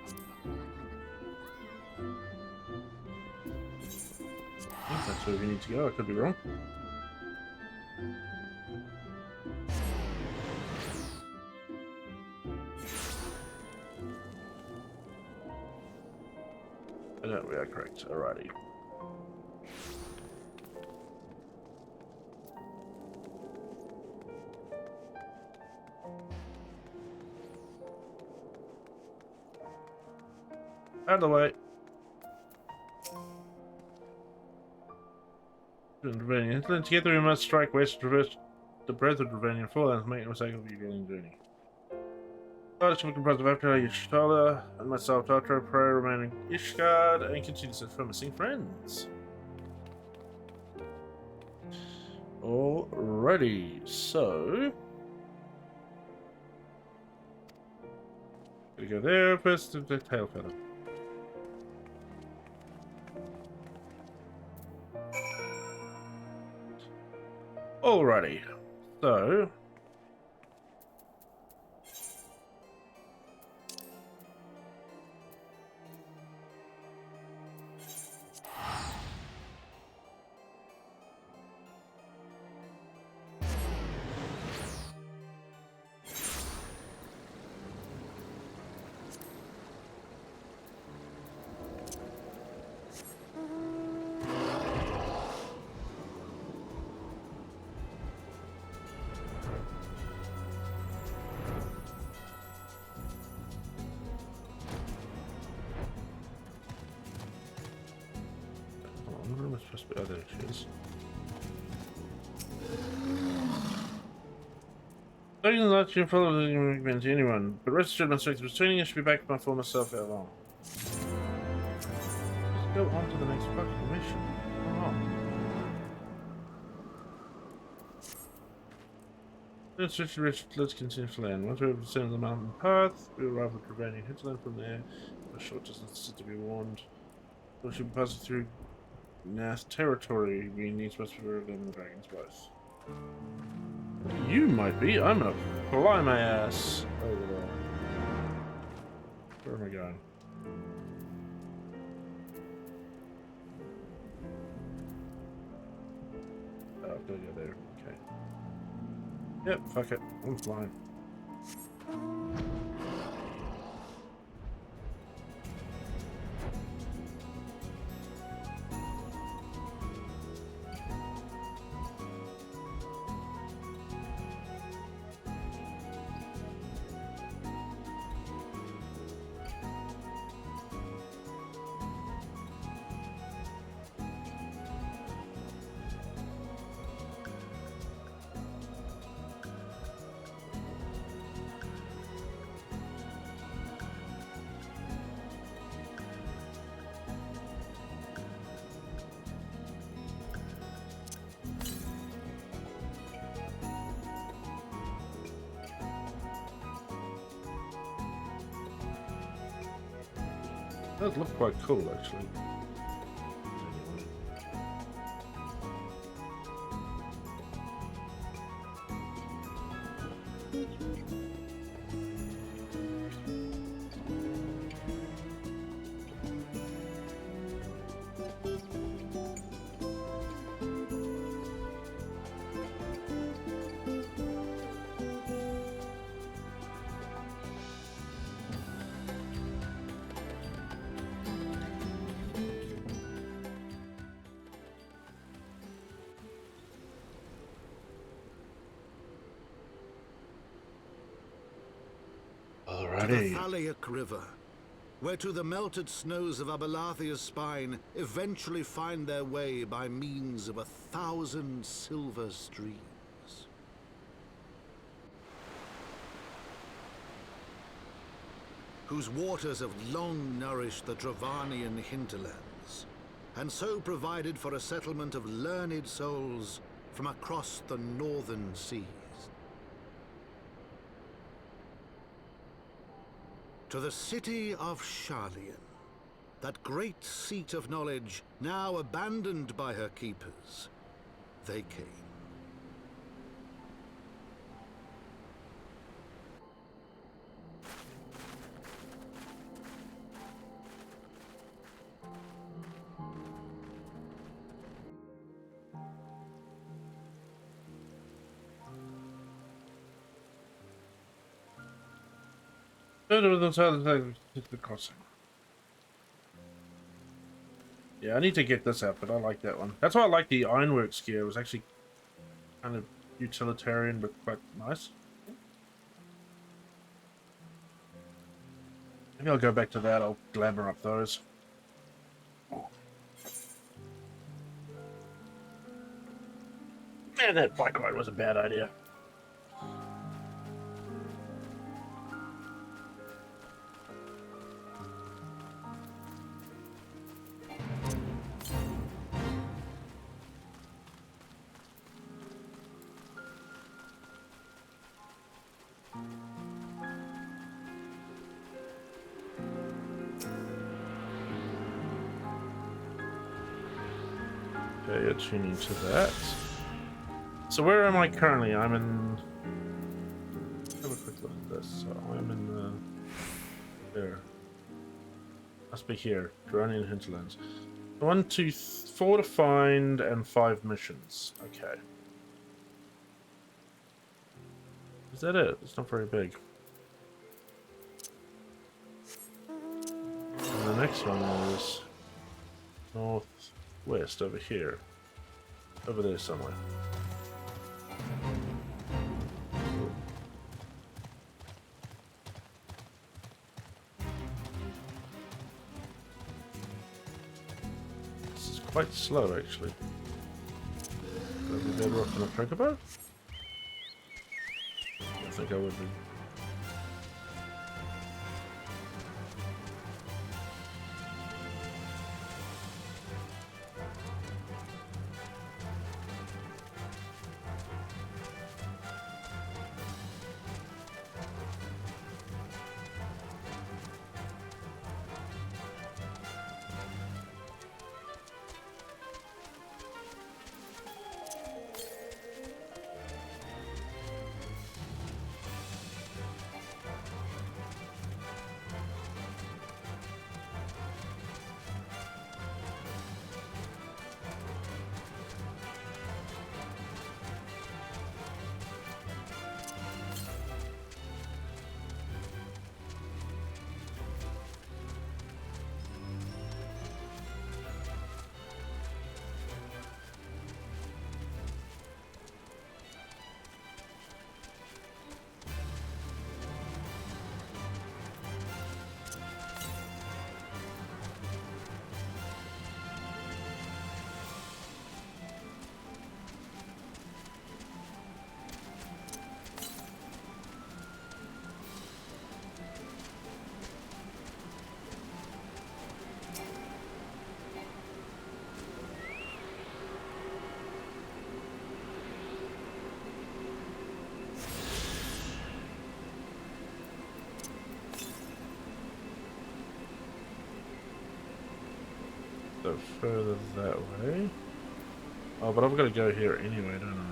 I think that's where we need to go. I could be wrong. No, we are correct. Alrighty. Out of the way. Together we must strike west, traverse the breadth of Ravania and fall and make no mistake of your grueling journey. The shall be comprised of After Yashala and myself, Dr. Pro, remaining Ishgard, and continue to search for missing friends. Alrighty, so we go there first to the tail feather. Alrighty, so I'm supposed to be other issues. I can let you follow the movement to anyone, but rest assured my strength was training. I should be back to my former self ere long. Let's go on to the next fucking mission. Come on. Let's continue to land. Once we have descended the mountain path, we arrive at Ravania hinterland. From there, a short distance to be warned. We should be passing through Nath territory. We need to be revealing the dragons both. You might be. I'm gonna fly my ass over there. Where am I going? Oh, I've got to go there. Okay. Yep, fuck it. I'm flying. That does look quite cool, actually. To the Thaliac River, where to the melted snows of Abelathia's spine eventually find their way by means of 1,000 silver streams. Whose waters have long nourished the Dravanian hinterlands, and so provided for a settlement of learned souls from across the northern seas. To the city of Sharlayan, that great seat of knowledge now abandoned by her keepers, they came. The crossing. Yeah, I need to get this out, but I like that one. That's why I like the ironworks gear. It was actually kind of utilitarian, but quite nice. Maybe I'll go back to that. I'll glamour up those. Man, that bike ride was a bad idea. Okay, attuning to that. So where am I currently? I'm in... Have a quick look at this. So I'm in the... There. Must be here. Dronian Hinterlands. 1, 2, 4 to find and 5 missions. Okay. Is that it? It's not very big. And the next one is northwest over here. Over there somewhere. This is quite slow actually. Would I be better off than a Chocobo? I think I would be. So further that way. Oh, but I've got to go here anyway, don't I?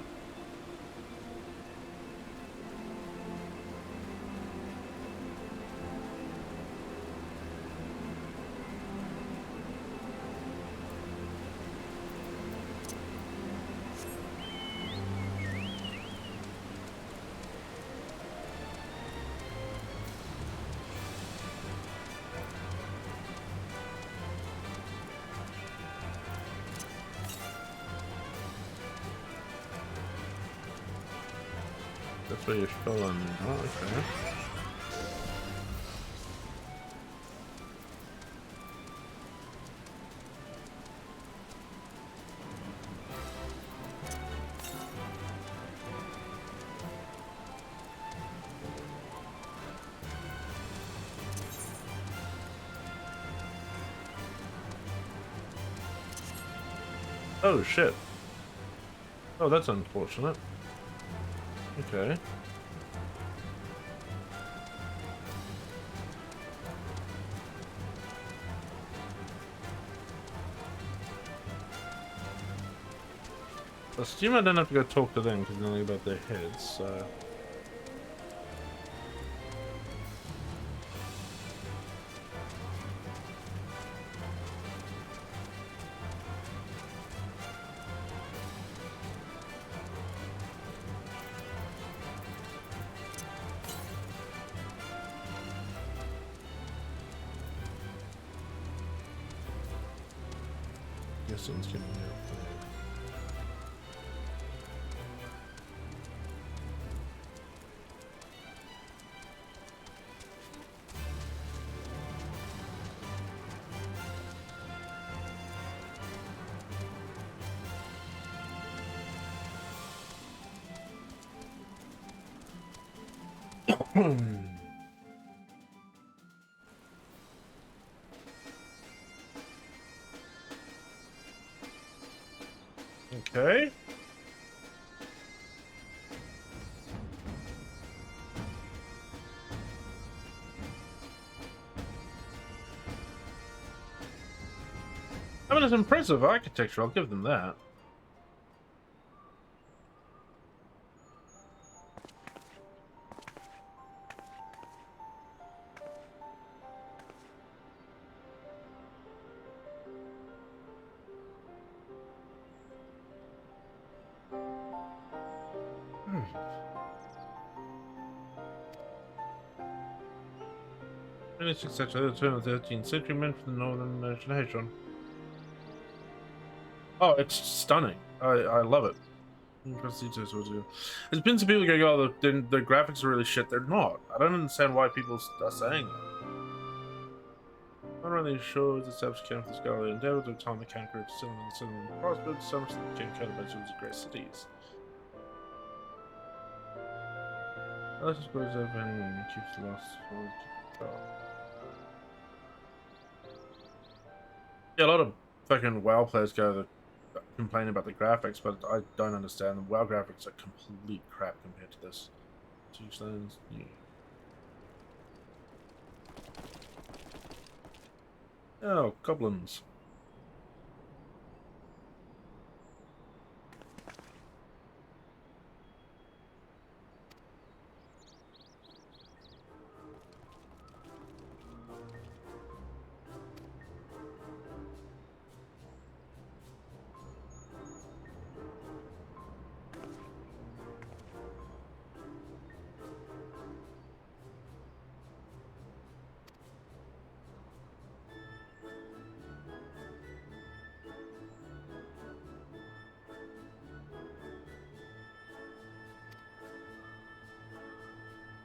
That's where you're still on. Oh, okay. Oh shit. Oh, that's unfortunate. Okay. I assume I don't have to go talk to them because they're only about their heads, so... Distance can be okay. I mean, it's impressive architecture, I'll give them that. Finished etc. The turn of the 13th century meant for the northern nation. Oh, it's stunning. I love it. There's been some people going, oh, the graphics are really shit. They're not. I don't understand why people are saying that. Not really sure the steps came from the scholarly endeavor to time the canker of cinnamon prospered, so much that became cultivated into great cities. I suppose everyone keeps the last control. Yeah, a lot of fucking WoW players go to complain about the graphics, but I don't understand them. WoW graphics are complete crap compared to this. Yeah. Oh, goblins.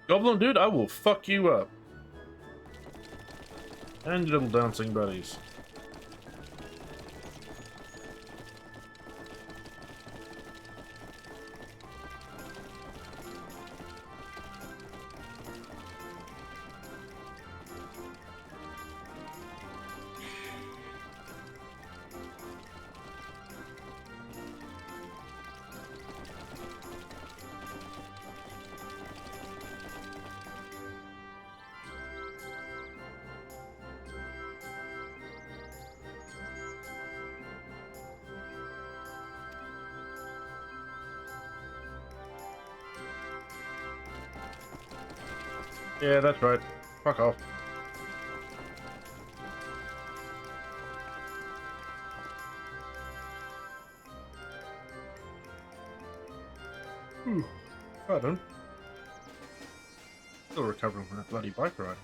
Goblin dude, I will fuck you up. And your little dancing buddies. Yeah, that's right. Fuck off. Pardon. Still recovering from that bloody bike ride.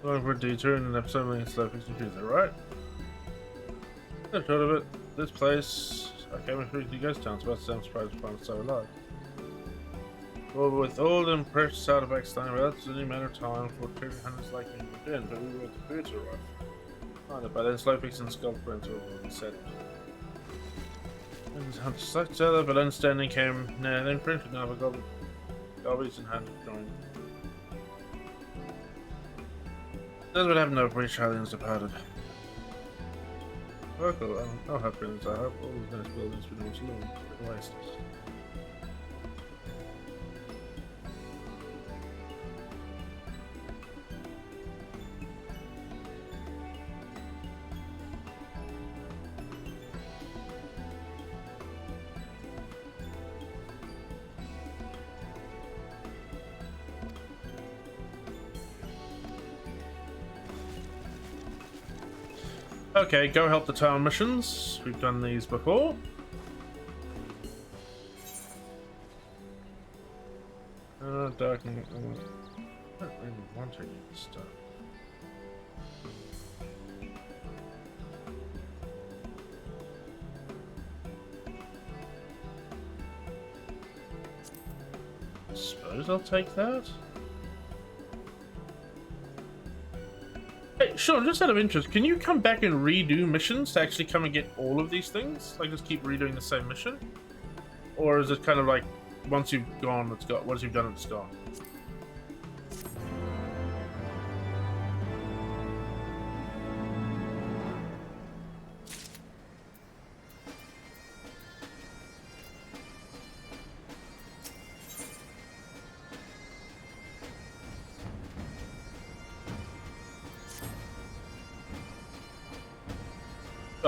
Going for a detour and have so many slow fixing computer, right? I've heard of it. This place, I came through the ghost town, so I'm surprised to find it so alive. Well, with all the precious artifacts lying about, it's only a matter of time for treasure hunters like me to begin, but we were the birds to arrive. Find it, but then slow fixing skull prints were already set. And the hunters sucked each other, but understanding came near, then printed another gobbies and hunted joined. That's what happened over British aliens departed. Local, I'll have feelings. I hope all these nice buildings belong to long to waste. Okay, go help the town missions. We've done these before. Darkening. I don't really want to use stuff. Suppose I'll take that. Hey, Sean, just out of interest, can you come back and redo missions to actually come and get all of these things? Like, just keep redoing the same mission? Or is it kind of like, once you've gone, it's gone. Once you've done it, it's gone?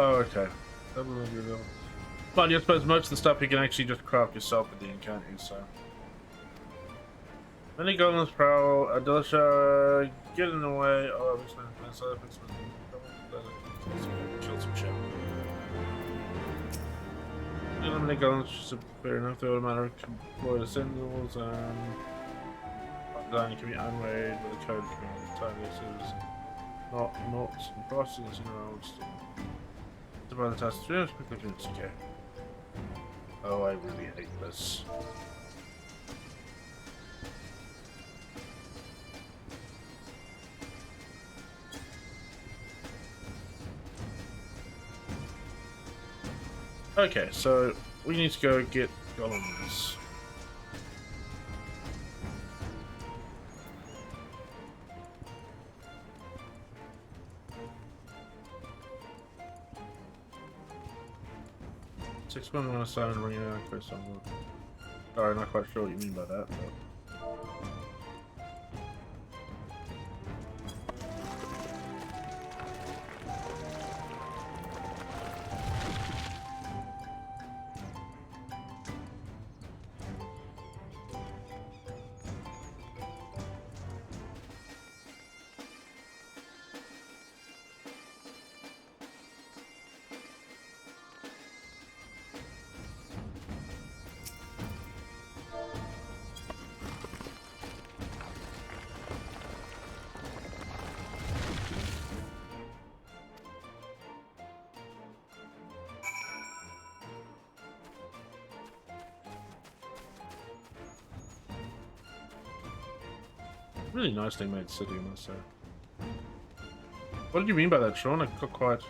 Oh, okay. But I suppose most of the stuff you can actually just craft yourself at the end, can't you? So. Many golems prowl, Adelisha, get in the way. Oh, this man, kill some shit. Many golems, fair enough, they automatically deploy the sentinels, design can be unweighed with a code command. Targets not knots and crosses and rounds. By the task, quickly finish. Okay. Oh, I really hate this. Okay, so we need to go get golems. Six men on a side and ring out Chris on the. Sorry, not quite sure what you mean by that, but. Really nicely made city, I must say. What did you mean by that, Sean? I got quite.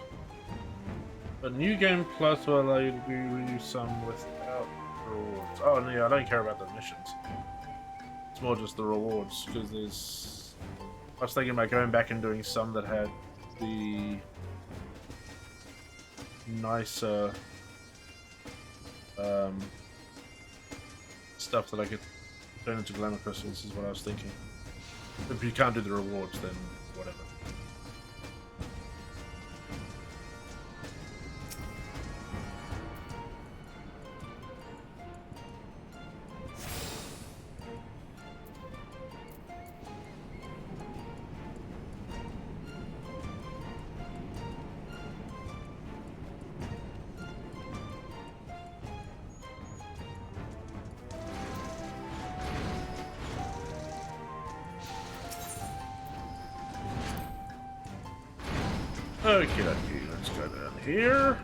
A new game plus will allow you to reuse some without rewards. Oh no, yeah, I don't care about the missions. It's more just the rewards, because there's. I was thinking about going back and doing some that had the nicer stuff that I could turn into glamour crystals. Is what I was thinking. If you can't do the rewards, then whatever. Okay, let's go down here.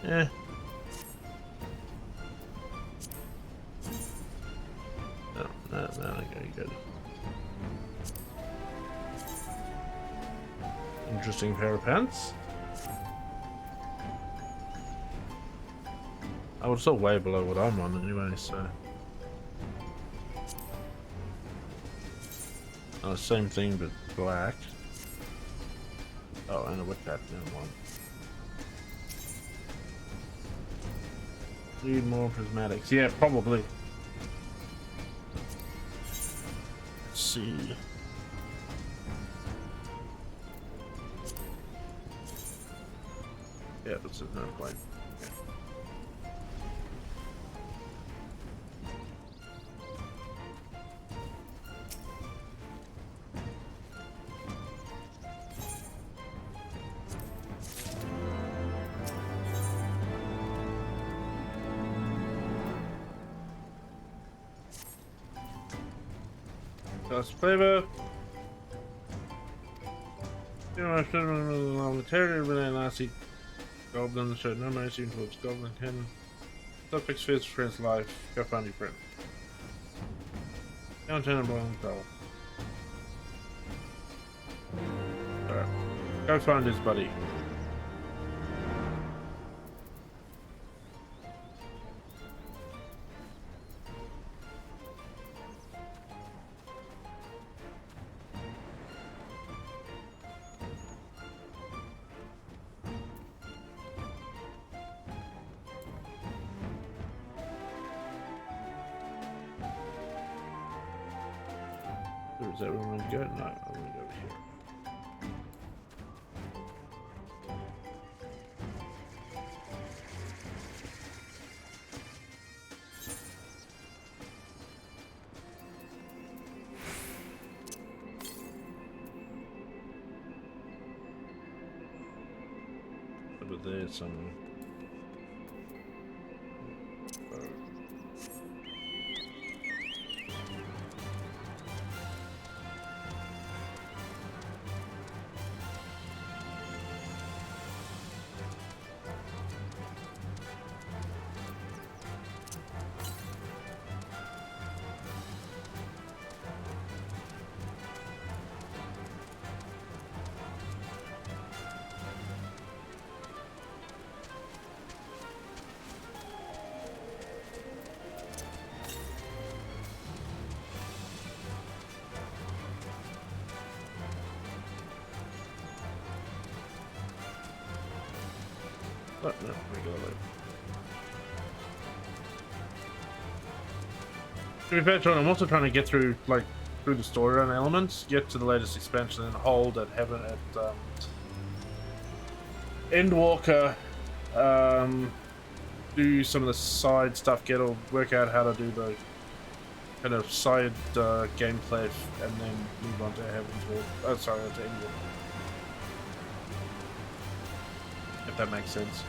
Eh. No, okay, good. Interesting pair of pants. I was still way below what I'm on anyway, so. Same thing, but black. Oh, and a whip hat, never mind. Need more prismatics. Yeah, probably. Let's see. Yeah, that's it. No point. Just flavor. You know, I should have been along the territory when I last eat goblin showed no mercy towards goblin kin. Suffix fits friend's life. Go find your friend. Downtown and boiling trouble. Alright. Go find his buddy. Is that where I'm gonna go? No, I'm gonna go over here. Over there somewhere. Oh, no, regular load. To be fair, John, I'm also trying to get through, like, through the storyline elements, get to the latest expansion, and hold at Heaven at, Endwalker, do some of the side stuff, work out how to do the kind of side gameplay, and then move on to Heaven's Walk. Oh, sorry, to Endwalker. If that makes sense.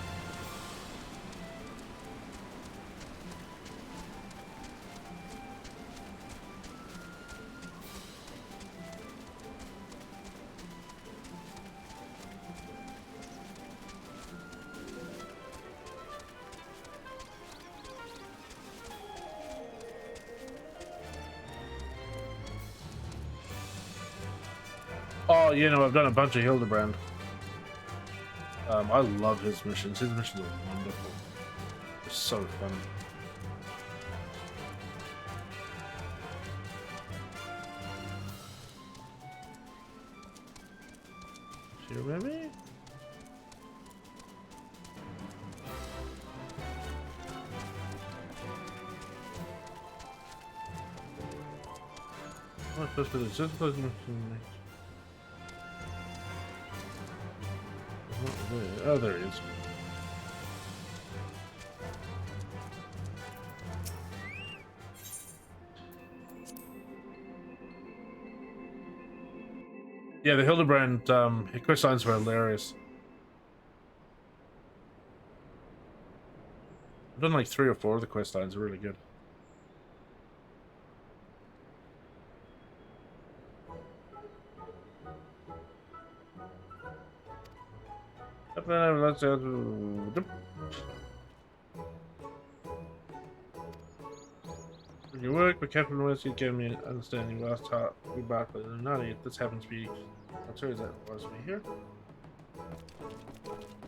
Oh, you know, I've done a bunch of Hildebrand. I love his missions. His missions are wonderful. They're so fun. Here, maybe? Oh, supposed to be just supposed to be. Oh, there he is. Yeah, the Hildebrand quest lines were hilarious. I've done like 3 or 4 of the quest lines, are really good. Your work, but Captain Wesley gave me an understanding last time we barked in the nutty. If this happens to be, I'll tell you that was me here.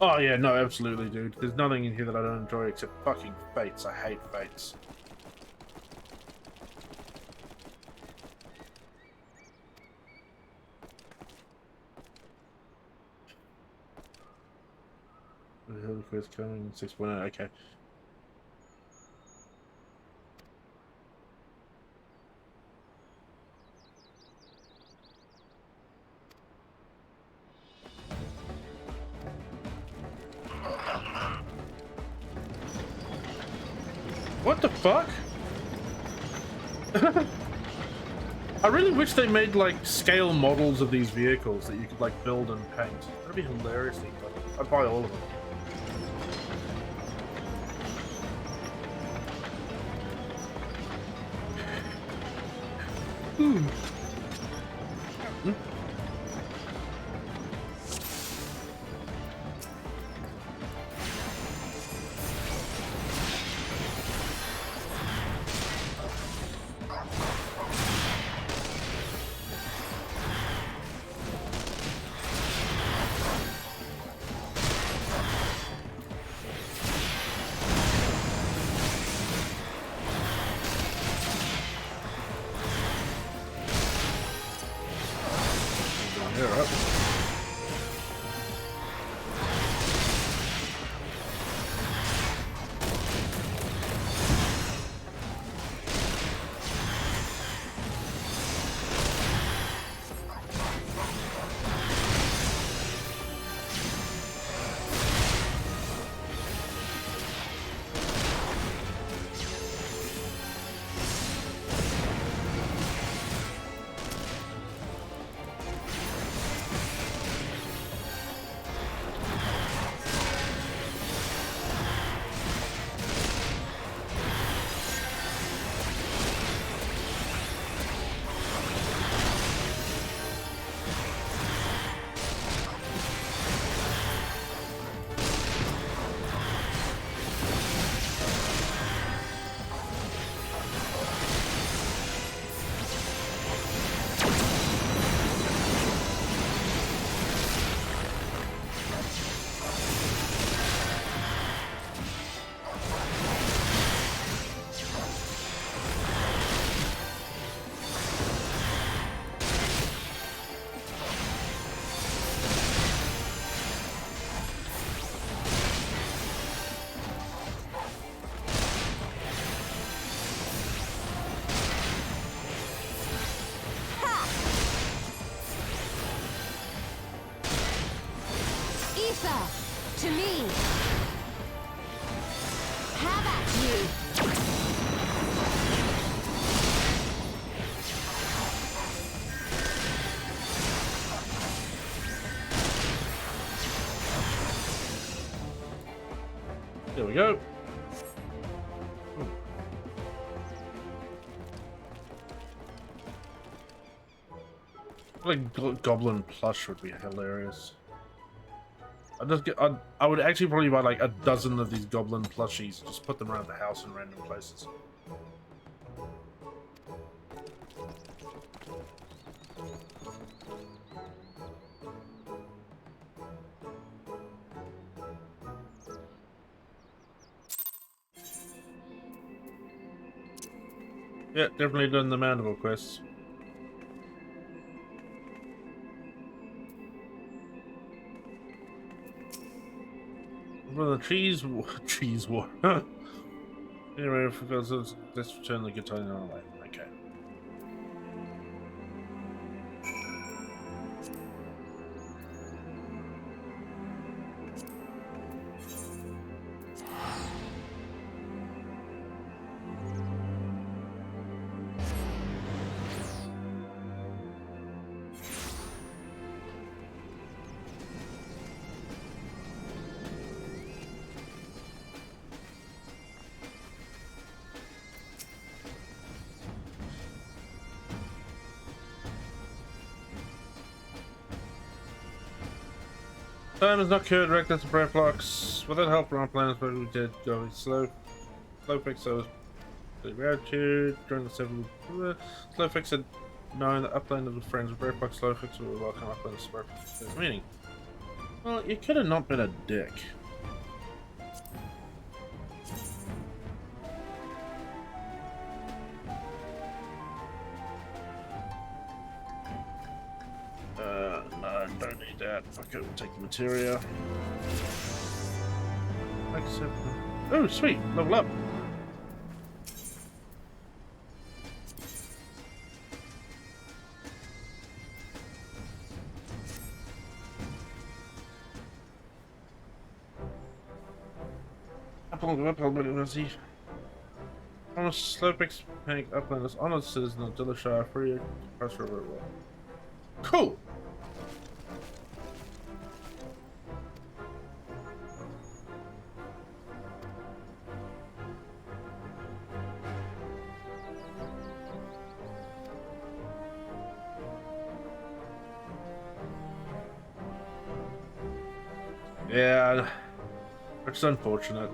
Oh yeah, no, absolutely, dude. There's nothing in here that I don't enjoy except fucking fates. I hate fates. The Holy Quest coming 6.0. Okay. What the fuck? I really wish they made like scale models of these vehicles that you could like build and paint. That'd be hilariously fun. I'd buy all of them. Hmm. To me! Have at you! There we go. Like goblin plush would be hilarious. I would actually probably buy like a dozen of these goblin plushies, just put them around the house in random places. Yeah, definitely done the mandible quests. Well, the cheese war. Anyway, let's return the guitar in our way. Okay. Time is not cured, directed to breath blocks. Without help from our planets, but we did go slow. Slow fix, so the gratitude during the several. Slow fix had known that upland of the friends of breath blocks. Slow fix will welcome upland of breath blocks. Meaning, well, you could have not been a dick. No, don't need that. Fuck it, we'll take the materia. Accept. Oh, sweet, level up. On a Slowpix Panic Uplanders, honored citizen of Dillashire, free cross river. Cool! Yeah, it's unfortunate.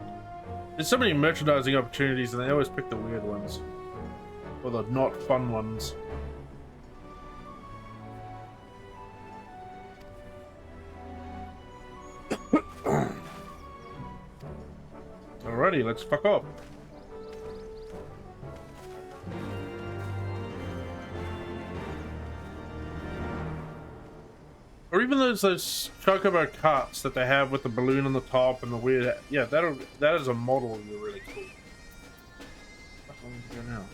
There's so many merchandising opportunities and they always pick the weird ones. Or the not fun ones. Alrighty, let's fuck off. Or even those chocobo carts that they have with the balloon on the top and the weird, yeah, that is a model would be really cool. What do I go now?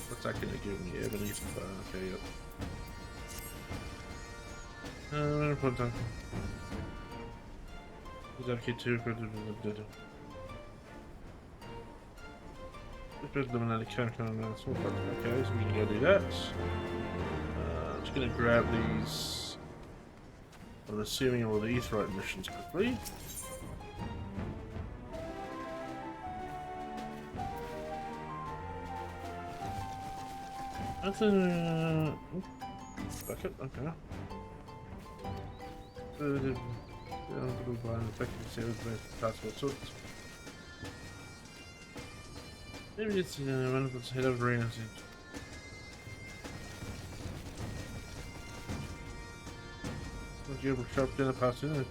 What's that gonna give me? Ebenezer. Okay, yep. I'm gonna put down. Is that key too? Okay, so we can go do that. I'm just gonna grab these. I'm assuming all the Aetheryte missions quickly. That's a bucket, okay. Maybe it's one of those head of rain. Would you ever sharp dinner past in it?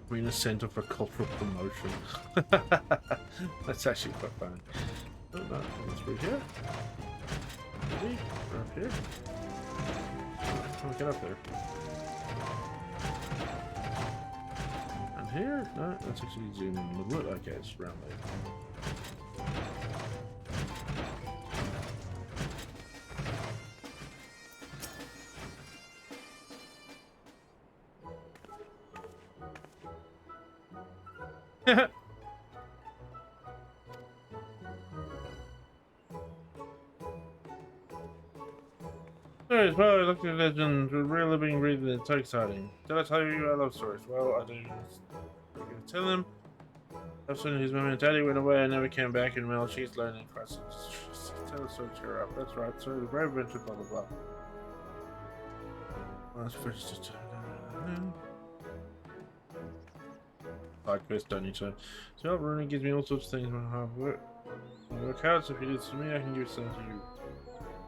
Arena Center for Cultural Promotion. That's actually quite fun. Oh no, coming through here. Maybe? Or up here? Come on, get up there. And here? No, let's actually zoom in a little bit. Okay, it's around there. Stories, well, I looked at legends, we're really being reading, it's so exciting. Did I tell you I love stories? Well, I do. I'm gonna tell them. I've seen his mum and daddy went away and never came back, and well, she's lonely and cries. Tell us so cheer up. That's right, so the brave adventure, blah blah blah. Last first side quest, don't need to. So Rooney gives me all sorts of things when I have work. Work hard, so if you do this to me, I can give some to you.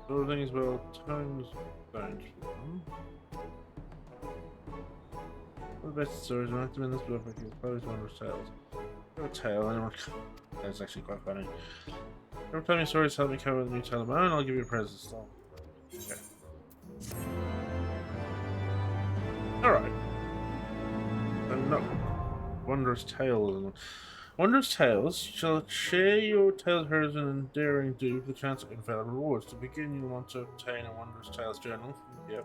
Sort of things, well, tones don't. What the best stories? I have to win this book because close wondrous tales. Have a tale, anyone? That's actually quite funny. Every time your stories help me cover the new tale of my own, I'll give you a present. So. Okay. Alright. I'm not wondrous tales. Wondrous Tales shall share your tales, hers, and endearing do for the chance of invaluable rewards. To begin, you want to obtain a Wondrous Tales journal. Yep.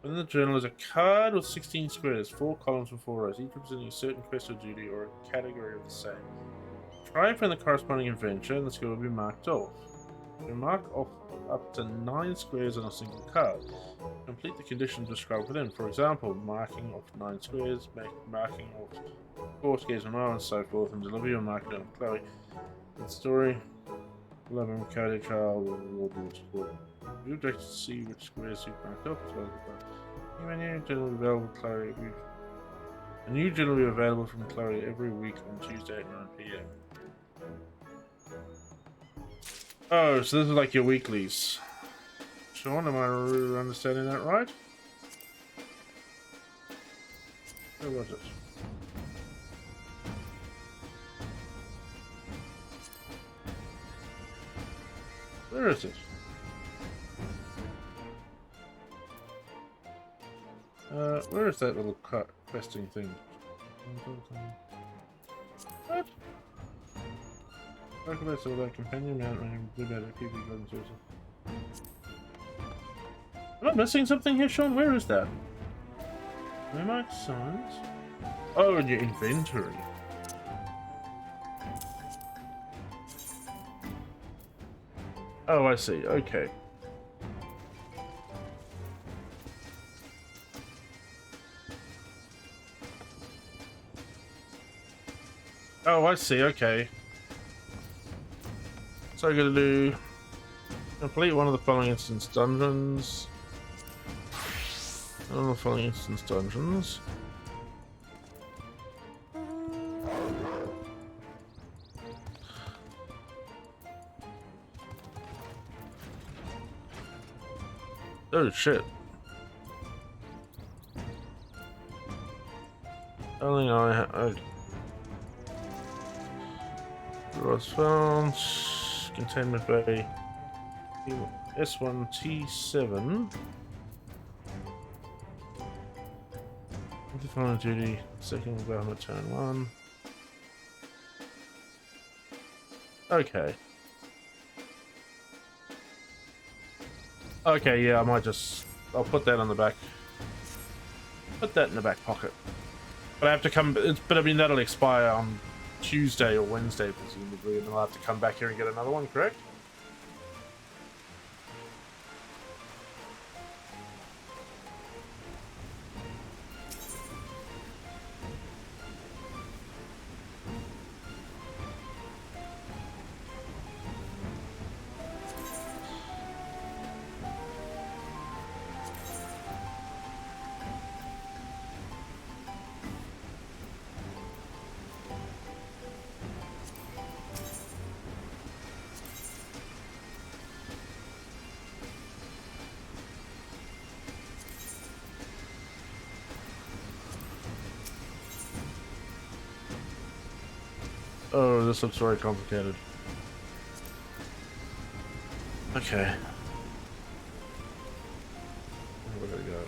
Within the journal is a card with 16 squares, 4 columns and 4 rows, each representing a certain quest or duty or a category of the same. Try and find the corresponding adventure, and the score will be marked off. You mark off up to 9 squares on a single card. Complete the conditions described within. For example, marking of 9 squares, marking of 4 squares on R, and so forth, and deliver your marking on Chloe. The story. 11 coded child will be explored. You object to see which squares you've marked up as well as the menu generally available Chloe. A new journal will be available from Chloe every week on Tuesday at 9 PM. Oh, so this is like your weeklies. Sean, am I understanding that right? Where was it? Where is it? Where is that little questing thing? What? Calculate so that companion mount when you do that PV golden source. Am I missing something here, Sean? Where is that? Where my signs? Oh, in your inventory. Oh, I see. Okay. Oh, I see. Okay. So I'm gonna do complete one of the following instance dungeons. One of the following instance dungeons. Oh shit. Only I was found. Containment bay. S1T7. The final duty. Second development turn 1. Okay. Okay, yeah, I might just... I'll put that on the back. Put that in the back pocket. But I have to come... But I mean, that'll expire on Tuesday or Wednesday, presumably, and then I'll have to come back here and get another one, correct? Oh, this looks very complicated. Okay. Where do we go?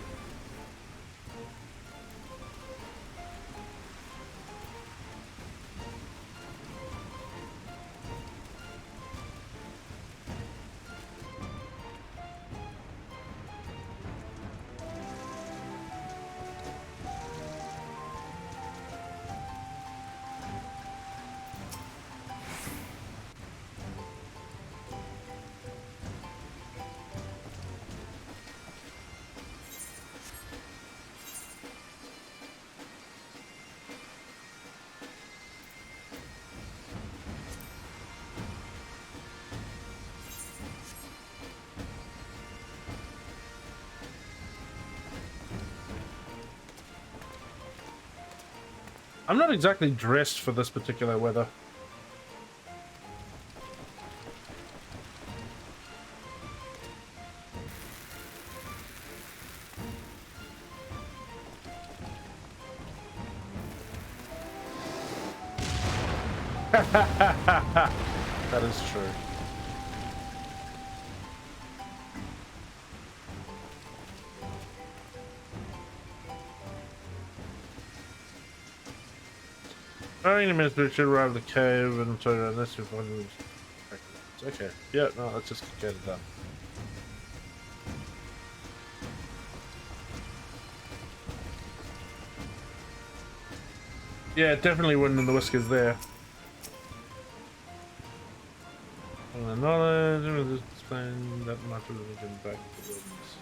I'm not exactly dressed for this particular weather. That is true. Firing the minister should arrive at the cave and turn around this with one. Okay. Yeah, no, let's just get it done. Yeah, definitely wouldn't in the whiskers there. And the knowledge, just explain that much of religion back to the wilderness.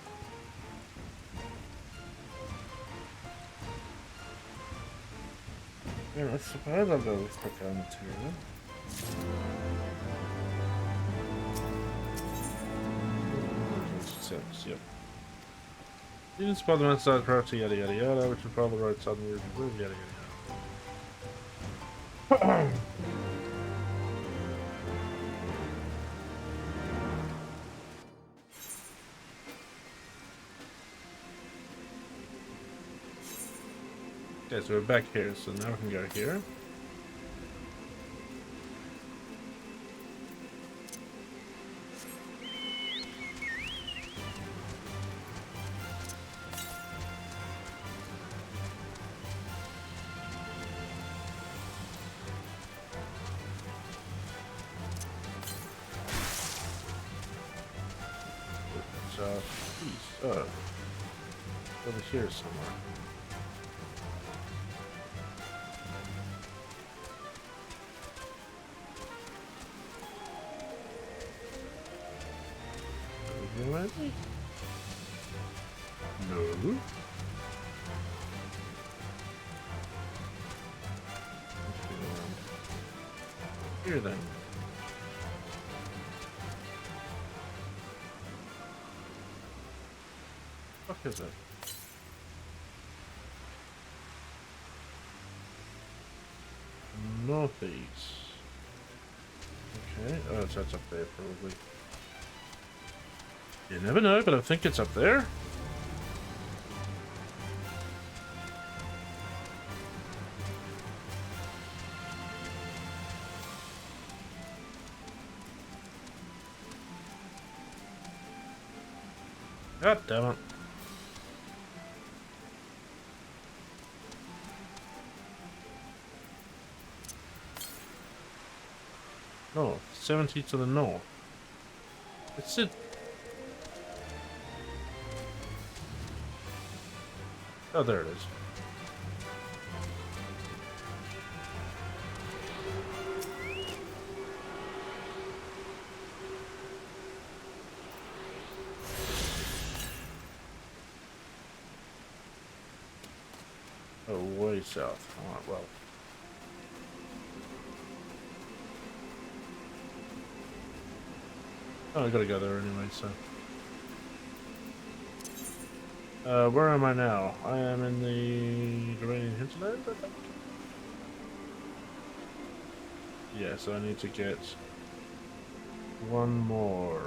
Yeah, I suppose I'll go with quick material. Six, yep. You can spot them outside property, yada yada yada, which will follow the road suddenly move, yada yada yada. Okay, so we're back here, so now we can go here. East. Oh. Over here somewhere. Over here, maybe? No. Here then. What the fuck is it? Northeast. Okay, oh, so that's up there probably. You never know, but I think it's up there. God damn it. North, 70 to the north. It's it. Oh, there it is. Oh, way south. Alright, well. Oh, I gotta go there anyway, so. Where am I now? I am in the Iranian hinterland, I think? Yeah, so I need to get one more.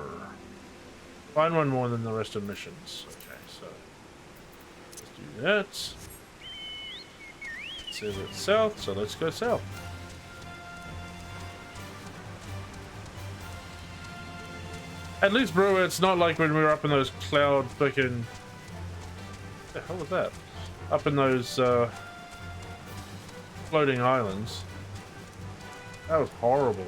Find one more than the rest of missions. Okay, so let's do that. It says it's south, so let's go south. At least, bro, it's not like when we were up in those cloud fucking... What the hell was that? Up in those floating islands. That was horrible.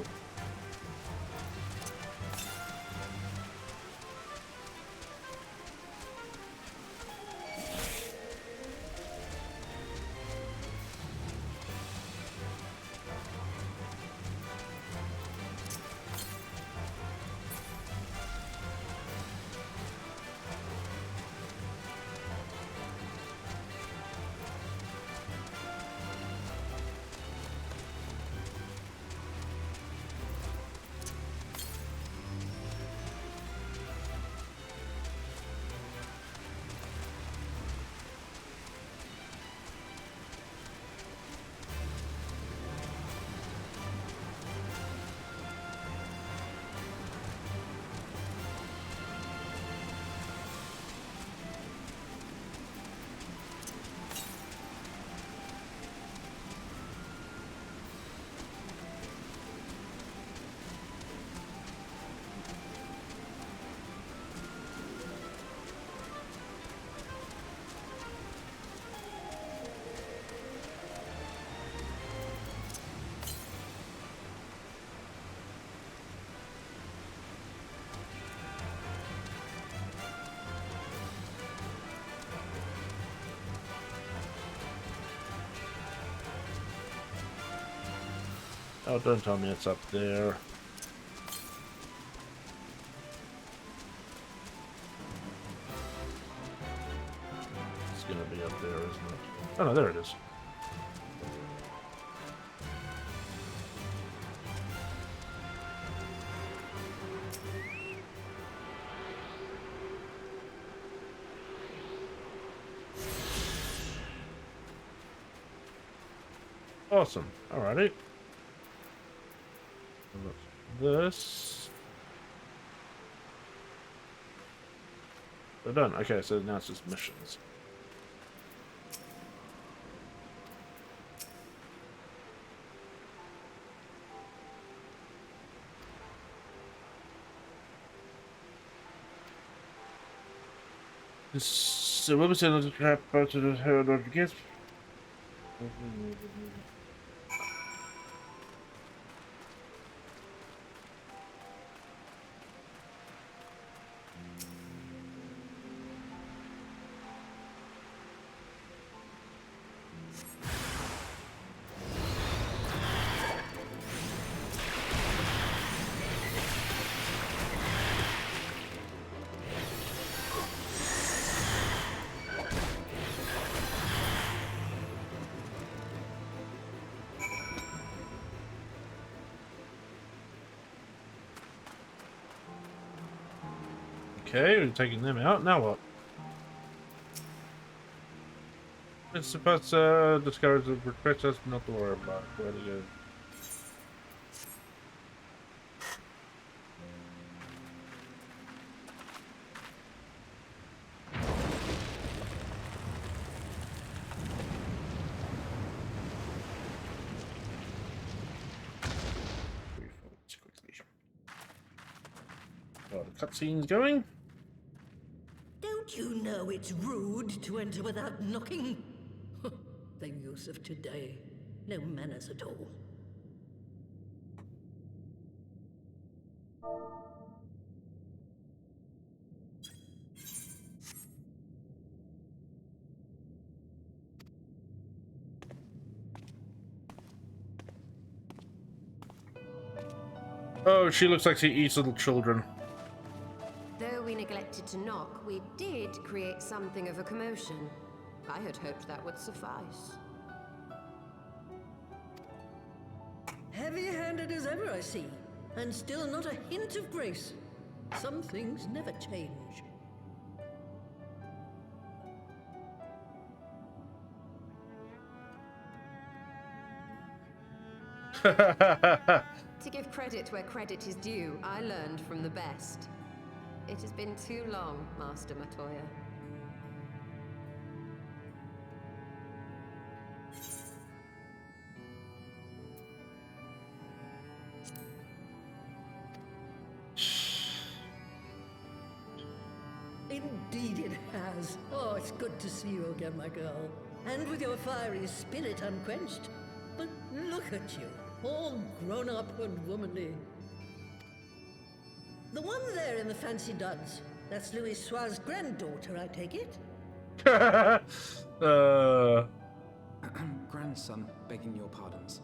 Oh, don't tell me it's up there. It's gonna be up there, isn't it? Oh no, there it is. Awesome. Alrighty. This. We're done. Okay, so now it's just missions. So what was the trap out to the herd of guests? Okay, we're taking them out. Now what? It's supposed to discourage the princess, not to worry about it. Where to go? Oh, the cutscene's going. Don't you know it's rude to enter without knocking? The youth of today. No manners at all. Oh, she looks like she eats little children. Though we neglected to knock, we did create something of a commotion. I had hoped that would suffice. Heavy-handed as ever, I see. And still not a hint of grace. Some things never change. To give credit where credit is due, I learned from the best. It has been too long, Master Matoya. Indeed it has. Oh, it's good to see you again, my girl. And with your fiery spirit unquenched. But look at you, all grown up and womanly. The one there in the fancy duds, that's Louis Soir's granddaughter, I take it? Grandson, begging your pardons.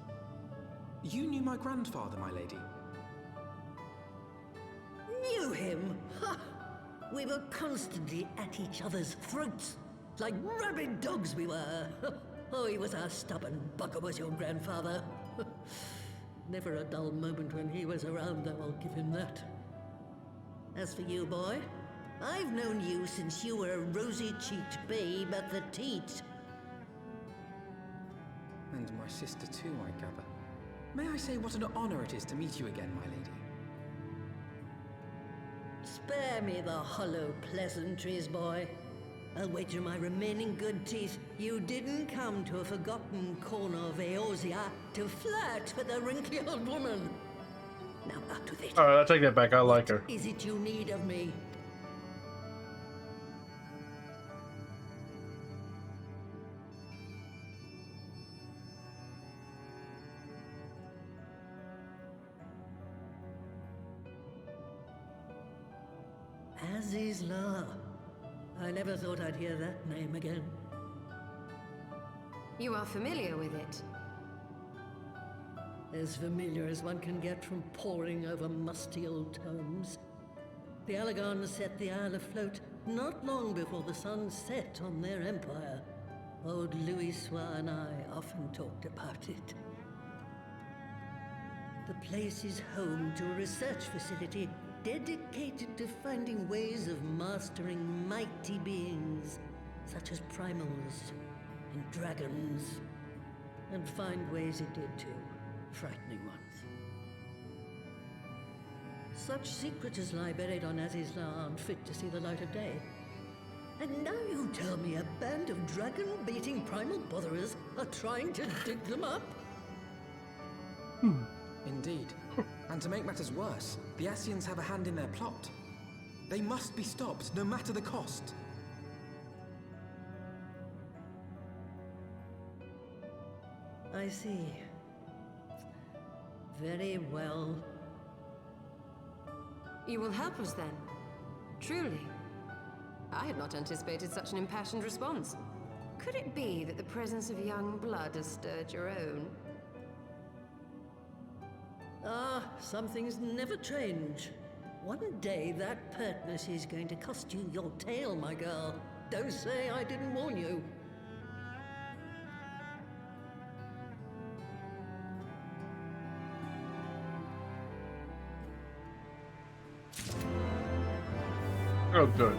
You knew my grandfather, my lady. Knew him? Ha! We were constantly at each other's throats. Like rabid dogs we were. Oh, he was a stubborn bugger, was your grandfather. Never a dull moment when he was around, though, I'll give him that. As for you, boy, I've known you since you were a rosy-cheeked babe at the teat. And my sister too, I gather. May I say what an honor it is to meet you again, my lady? Spare me the hollow pleasantries, boy. I'll wager my remaining good teeth you didn't come to a forgotten corner of Eorzea to flirt with a wrinkly old woman. Now out with it. Alright, I'll take that back. I like her. What is it you need of me? Azizla. I never thought I'd hear that name again. You are familiar with it? As familiar as one can get from poring over musty old tomes. The Alagons set the Isle afloat not long before the sun set on their empire. Old Louis Soir and I often talked about it. The place is home to a research facility dedicated to finding ways of mastering mighty beings, such as primals and dragons. And find ways it did too. Frightening ones. Such secrets as lie buried on Azizla aren't fit to see the light of day. And now you tell me a band of dragon-beating primal botherers are trying to dig them up? Indeed. And to make matters worse, the Ascians have a hand in their plot. They must be stopped, no matter the cost. I see. Very well. You will help us then? Truly? I had not anticipated such an impassioned response. Could it be that the presence of young blood has stirred your own? Ah, some things never change. One day that pertness is going to cost you your tail, my girl. Don't say I didn't warn you. Oh, good.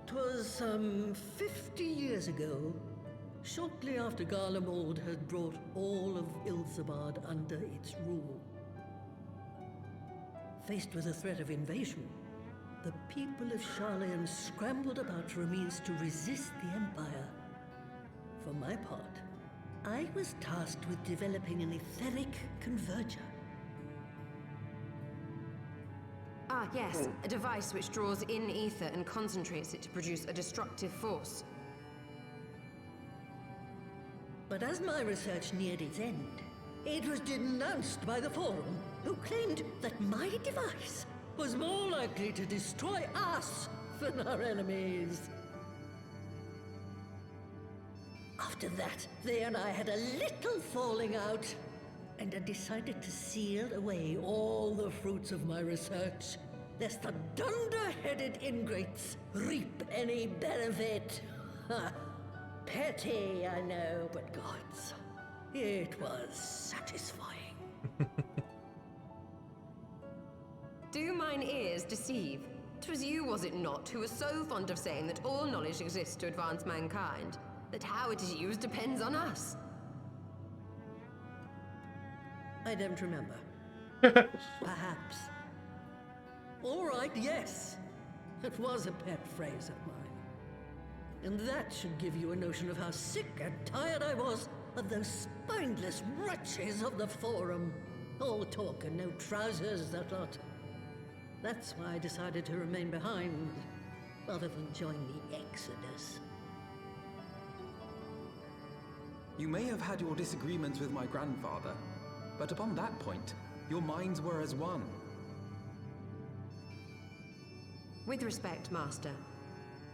"'Twas some 50 years ago, shortly after Garlemald had brought all of Ilzabad under its rule. Faced with a threat of invasion, the people of Sharlayan scrambled about for a means to resist the Empire. For my part, I was tasked with developing an etheric converger. Ah, yes. A device which draws in ether and concentrates it to produce a destructive force. But as my research neared its end, it was denounced by the Forum, who claimed that my device was more likely to destroy us than our enemies. After that, they and I had a little falling out, and I decided to seal away all the fruits of my research, lest the dunder-headed ingrates reap any benefit. Ha! Petty, I know, but gods, it was satisfying. Do mine ears deceive? 'Twas you, was it not, who was so fond of saying that all knowledge exists to advance mankind, that how it is used depends on us? I don't remember. Perhaps. All right, yes. It was a pet phrase of mine. And that should give you a notion of how sick and tired I was of those spineless wretches of the Forum. All talk and no trousers, that lot. That's why I decided to remain behind, rather than join the Exodus. You may have had your disagreements with my grandfather, but upon that point, your minds were as one. With respect, Master,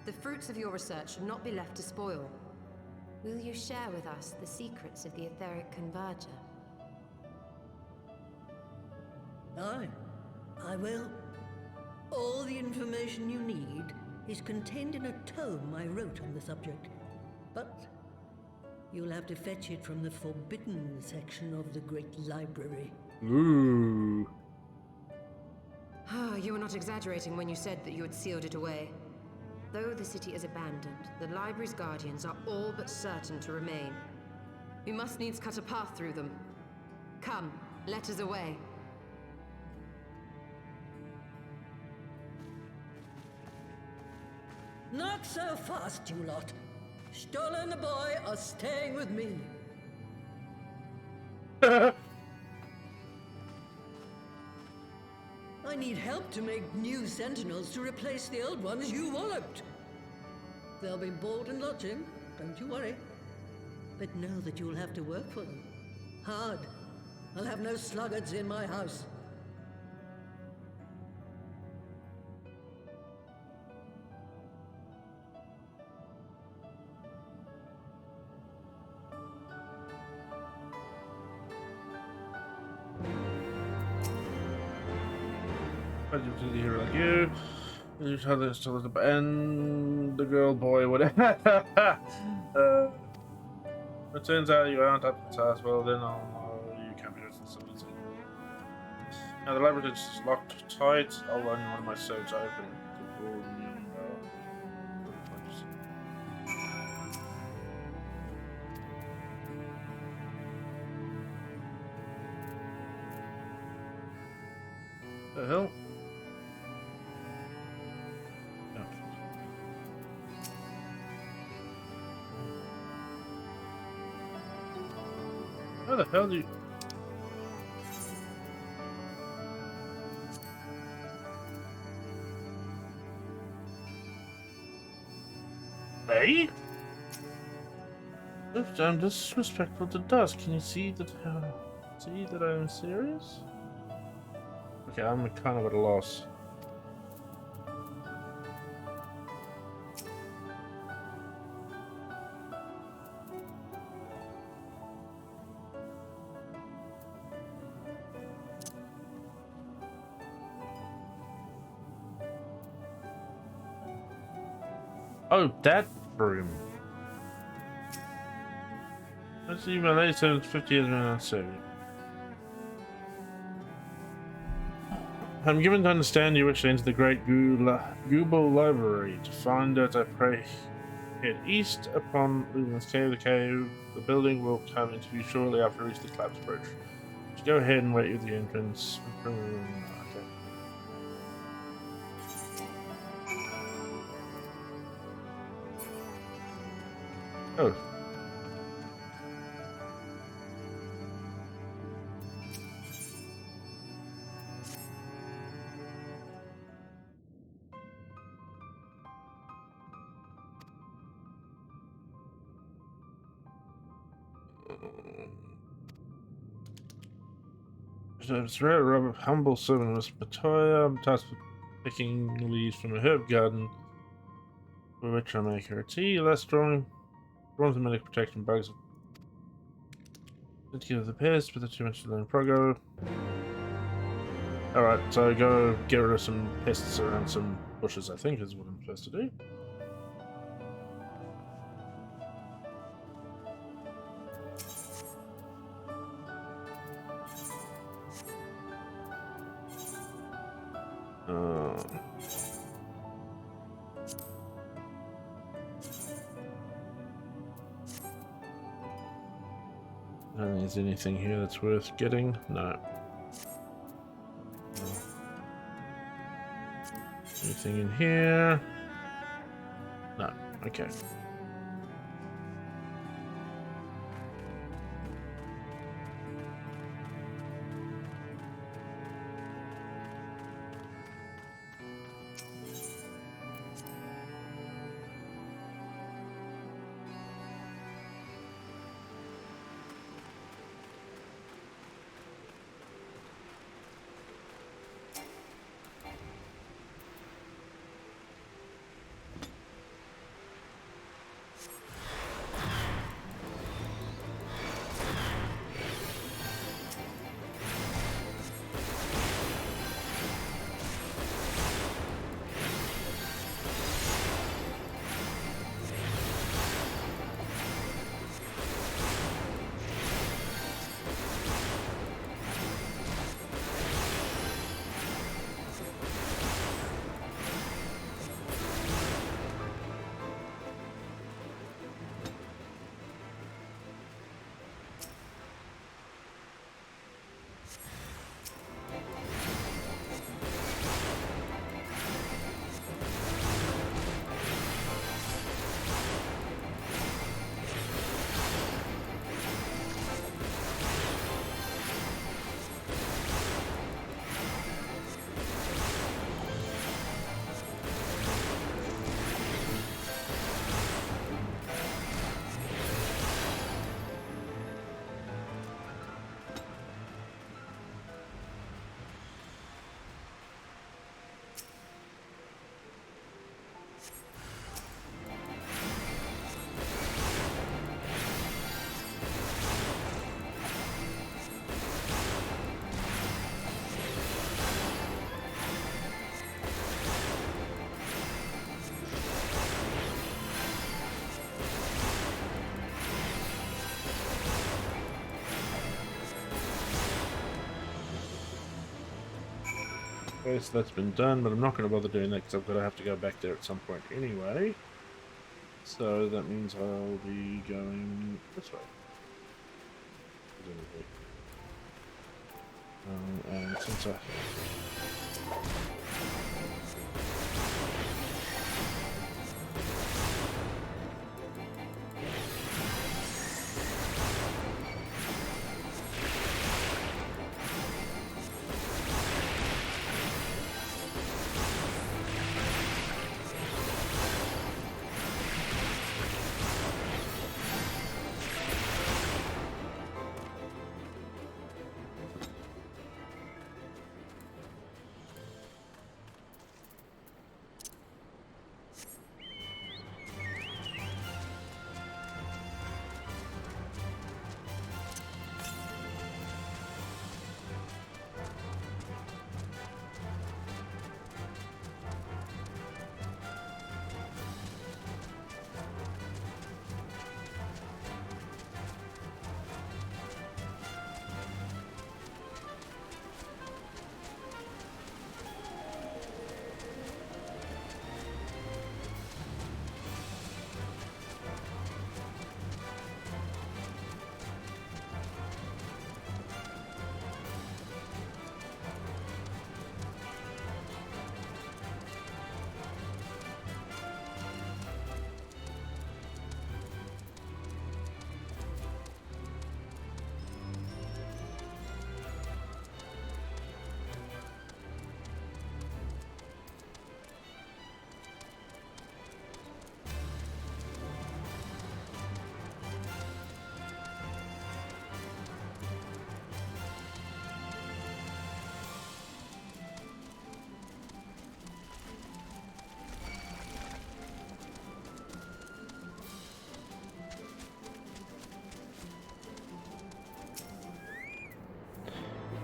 the fruits of your research should not be left to spoil. Will you share with us the secrets of the etheric converger? Aye, I will. All the information you need is contained in a tome I wrote on the subject, but you'll have to fetch it from the forbidden section of the Great Library. Ooh. You were not exaggerating when you said that you had sealed it away. Though the city is abandoned, the library's guardians are all but certain to remain. We must needs cut a path through them. Come, let us away. Not so fast, you lot. Stola and the boy are staying with me. I need help to make new sentinels to replace the old ones you walloped. They'll be board and lodging, don't you worry. But know that you'll have to work for them. Hard. I'll have no sluggards in my house. To hear like you. You tell this to the and the girl, boy, whatever. It turns out you aren't up to the task. Well, then I'll know you can't be responsibility. Now the laboratory is locked tight. I'll run one of my servers open. The hell? No. How the hell do you... Hey? If I'm disrespectful to dust, can you see that I'm serious? Okay, I'm kind of at a loss. Oh, that broom. Let's see, my lady said it's 50 years ago, so. I'm given to understand you wish to enter the great Google Library. To find it, I pray head east upon leaving this cave. The building will come into view shortly after we reach the collapsed bridge. So go ahead and wait at the entrance. Okay. Oh. It's rare rubber humble servant Miss Batoya. I'm tasked with picking leaves from a herb garden, for which I make her a tea. Less strong to medical protection bugs. Let's give the pest, but that's too much to learn progo. Alright, so go get rid of some pests around some bushes, I think is what I'm supposed to do. I don't think there's anything here that's worth getting. No. Anything in here? No. Okay. Okay, so that's been done, but I'm not going to bother doing that because I'm going to have to go back there at some point anyway. So that means I'll be going this way. And since I...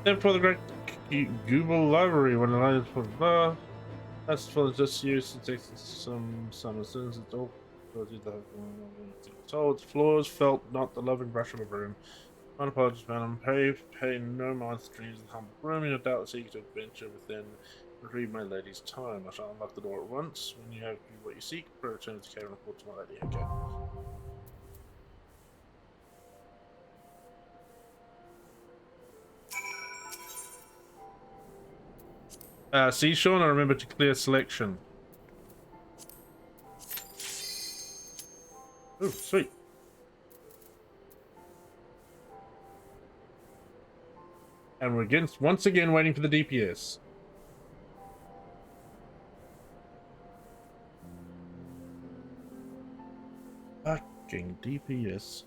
Then for the great Google library, when the line for the that's for just use to take some sins. It's all so its floors felt not the loving brush of a broom. My apologies, madam. Pay no mind to the dreams of the humble room. You're doubtless eager to adventure within. Retrieve my lady's time. I shall unlock the door at once. When you have what you seek, return to the cave and report to my lady. Okay. See, Sean, I remember to clear selection. Oh, sweet. And we're once again waiting for the DPS. Fucking DPS.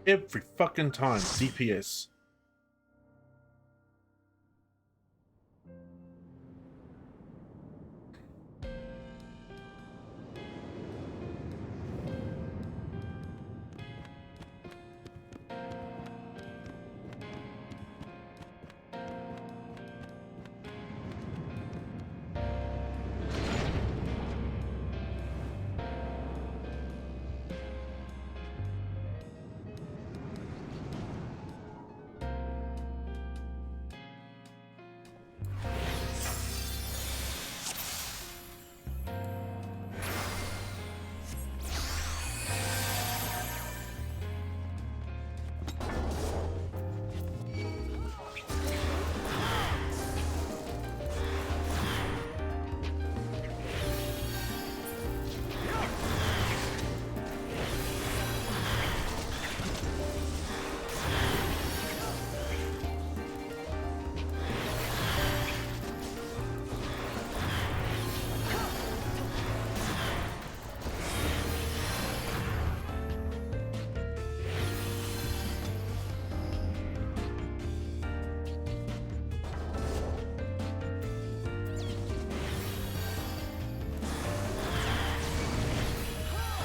Every fucking time, DPS.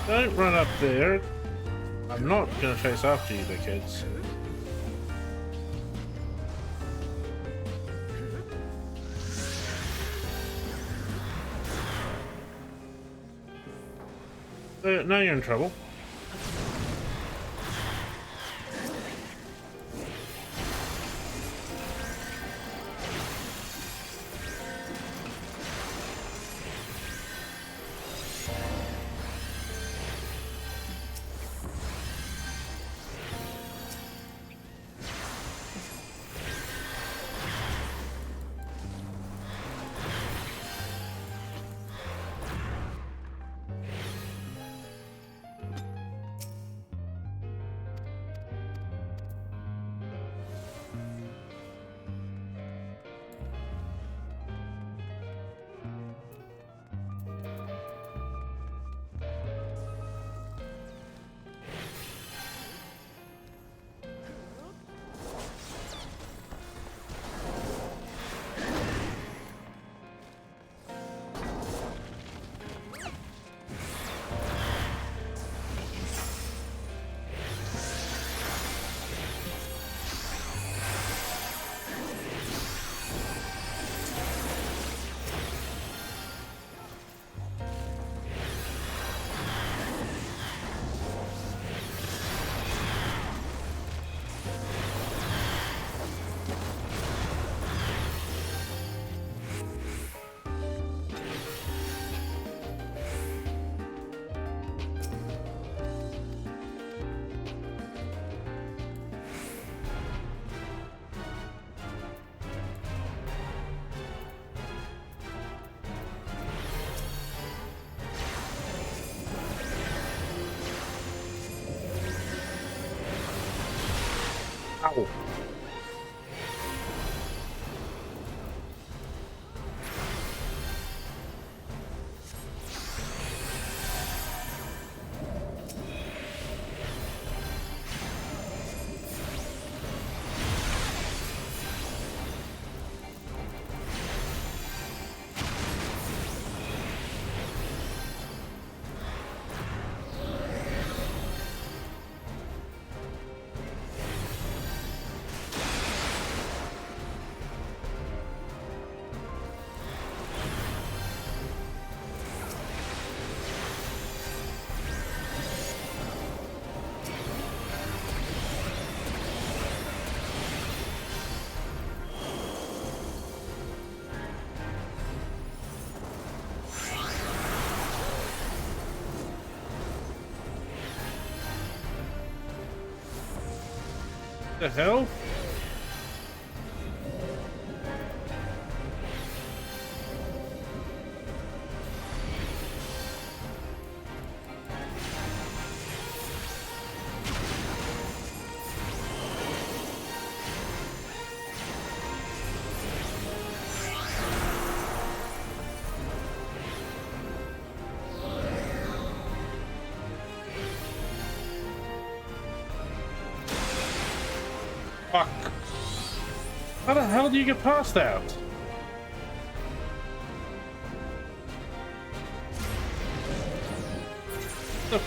Don't run up there. I'm not gonna chase after you, dickheads. Now you're in trouble. Ow. The hell? Fuck. How the hell do you get past that? The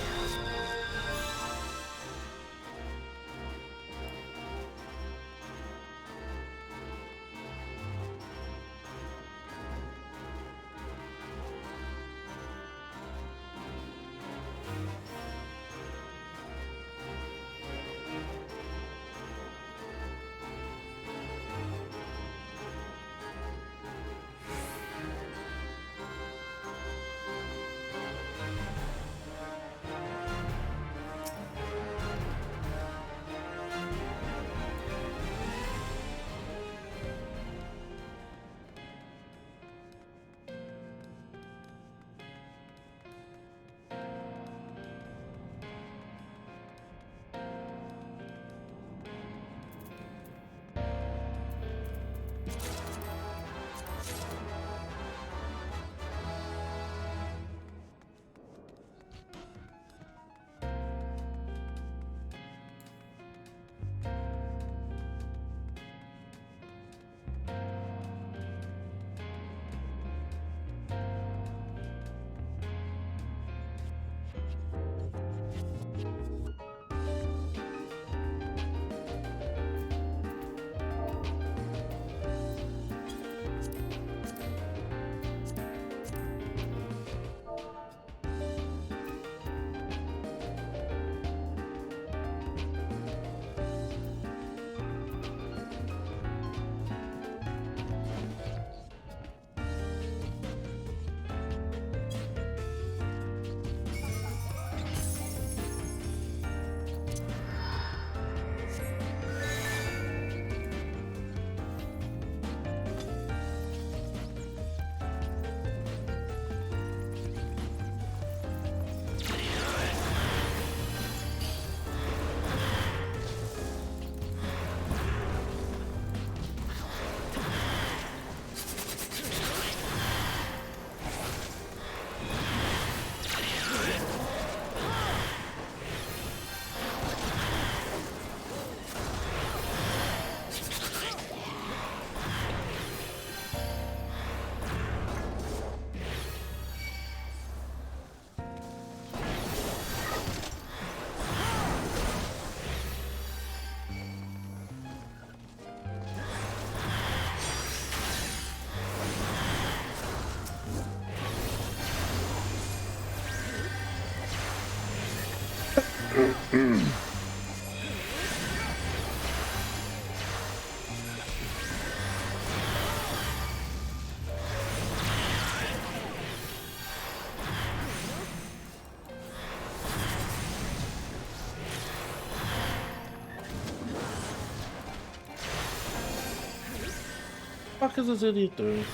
fuck is this idiot doing?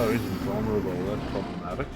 Oh, he's invulnerable. That's problematic.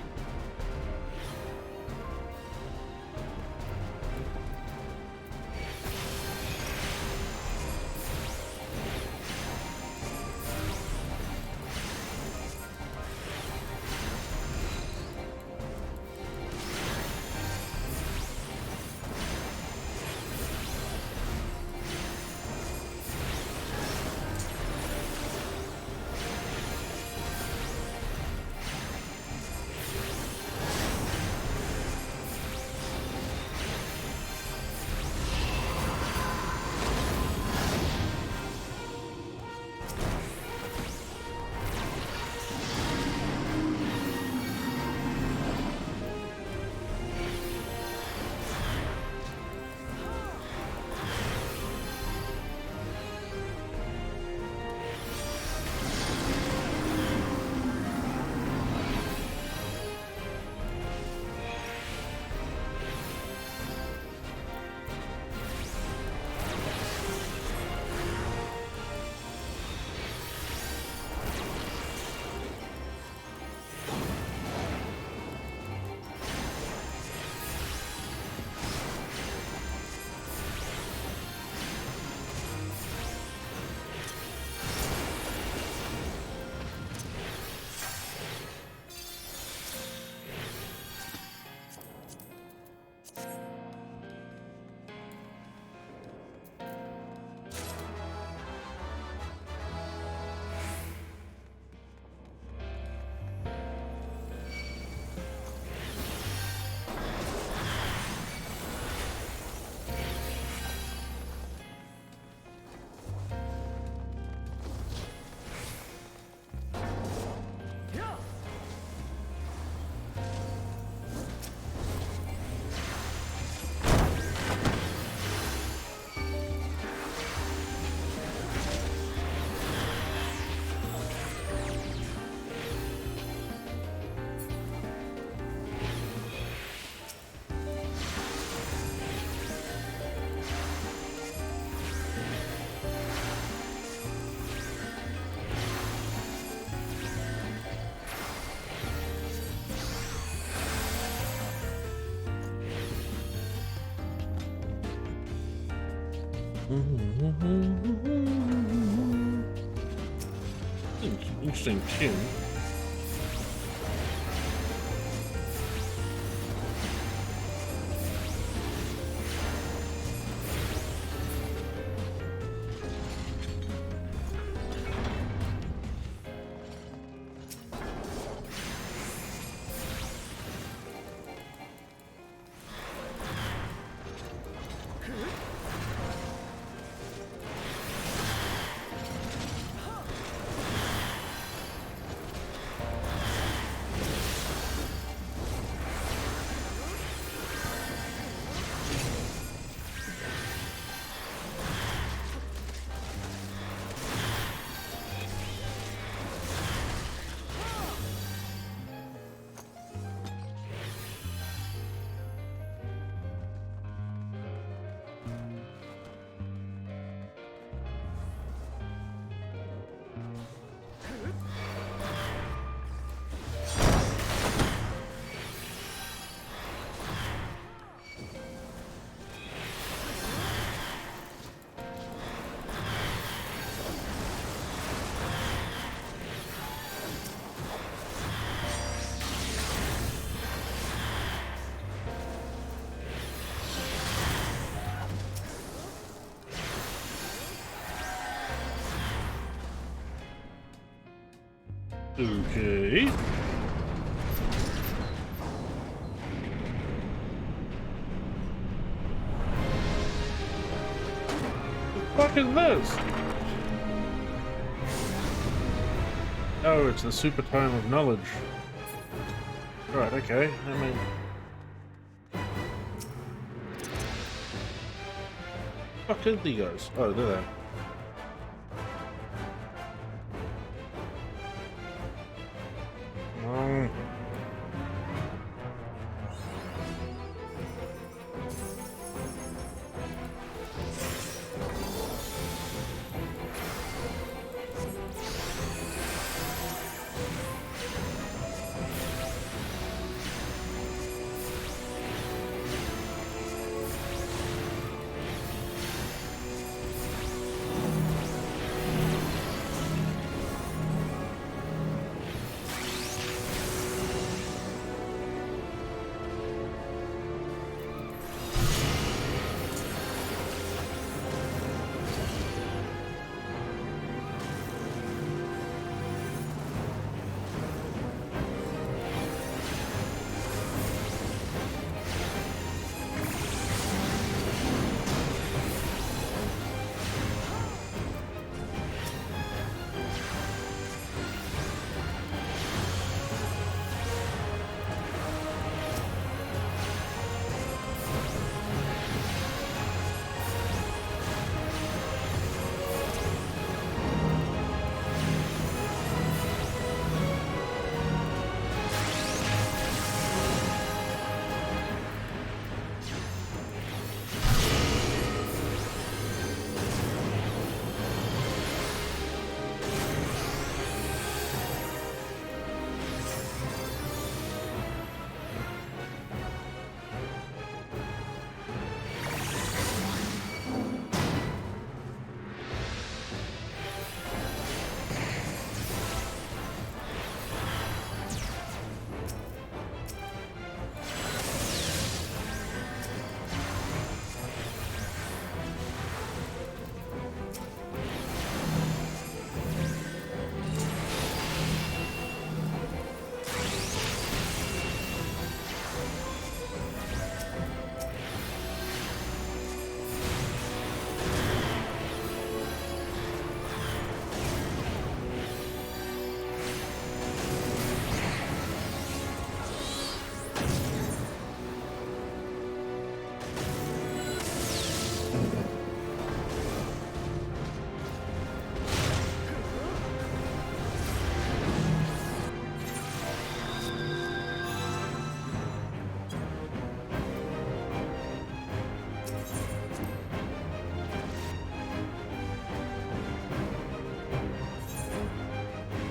Interesting tune. Okay. What the fuck is this? Oh, it's the super tome of knowledge. Right, okay. I mean... Fuck are these guys? Oh, they're there.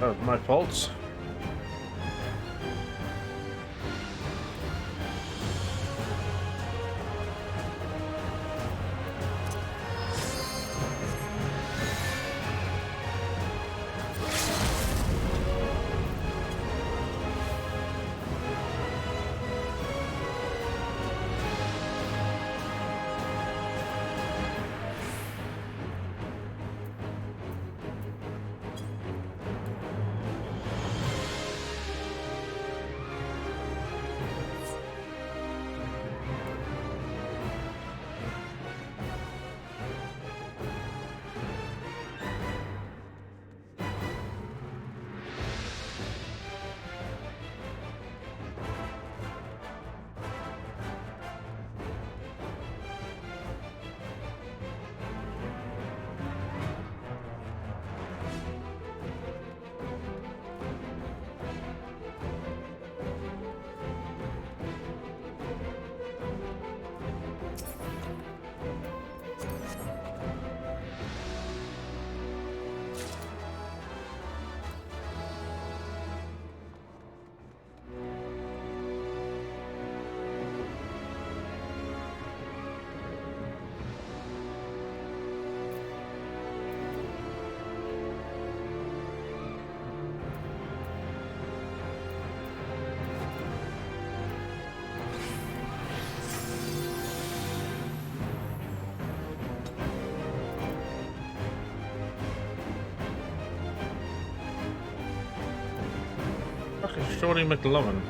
Oh, my faults. fuck is Shorty McLovin?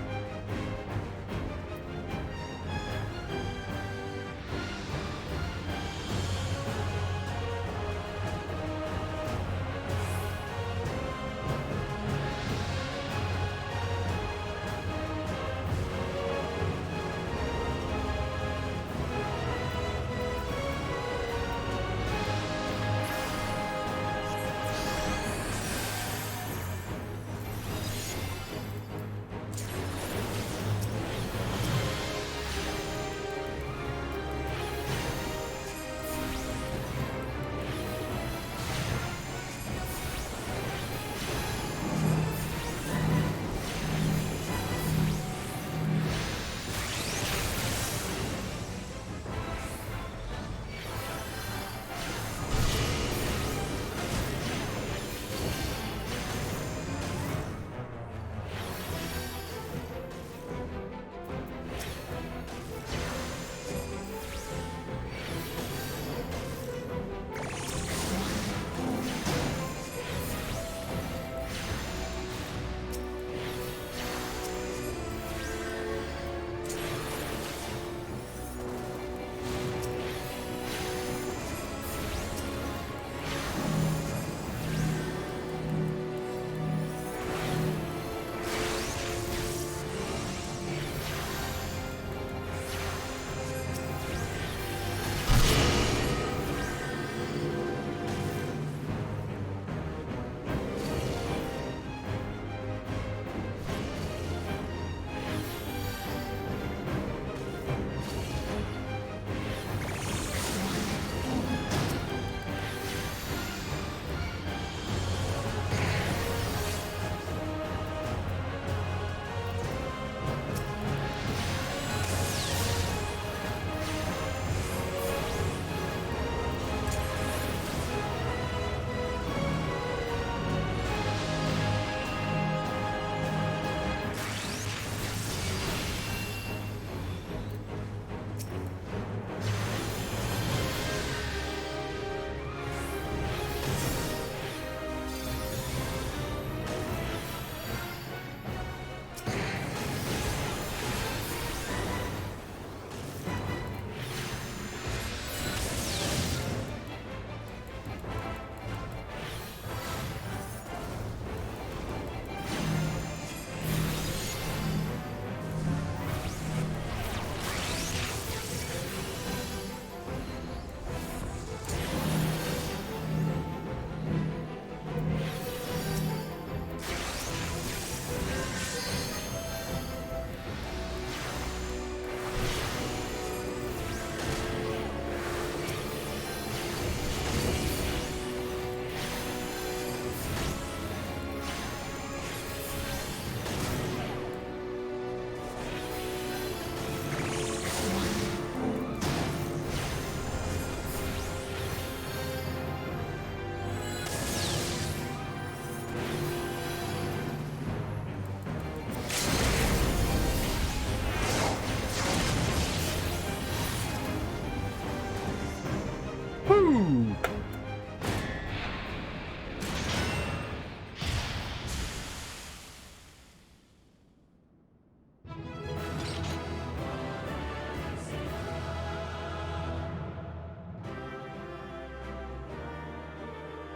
Woo!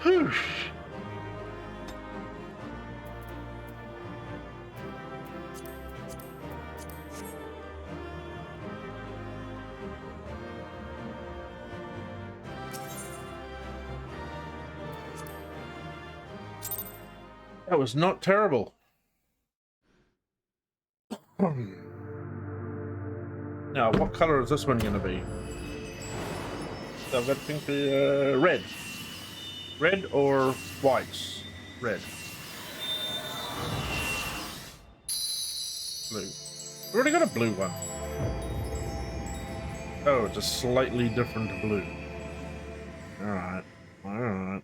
Whoosh! That was not terrible. Now, what color is this one going to be? So I've got to think red. Red or white? Red. Blue. We've already got a blue one. Oh, it's a slightly different blue. Alright. Alright.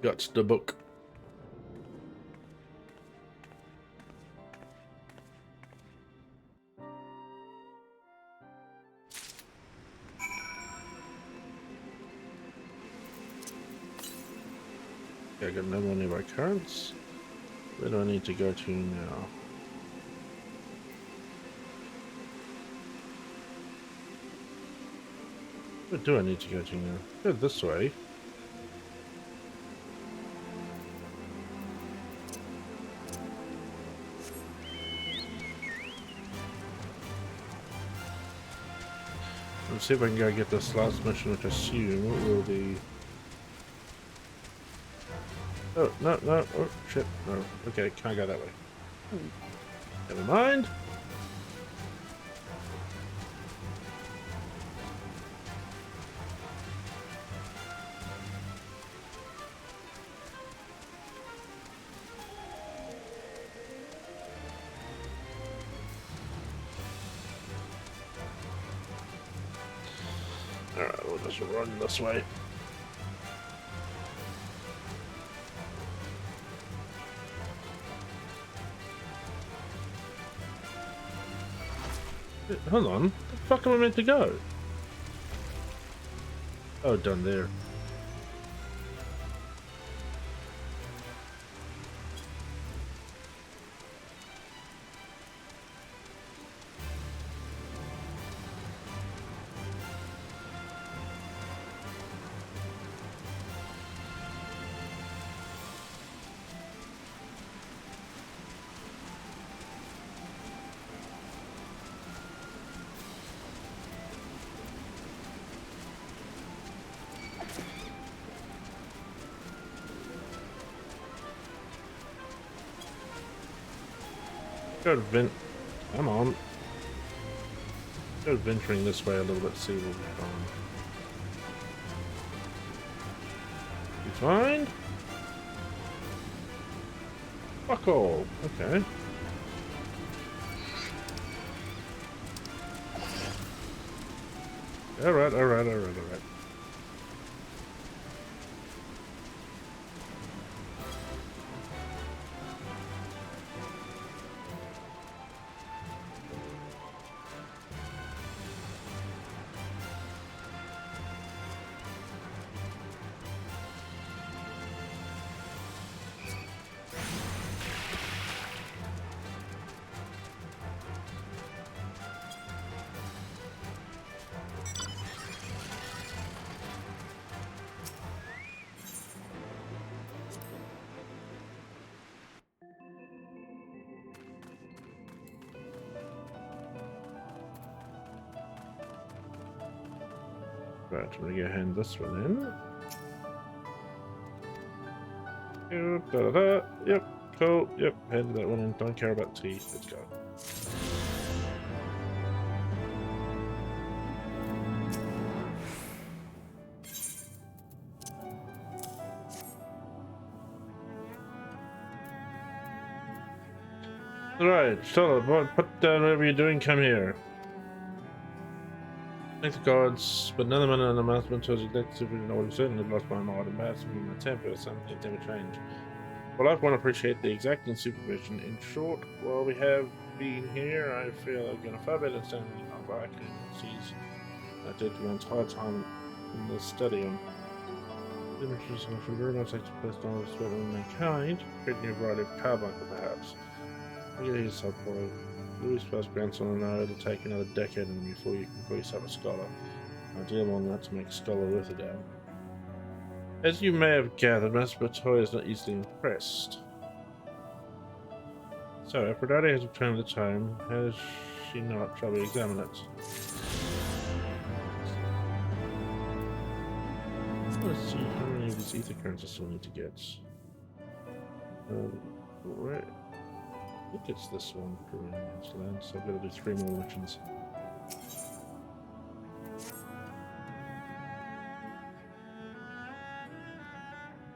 Got the book. Okay, I got no more nearby currents. Where do I need to go to now? Where do I need to go to now? Go this way. Let's see if I can go get this last mission, which I assume will be... Oh, no, no, oh, shit, no. Okay, can't go that way. Never mind. Alright, we'll just run this way. Hold on, where the fuck am I meant to go? Oh, done there. Go come on. Go venturing this way a little bit, see what we find. You find? Fuck all. Okay. Alright, alright, alright, alright. Right, I'm gonna go hand this one in. Yep, da, da, da. Yep, cool. Yep, hand that one in. Don't care about tea. Let's go. Right, so put down whatever you're doing. Come here. Thank the gods, but another man and announcement was executive in order certainly lost my mind and perhaps even my temper, something never change. Well, I want to appreciate the exacting supervision. In short, while we have been here, I feel I'm going to far better understanding of our activities. I did my entire time in the study on images and I should very much like to place down respect on mankind, creating a variety of carbuncle perhaps. I'll get you some boy. Louis' first grandson and I, it'll take another decade before you can call yourself a scholar. I deal long enough to make a scholar worth a damn. As you may have gathered, Master Batoy is not easily impressed. So, Aphrodite has returned the time. Has she not? Shall we examine it? Let's see how many of these ether currents I still need to get. Right. I think it's this one for Man's Land, so I've got to do 3 more missions.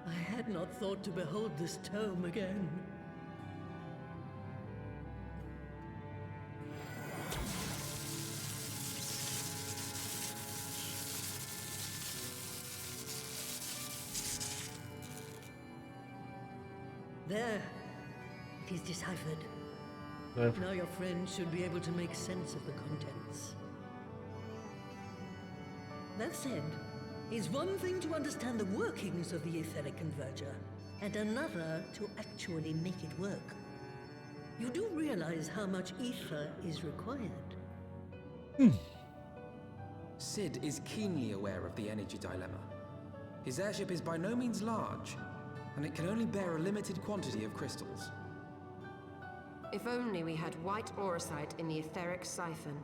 I had not thought to behold this tome again. There. It is deciphered. I've- Now your friend should be able to make sense of the contents. That said, it's one thing to understand the workings of the etheric converger, and another to actually make it work. You do realize how much ether is required? Sid is keenly aware of the energy dilemma. His airship is by no means large, and it can only bear a limited quantity of crystals. If only we had white auracite in the etheric siphon.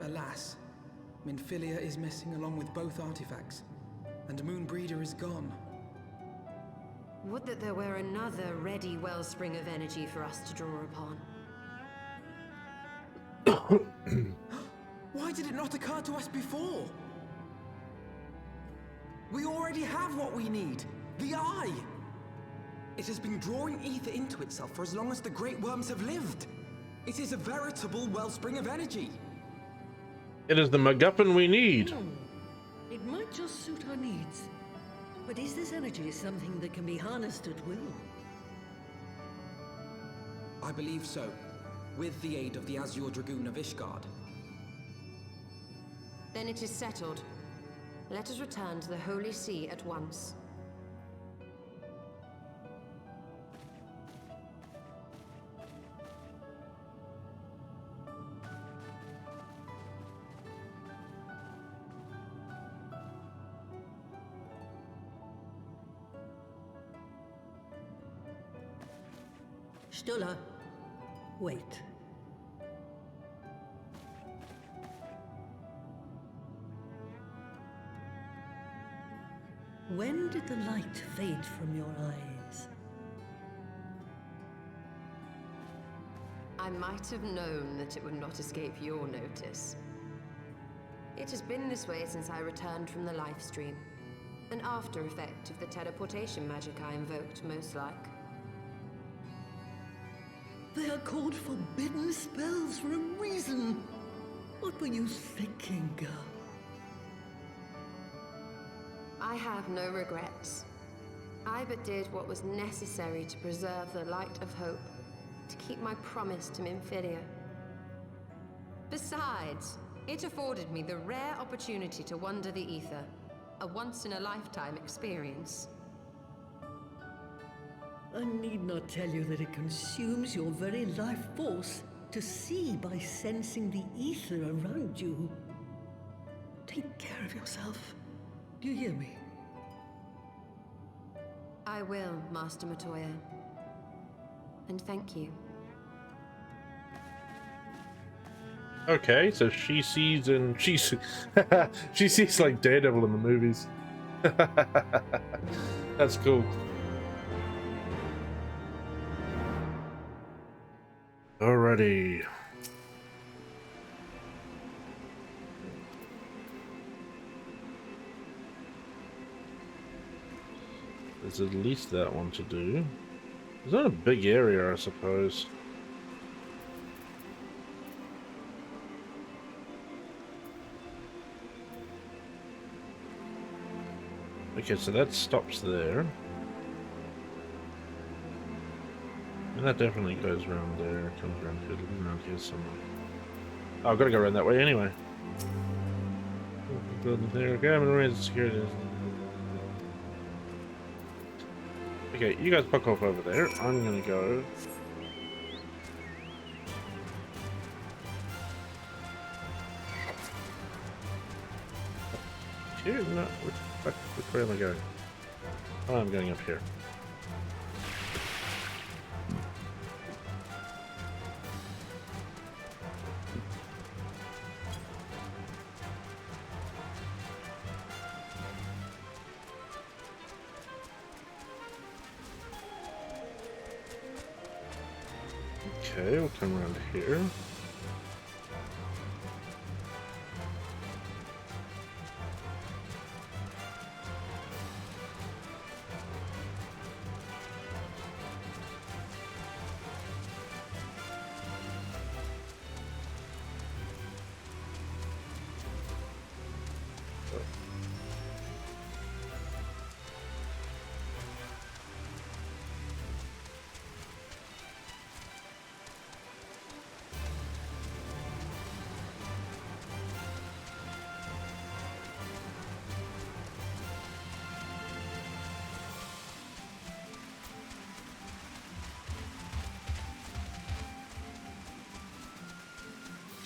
Alas, Minfilia is missing along with both artifacts, and Moonbreeder is gone. Would that there were another ready wellspring of energy for us to draw upon. Why did it not occur to us before? We already have what we need, the Eye! It has been drawing ether into itself for as long as the Great Worms have lived. It is a veritable wellspring of energy. It is the MacGuffin we need. It might just suit our needs. But is this energy something that can be harnessed at will? I believe so, with the aid of the Azure Dragoon of Ishgard. Then it is settled. Let us return to the Holy See at once. Stola, wait. When did the light fade from your eyes? I might have known that it would not escape your notice. It has been this way since I returned from the life stream. An after effect of the teleportation magic I invoked, most like. They are called forbidden spells for a reason. What were you thinking, girl? I have no regrets. I but did what was necessary to preserve the light of hope, to keep my promise to Minfilia. Besides, it afforded me the rare opportunity to wander the ether, a once-in-a-lifetime experience. I need not tell you that it consumes your very life force to see by sensing the ether around you. Take care of yourself. Do you hear me? I will, Master Matoya. And thank you. Okay, so she sees and she sees like Daredevil in the movies. That's cool. Alrighty. There's at least that one to do. It's not a big area, I suppose. Okay, so that stops there. And that definitely goes around there, comes around here somewhere. Oh, I've got to go around that way anyway. Building there, okay, I'm gonna raise the security. Okay, you guys fuck off over there. I'm gonna go. Here? No, which way am I going? Oh, I'm going up here. Okay, we'll come around here.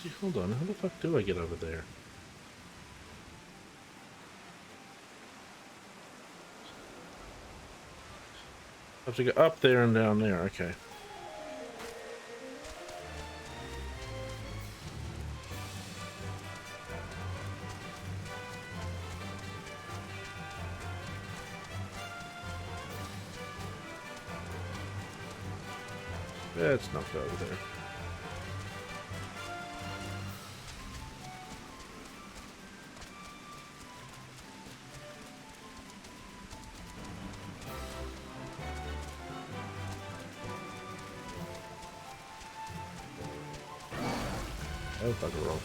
Gee, hold on. How the fuck do I get over there? I have to go up there and down there. Okay. Let's not go over there. Oh, bugger roll.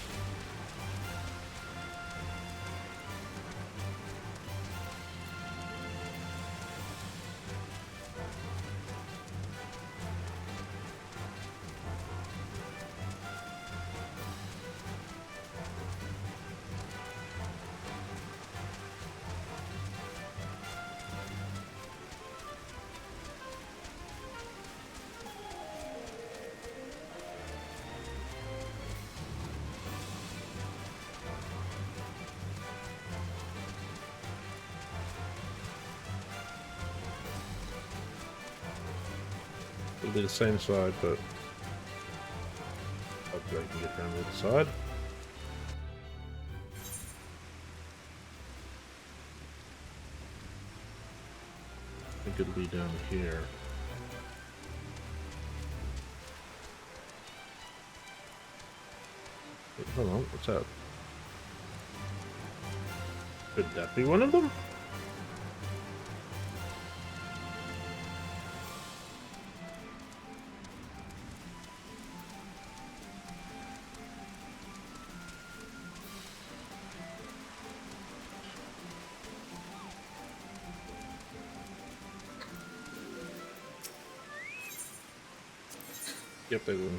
It'll be the same side, but hopefully I can get around the other side. I think it'll be down here. Wait, hold on, what's that? Could that be one of them? Yep, they will.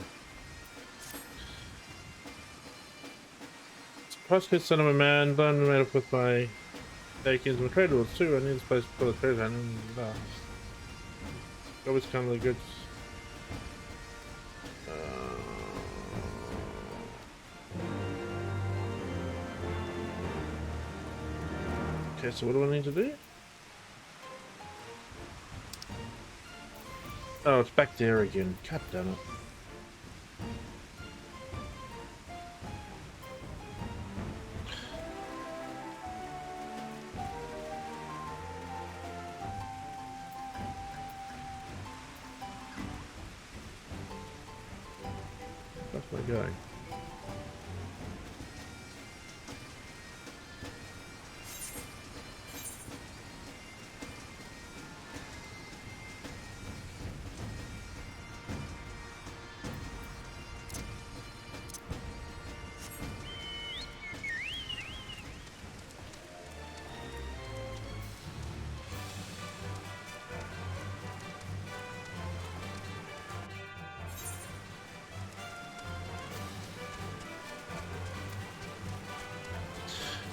Prosecutor, son of a man, blindly made up with my takings and trade rules too. I need this place to pull the treasure. I need always kind of the goods. Okay, so what do I need to do? Oh, it's back there again. God damn it. That's my guy.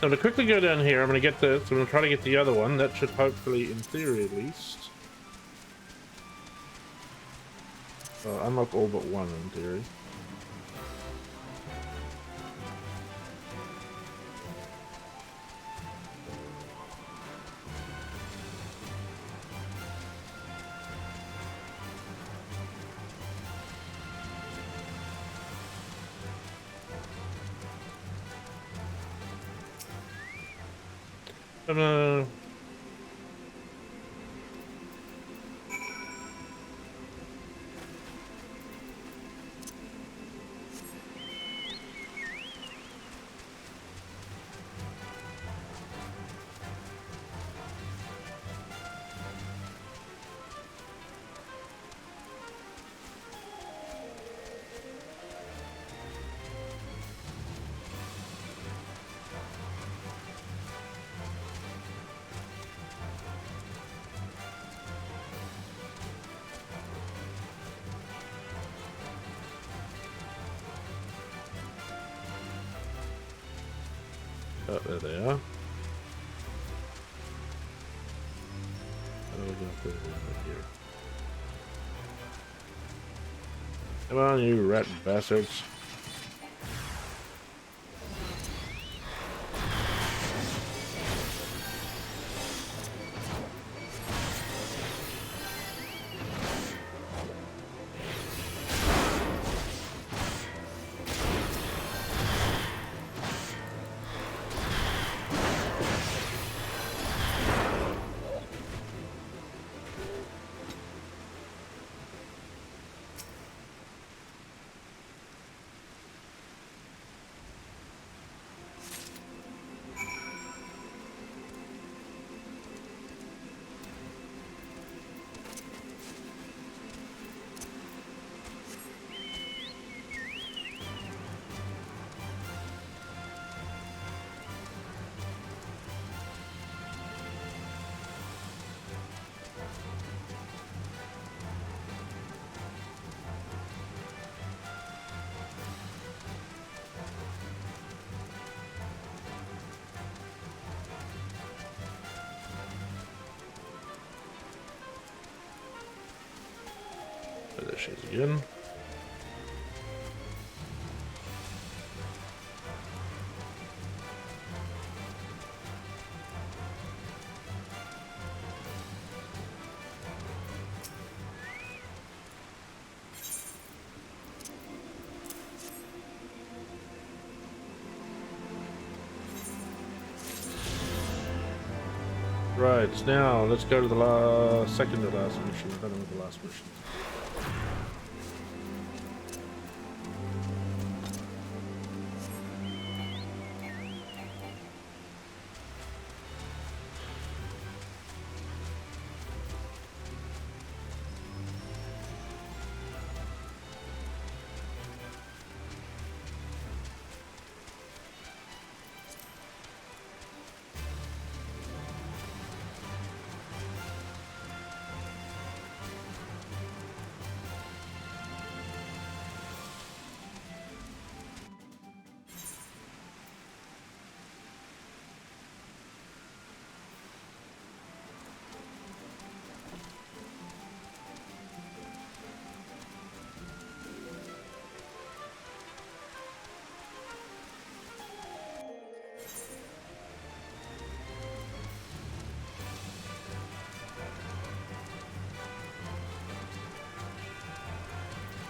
So I'm going to quickly go down here. I'm going to get this. I'm going to try to get the other one. That should hopefully, in theory at least, unlock all but one in theory. Oh, there they are. How do we go through here? Come on, you rat bastards. there she is again. Right, now let's go to the second to last mission. I don't know what the last mission is.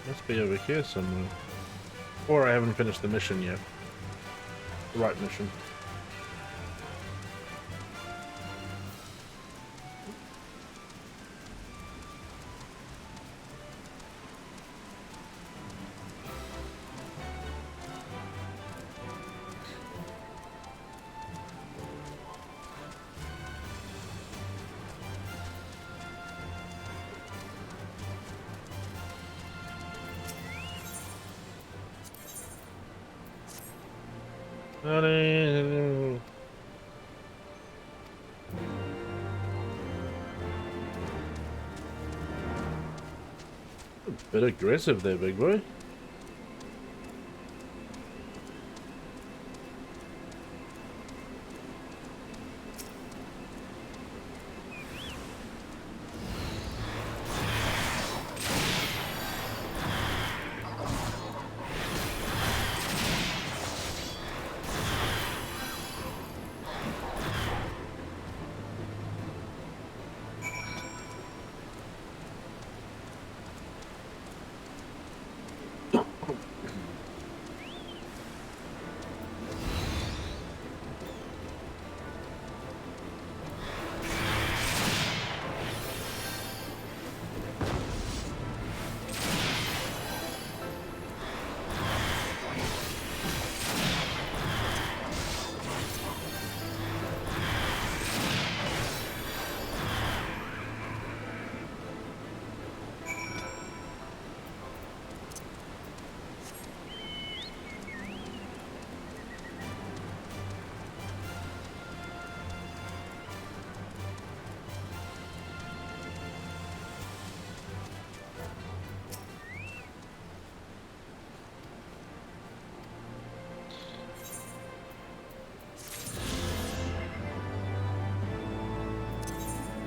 Must be over here somewhere. Or I haven't finished the mission yet. The right mission. A bit aggressive there, big boy.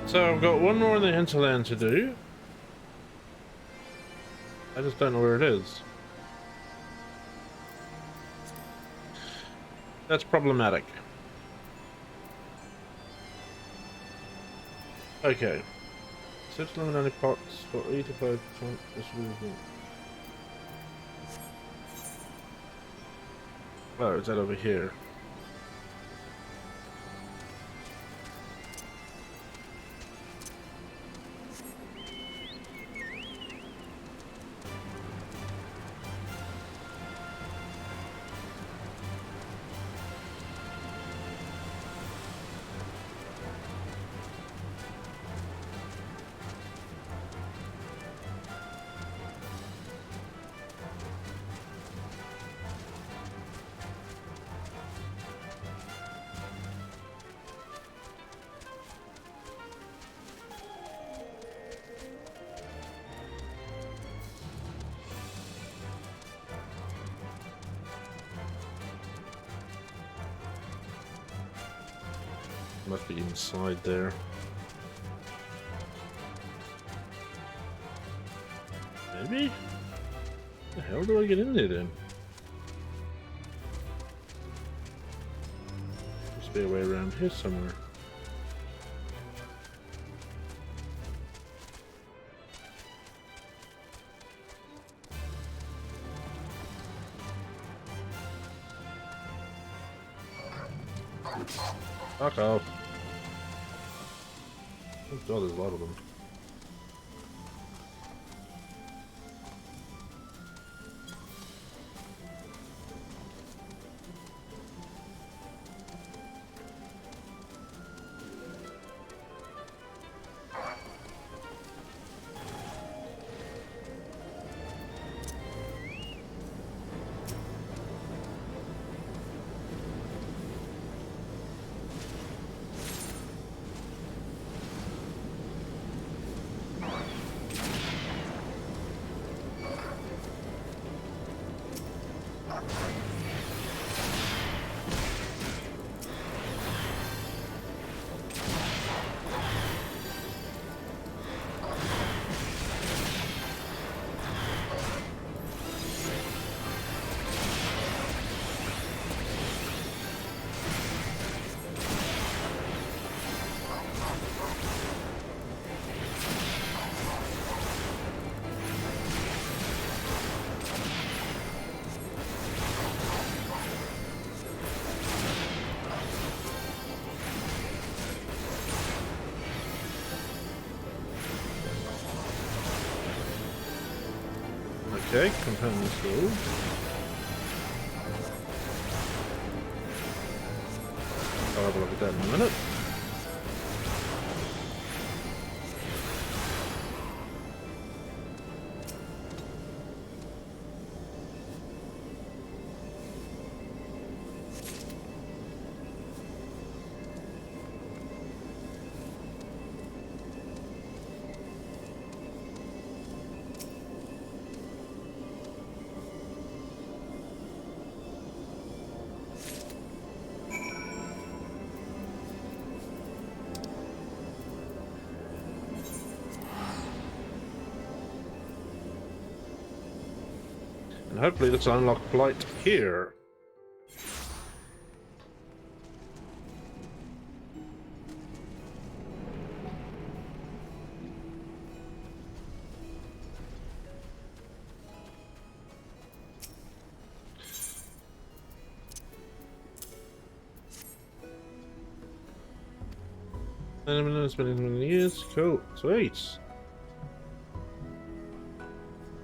So I've got one more in the hinterland to do. I just don't know where it is. That's problematic. Okay. Search only pots for 8 to 5 distribution. Oh, is that over here? Must be inside there. Okay. Maybe? The hell do I get in there then? Must be a way around here somewhere. Fuck off. Oh god, there's a lot of them. Okay, components gold. I'll have a look at that in a minute. And hopefully this will unlock flight here. It's been in many years. Cool. Sweet.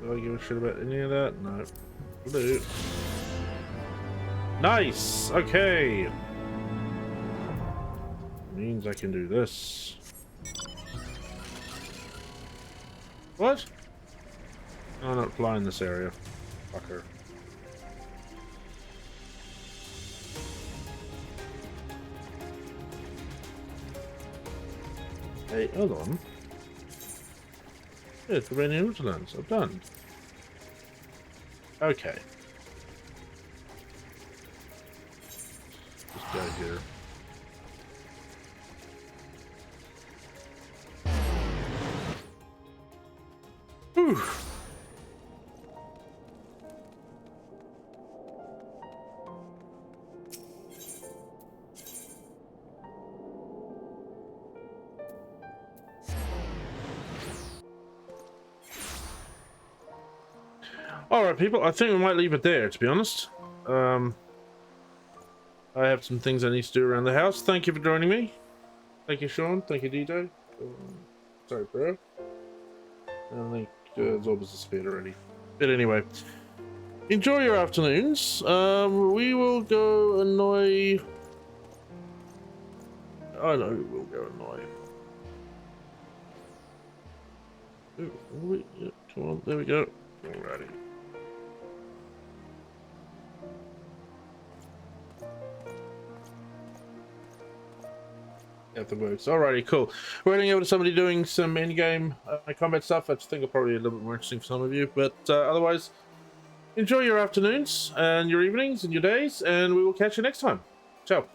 Do I give a shit about any of that? No. Blue. Nice! Okay! Means I can do this. What? I'm not fly in this area. Fucker. Hey, hold on. Yeah, it's the Rainy Hinterlands. I'm done. Okay. Just go here. Whew. Alright people, I think we might leave it there, to be honest. I have some things I need to do around the house. Thank you for joining me. Thank you, Sean. Thank you, DJ. Sorry, bro. I think Zorba's disappeared already. But anyway, enjoy your afternoons. We will go annoy... I know who will go annoy. Ooh, yeah, come on, there we go. Alrighty. Yeah, that works. Alrighty, cool. We're heading over to somebody doing some in-game combat stuff. I think it'll probably be a little bit more interesting for some of you. But otherwise, enjoy your afternoons and your evenings and your days, and we will catch you next time. Ciao.